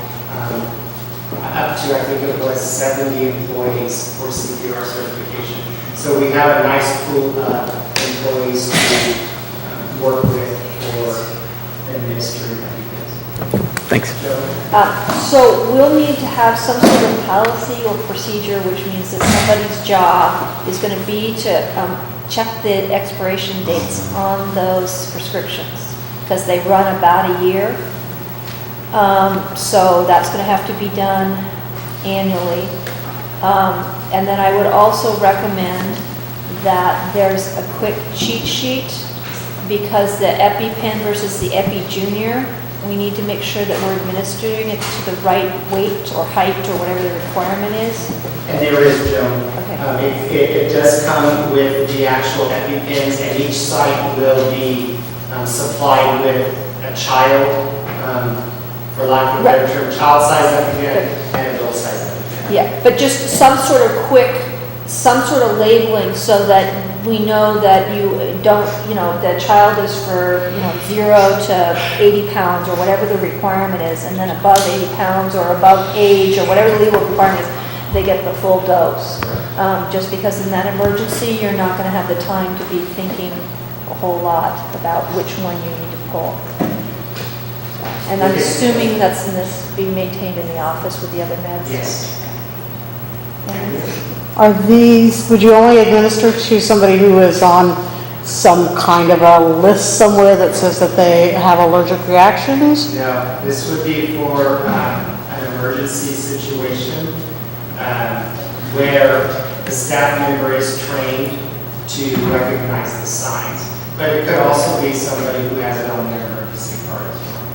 up to, I think it was 70 employees for CPR certification. So we have a nice pool of employees to work with for administering EpiPens. Thanks. So we'll need to have some sort of policy or procedure, which means that somebody's job is going to be to check the expiration dates on those prescriptions, because they run about a year. So that's going to have to be done annually. And then I would also recommend that there's a quick cheat sheet, because the EpiPen versus the Epi Junior, we need to make sure that we're administering it to the right weight or height or whatever the requirement is. And there is, Joan. Okay. It does come with the actual EpiPens, and each site will be supplied with a child, for lack of a better term, child-size EpiPen and adult-size EpiPen. Yeah, but just some sort of labeling so that we know that you don't, the child is for, 0 to 80 pounds or whatever the requirement is, and then above 80 pounds or above age or whatever the legal requirement is, they get the full dose. Just because in that emergency, you're not going to have the time to be thinking a whole lot about which one you need to pull. And I'm assuming that's in this being maintained in the office with the other meds? Yes. Are these, would you only administer to somebody who is on some kind of a list somewhere that says that they have allergic reactions? No, this would be for an emergency situation where the staff member is trained to recognize the signs. But it could also be somebody who has it on their emergency card as well.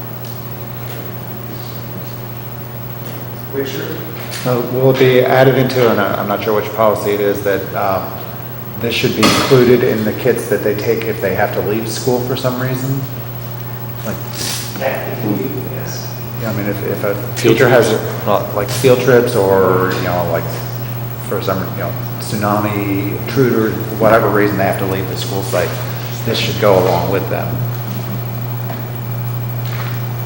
Richard? Will it be added into, and I'm not sure which policy it is, that this should be included in the kits that they take if they have to leave school for some reason? Like, technically, yes. Yeah, I mean, if a teacher has, like field trips or, like for some, tsunami, intruder, whatever reason they have to leave the school site, this should go along with them.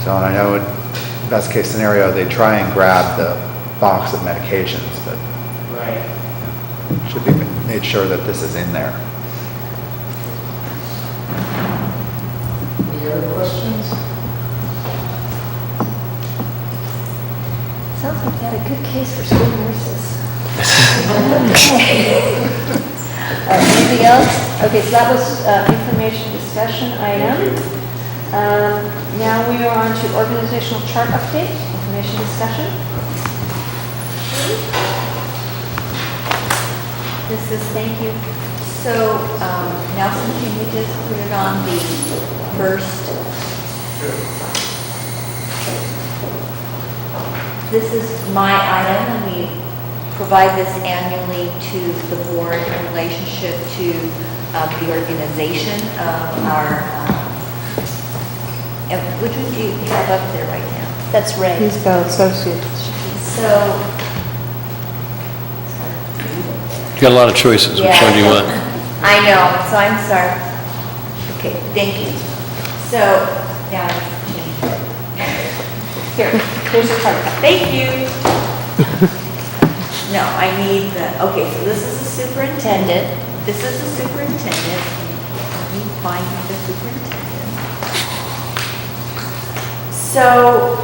So, and I know best case scenario, they try and grab the box of medications, but right. Should be made sure that this is in there. Any other questions? Sounds like you had a good case for school nurses. Anything else? Okay, so that was information discussion item. Now we are on to organizational chart update, information discussion. This is, thank you. So, Nelson, can you just put it on the first? This is my item, and we provide this annually to the board in relationship to the organization of our, which would you have up there right now? That's Ray. He's got associates. So, You got a lot of choices. Which yeah. one do you want? I know, so I'm sorry. Okay, thank you. So, now, Here's your card. thank you. No, I need the, okay, so this is the superintendent. This is the superintendent. Let me find the superintendent. So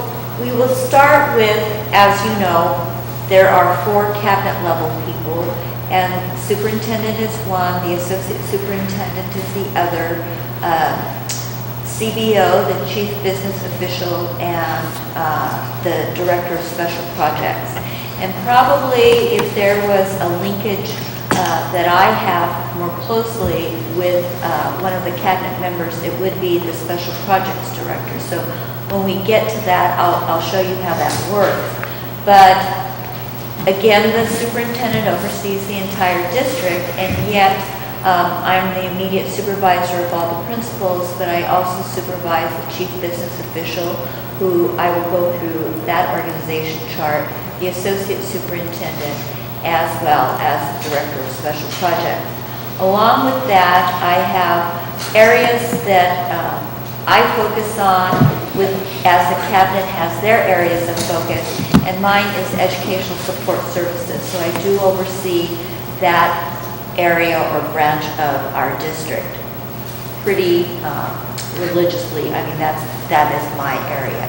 we will start with, as you know, there are 4 cabinet level people, and superintendent is one, the associate superintendent is the other, CBO, the chief business official, and the director of special projects. And probably if there was a linkage that I have more closely with one of the cabinet members, it would be the special projects director. So when we get to that, I'll show you how that works. But again, the superintendent oversees the entire district, and yet I'm the immediate supervisor of all the principals, but I also supervise the chief business official, who I will go through that organization chart, the associate superintendent, as well as the director of special projects. Along with that, I have areas that I focus on as the cabinet has their areas of focus, and mine is educational support services. So I do oversee that area or branch of our district pretty religiously. I mean, that is my area.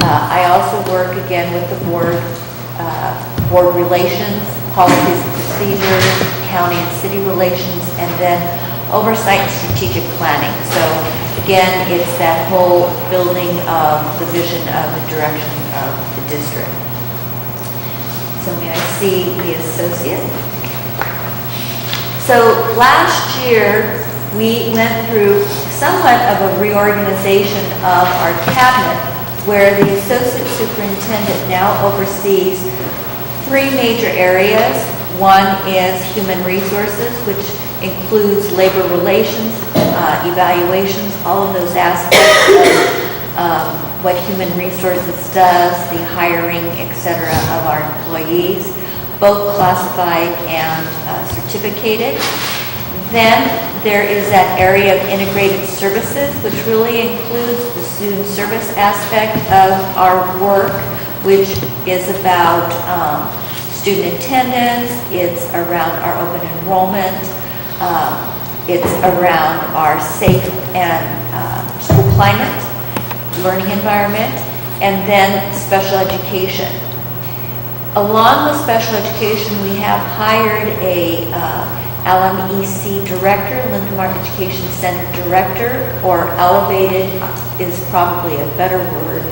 I also work again with the board relations, policies and procedures, county and city relations, and then oversight and strategic planning. So again, it's that whole building of the vision of the direction of the district. So may I see the associate? So last year, we went through somewhat of a reorganization of our cabinet, where the associate superintendent now oversees 3 major areas. One is human resources, which includes labor relations, evaluations, all of those aspects of what human resources does, the hiring, etc. of our employees, both classified and certificated. Then there is that area of integrated services, which really includes the student service aspect of our work, which is about student attendance, it's around our open enrollment, it's around our safe and school climate, learning environment, and then special education. Along with special education, we have hired a LMEC director, Lindenmark Education Center director, or elevated is probably a better word,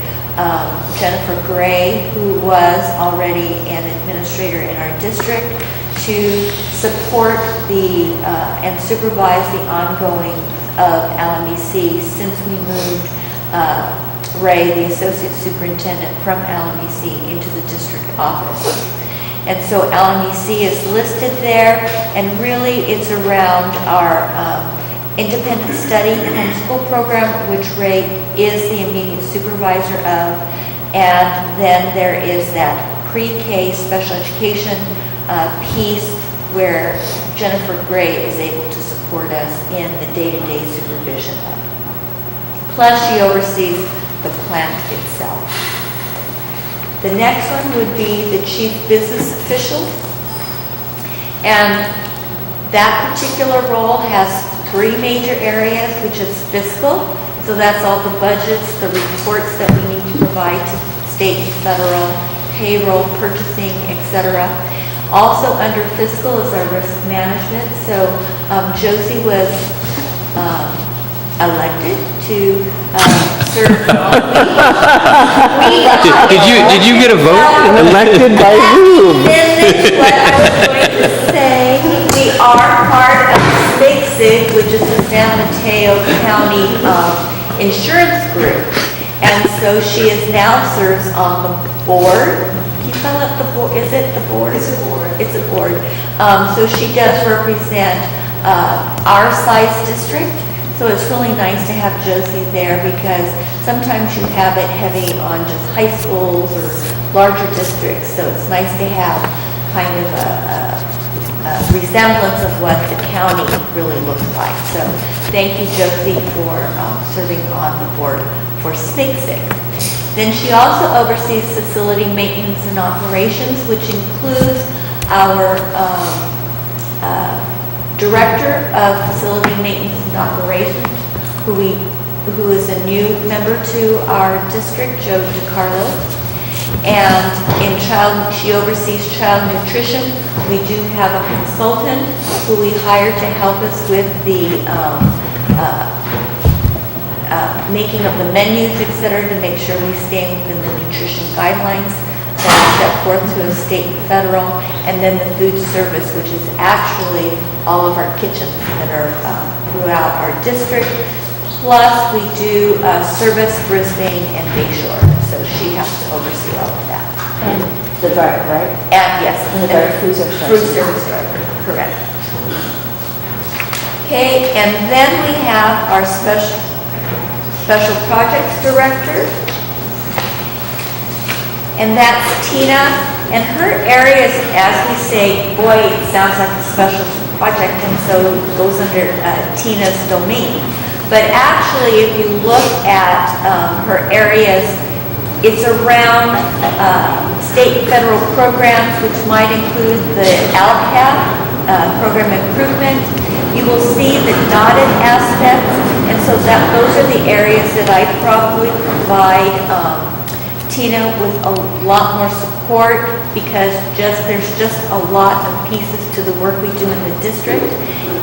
Jennifer Gray, who was already an administrator in our district, to support and supervise the ongoing of LMEC since we moved Ray, the associate superintendent, from LMEC into the district office. And so LMEC is listed there, and really it's around our independent study and homeschool program, which Ray is the immediate supervisor of, and then there is that pre-K special education piece where Jennifer Gray is able to support us in the day-to-day supervision of. Plus she oversees the plant itself. The next one would be the chief business official. And that particular role has 3 major areas, which is fiscal. So that's all the budgets, the reports that we need to provide to state and federal, payroll, purchasing, etc. Also under fiscal is our risk management. So Josie was elected to serve on Did you get a vote? Elected by whom? This is what I was going to say. We are part of SIG, which is the San Mateo County Insurance Group. And so she now serves on the board. Can you spell out the board? Is it the board? It's a board. It's a board. So she does represent our size district. So it's really nice to have Josie there because sometimes you have it heavy on just high schools or larger districts. So it's nice to have kind of a resemblance of what the county really looks like. So thank you, Josie, for serving on the board for SNCSIC. Then she also oversees facility maintenance and operations, which includes our Director of Facility Maintenance and Operations, who is a new member to our district, Joe DiCarlo. And she oversees child nutrition. We do have a consultant who we hire to help us with the making of the menus, etc., to make sure we stay within the nutrition guidelines that are set forth to a state and federal, and then the food service, which is actually all of our kitchens that are throughout our district. Plus, we do service Brisbane and Bayshore, so she has to oversee all of that. And the driver, right? And yes, and the driver, food service driver. Food service driver, correct. Okay, and then we have our special projects director, and that's Tina. And her area is, as we say, boy, it sounds like a special project, and so it goes under Tina's domain. But actually, if you look at her areas, it's around state and federal programs, which might include the LCAP, program improvement. You will see the dotted aspects, and so those are the areas that I probably provide Tina with a lot more support because there's just a lot of pieces to the work we do in the district,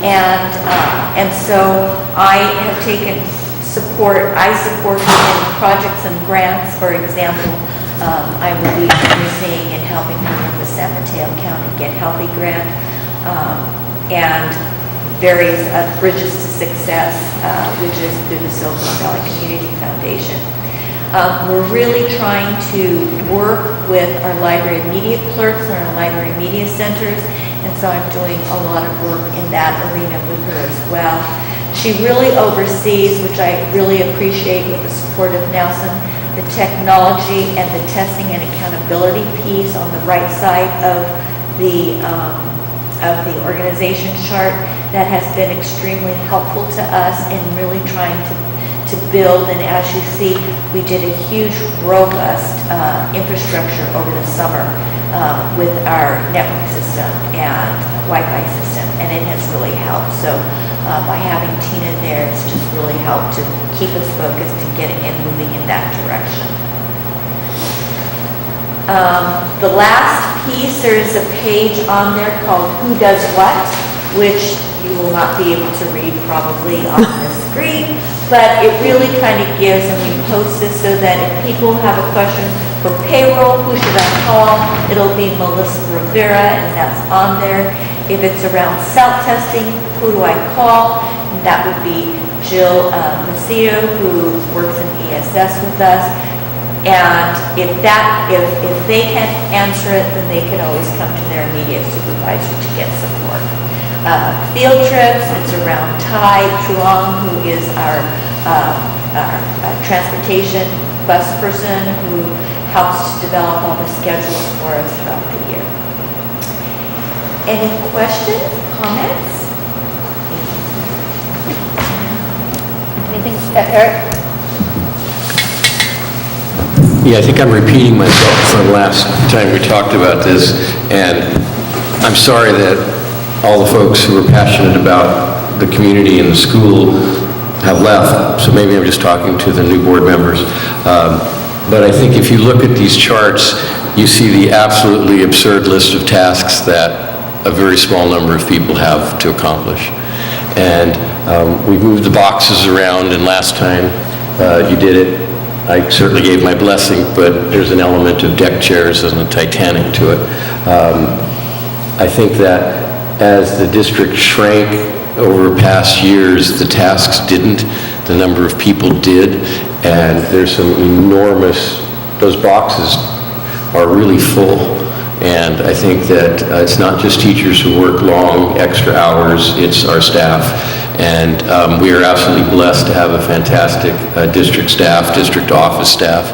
and so I have taken support. I support her in projects and grants. For example, I will be overseeing and helping her with the San Mateo County Get Healthy grant and various Bridges to Success, which is through the Silicon Valley Community Foundation. We're really trying to work with our library media clerks and our library media centers, and so I'm doing a lot of work in that arena with her as well. She really oversees, which I really appreciate with the support of Nelson, the technology and the testing and accountability piece on the right side of the organization chart. That has been extremely helpful to us in really trying to build, and as you see, we did a huge, robust infrastructure over the summer with our network system and Wi-Fi system, and it has really helped. So by having Tina there, it's just really helped to keep us focused and getting and moving in that direction. The last piece, there is a page on there called Who Does What, which you will not be able to read probably on the screen, but it really kind of gives, and we post this so that if people have a question for payroll, who should I call? It'll be Melissa Rivera, and that's on there. If it's around self-testing, who do I call? And that would be Jill Macedo, who works in ESS with us. And if they can't answer it, then they can always come to their immediate supervisor to get support. Field trips, it's around Ty Truong, who is our transportation bus person who helps to develop all the schedules for us throughout the year. Any questions, comments? Anything, Eric? Yeah, I think I'm repeating myself from last time we talked about this, and I'm sorry that all the folks who are passionate about the community and the school have left, so maybe I'm just talking to the new board members. But I think if you look at these charts, you see the absolutely absurd list of tasks that a very small number of people have to accomplish. And we moved the boxes around, and last time you did it, I certainly gave my blessing, but there's an element of deck chairs and a Titanic to it. I think that as the district shrank over past years, the tasks didn't, the number of people did, and there's some enormous, those boxes are really full. And I think that it's not just teachers who work long, extra hours, it's our staff. And we are absolutely blessed to have a fantastic district staff, district office staff.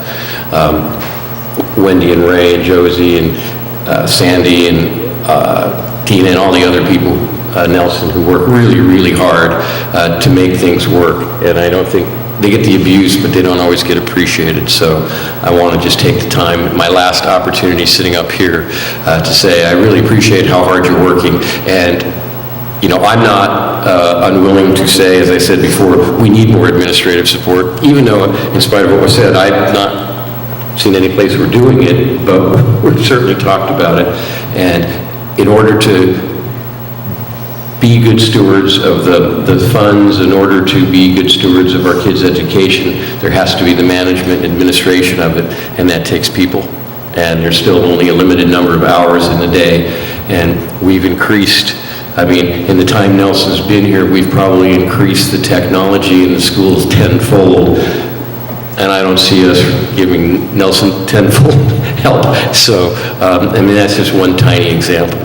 Wendy and Ray and Josie and Sandy and Tina and all the other people, Nelson, who work really, really hard to make things work. And I don't think they get the abuse, but they don't always get appreciated. So I want to just take the time, my last opportunity sitting up here, to say I really appreciate how hard you're working. And you know, I'm not unwilling to say, as I said before, we need more administrative support, even though, in spite of what was said, I've not seen any place we're doing it, but we've certainly talked about it. And in order to be good stewards of the funds, in order to be good stewards of our kids' education, there has to be the management, administration of it, and that takes people. And there's still only a limited number of hours in the day, and we've increased, I mean, in the time Nelson's been here, we've probably increased the technology in the schools tenfold, and I don't see us giving Nelson tenfold help. So, I mean, that's just one tiny example.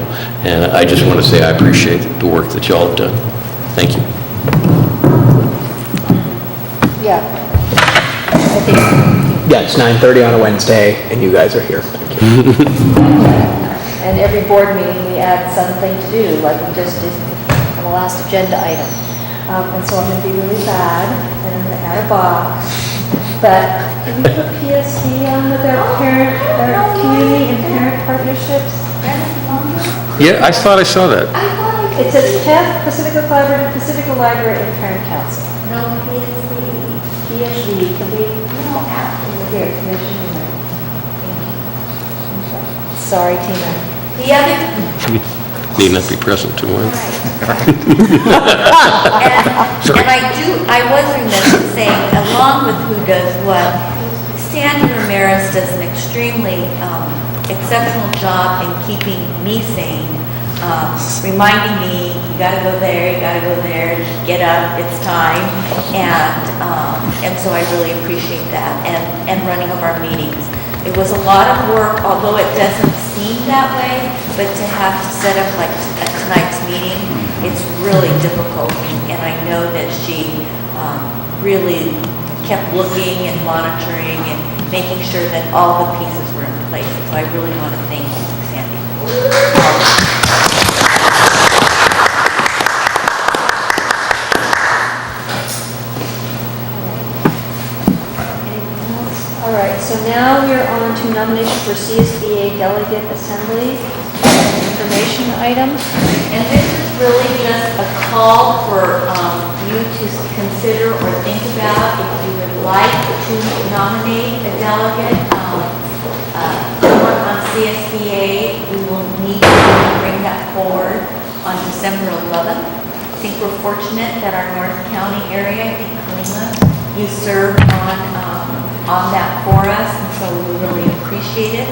And I just want to say I appreciate the work that y'all have done. Thank you. Yeah. Yeah, it's 9:30 on a Wednesday, and you guys are here. Thank you. And every board meeting, we add something to do, like we just did on the last agenda item. And so I'm going to be really bad, and I'm going to add a box. But can we put PSD on with our community and parent partnerships? Yeah, I thought I saw that. It says PEF, Pacifica Collaborative, Pacifica Library, and Parent Council. No, PSD. PSD, can we? No, after. Here, Commissioner. Sorry, Tina. The other, Need not be present to one. and I was remiss in saying, along with who does what, Sandy Ramirez does an extremely exceptional job in keeping me sane, reminding me, you gotta go there, get up, it's time, and so I really appreciate that, and running of our meetings. It was a lot of work, although it doesn't seem that way, but to have to set up like tonight's meeting, it's really difficult, and I know that she really kept looking and monitoring and making sure that all the pieces were in place. So I really want to thank you, Sandy. All right, so now we're on to nomination for CSBA Delegate Assembly information item. And this is really just a call for you to consider or think about if you would like to nominate a delegate. Someone on CSBA, we will need to bring that forward on December 11th. I think we're fortunate that our North County area, I think Kalima, you served on that for us, and so we really appreciate it.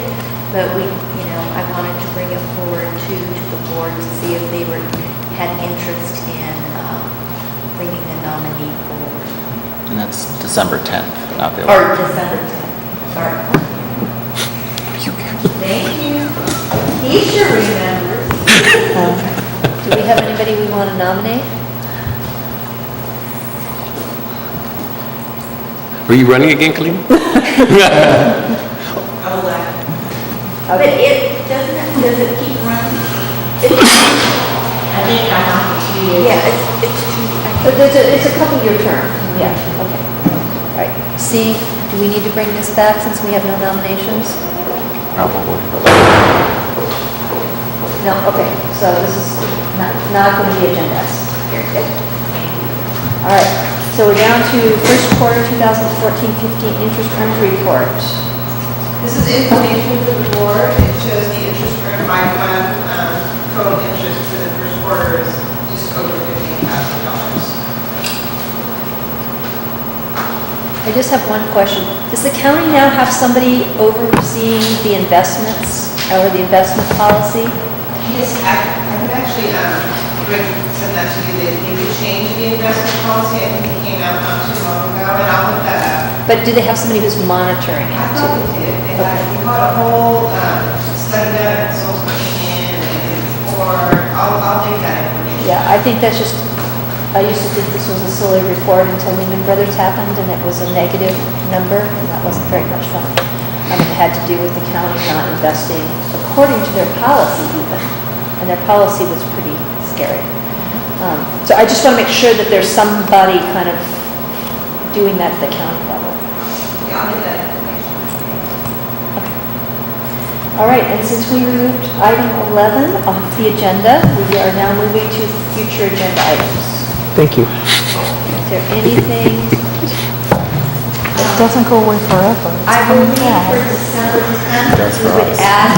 But I wanted to bring it forward to the board to see if they had interest in bringing the nominee forward. And that's December 10th, not the 11th. Or December 10th, sorry. Thank you. He sure remembers. Do we have anybody we want to nominate? Were you running again, Colleen? But does it keep running? I think I have 2 years. Yeah, It's a couple-year term. Yeah, okay. All right. C, do we need to bring this back since we have no nominations? Probably. No, okay, so this is not going to be agendized. Very good. All right, so we're down to first quarter 2014-15 interest earned report. This is information for the board. It shows the interest earned by fund. Total interest for the first quarter is just over $15,000. I just have one question. Does the county now have somebody overseeing the investments or the investment policy? Yes, I would actually Richard sent that to you, they did change the investment policy, I think it came out not too long ago, and I'll look that up. But do they have somebody who's monitoring it I too? thought they did, they had a whole study that consultant came in, I'll take that information. Yeah, I think that's just, I used to think this was a silly report until Lehman Brothers happened and it was a negative number and that wasn't very much fun. It had to do with the county not investing according to their policy even, and their policy was pretty scary. So I just want to make sure that there's somebody kind of doing that at the county level. Yeah, I'll get that information. All right, and since we removed item 11 off the agenda, we are now moving to future agenda items. Thank you. Is there anything? It doesn't go away forever. I believe for December 10th, we would add.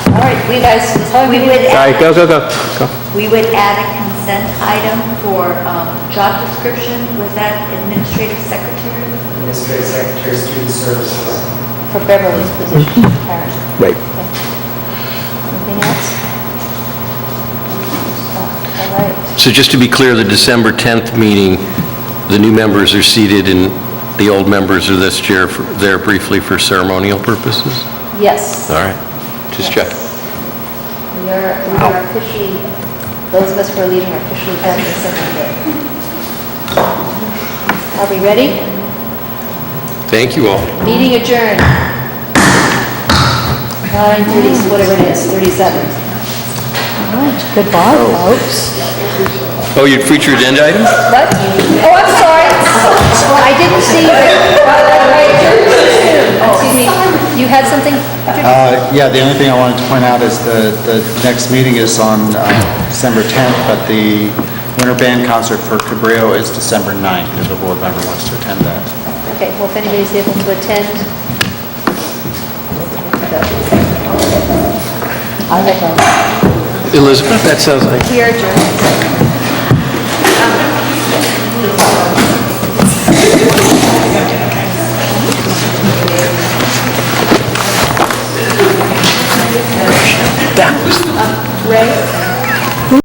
All right, we guys, We would All right, add, go. we would add a consent item for job description. Was that administrative secretary? Administrative Secretary, Student Services. for Beverly's position, Karen. Right. Anything else? All right. So just to be clear, the December 10th meeting, the new members are seated and the old members are there briefly for ceremonial purposes? Yes. All right, just check. We are officially, those of us who are leaving are officially done with secretary. Are we ready? Thank you all. Meeting adjourned. 9:30, whatever it is, 37. All right, goodbye, folks. Oh, your future agenda items? What? Oh, I'm sorry. I didn't see you. Excuse me, you had something? Yeah, the only thing I wanted to point out is the next meeting is on December 10th, but the winter band concert for Cabrillo is December 9th, if a board member wants to attend that. Okay, well, if anybody's able to attend. I will go. Elizabeth, that sounds like... We are adjourned. That was the... Ray?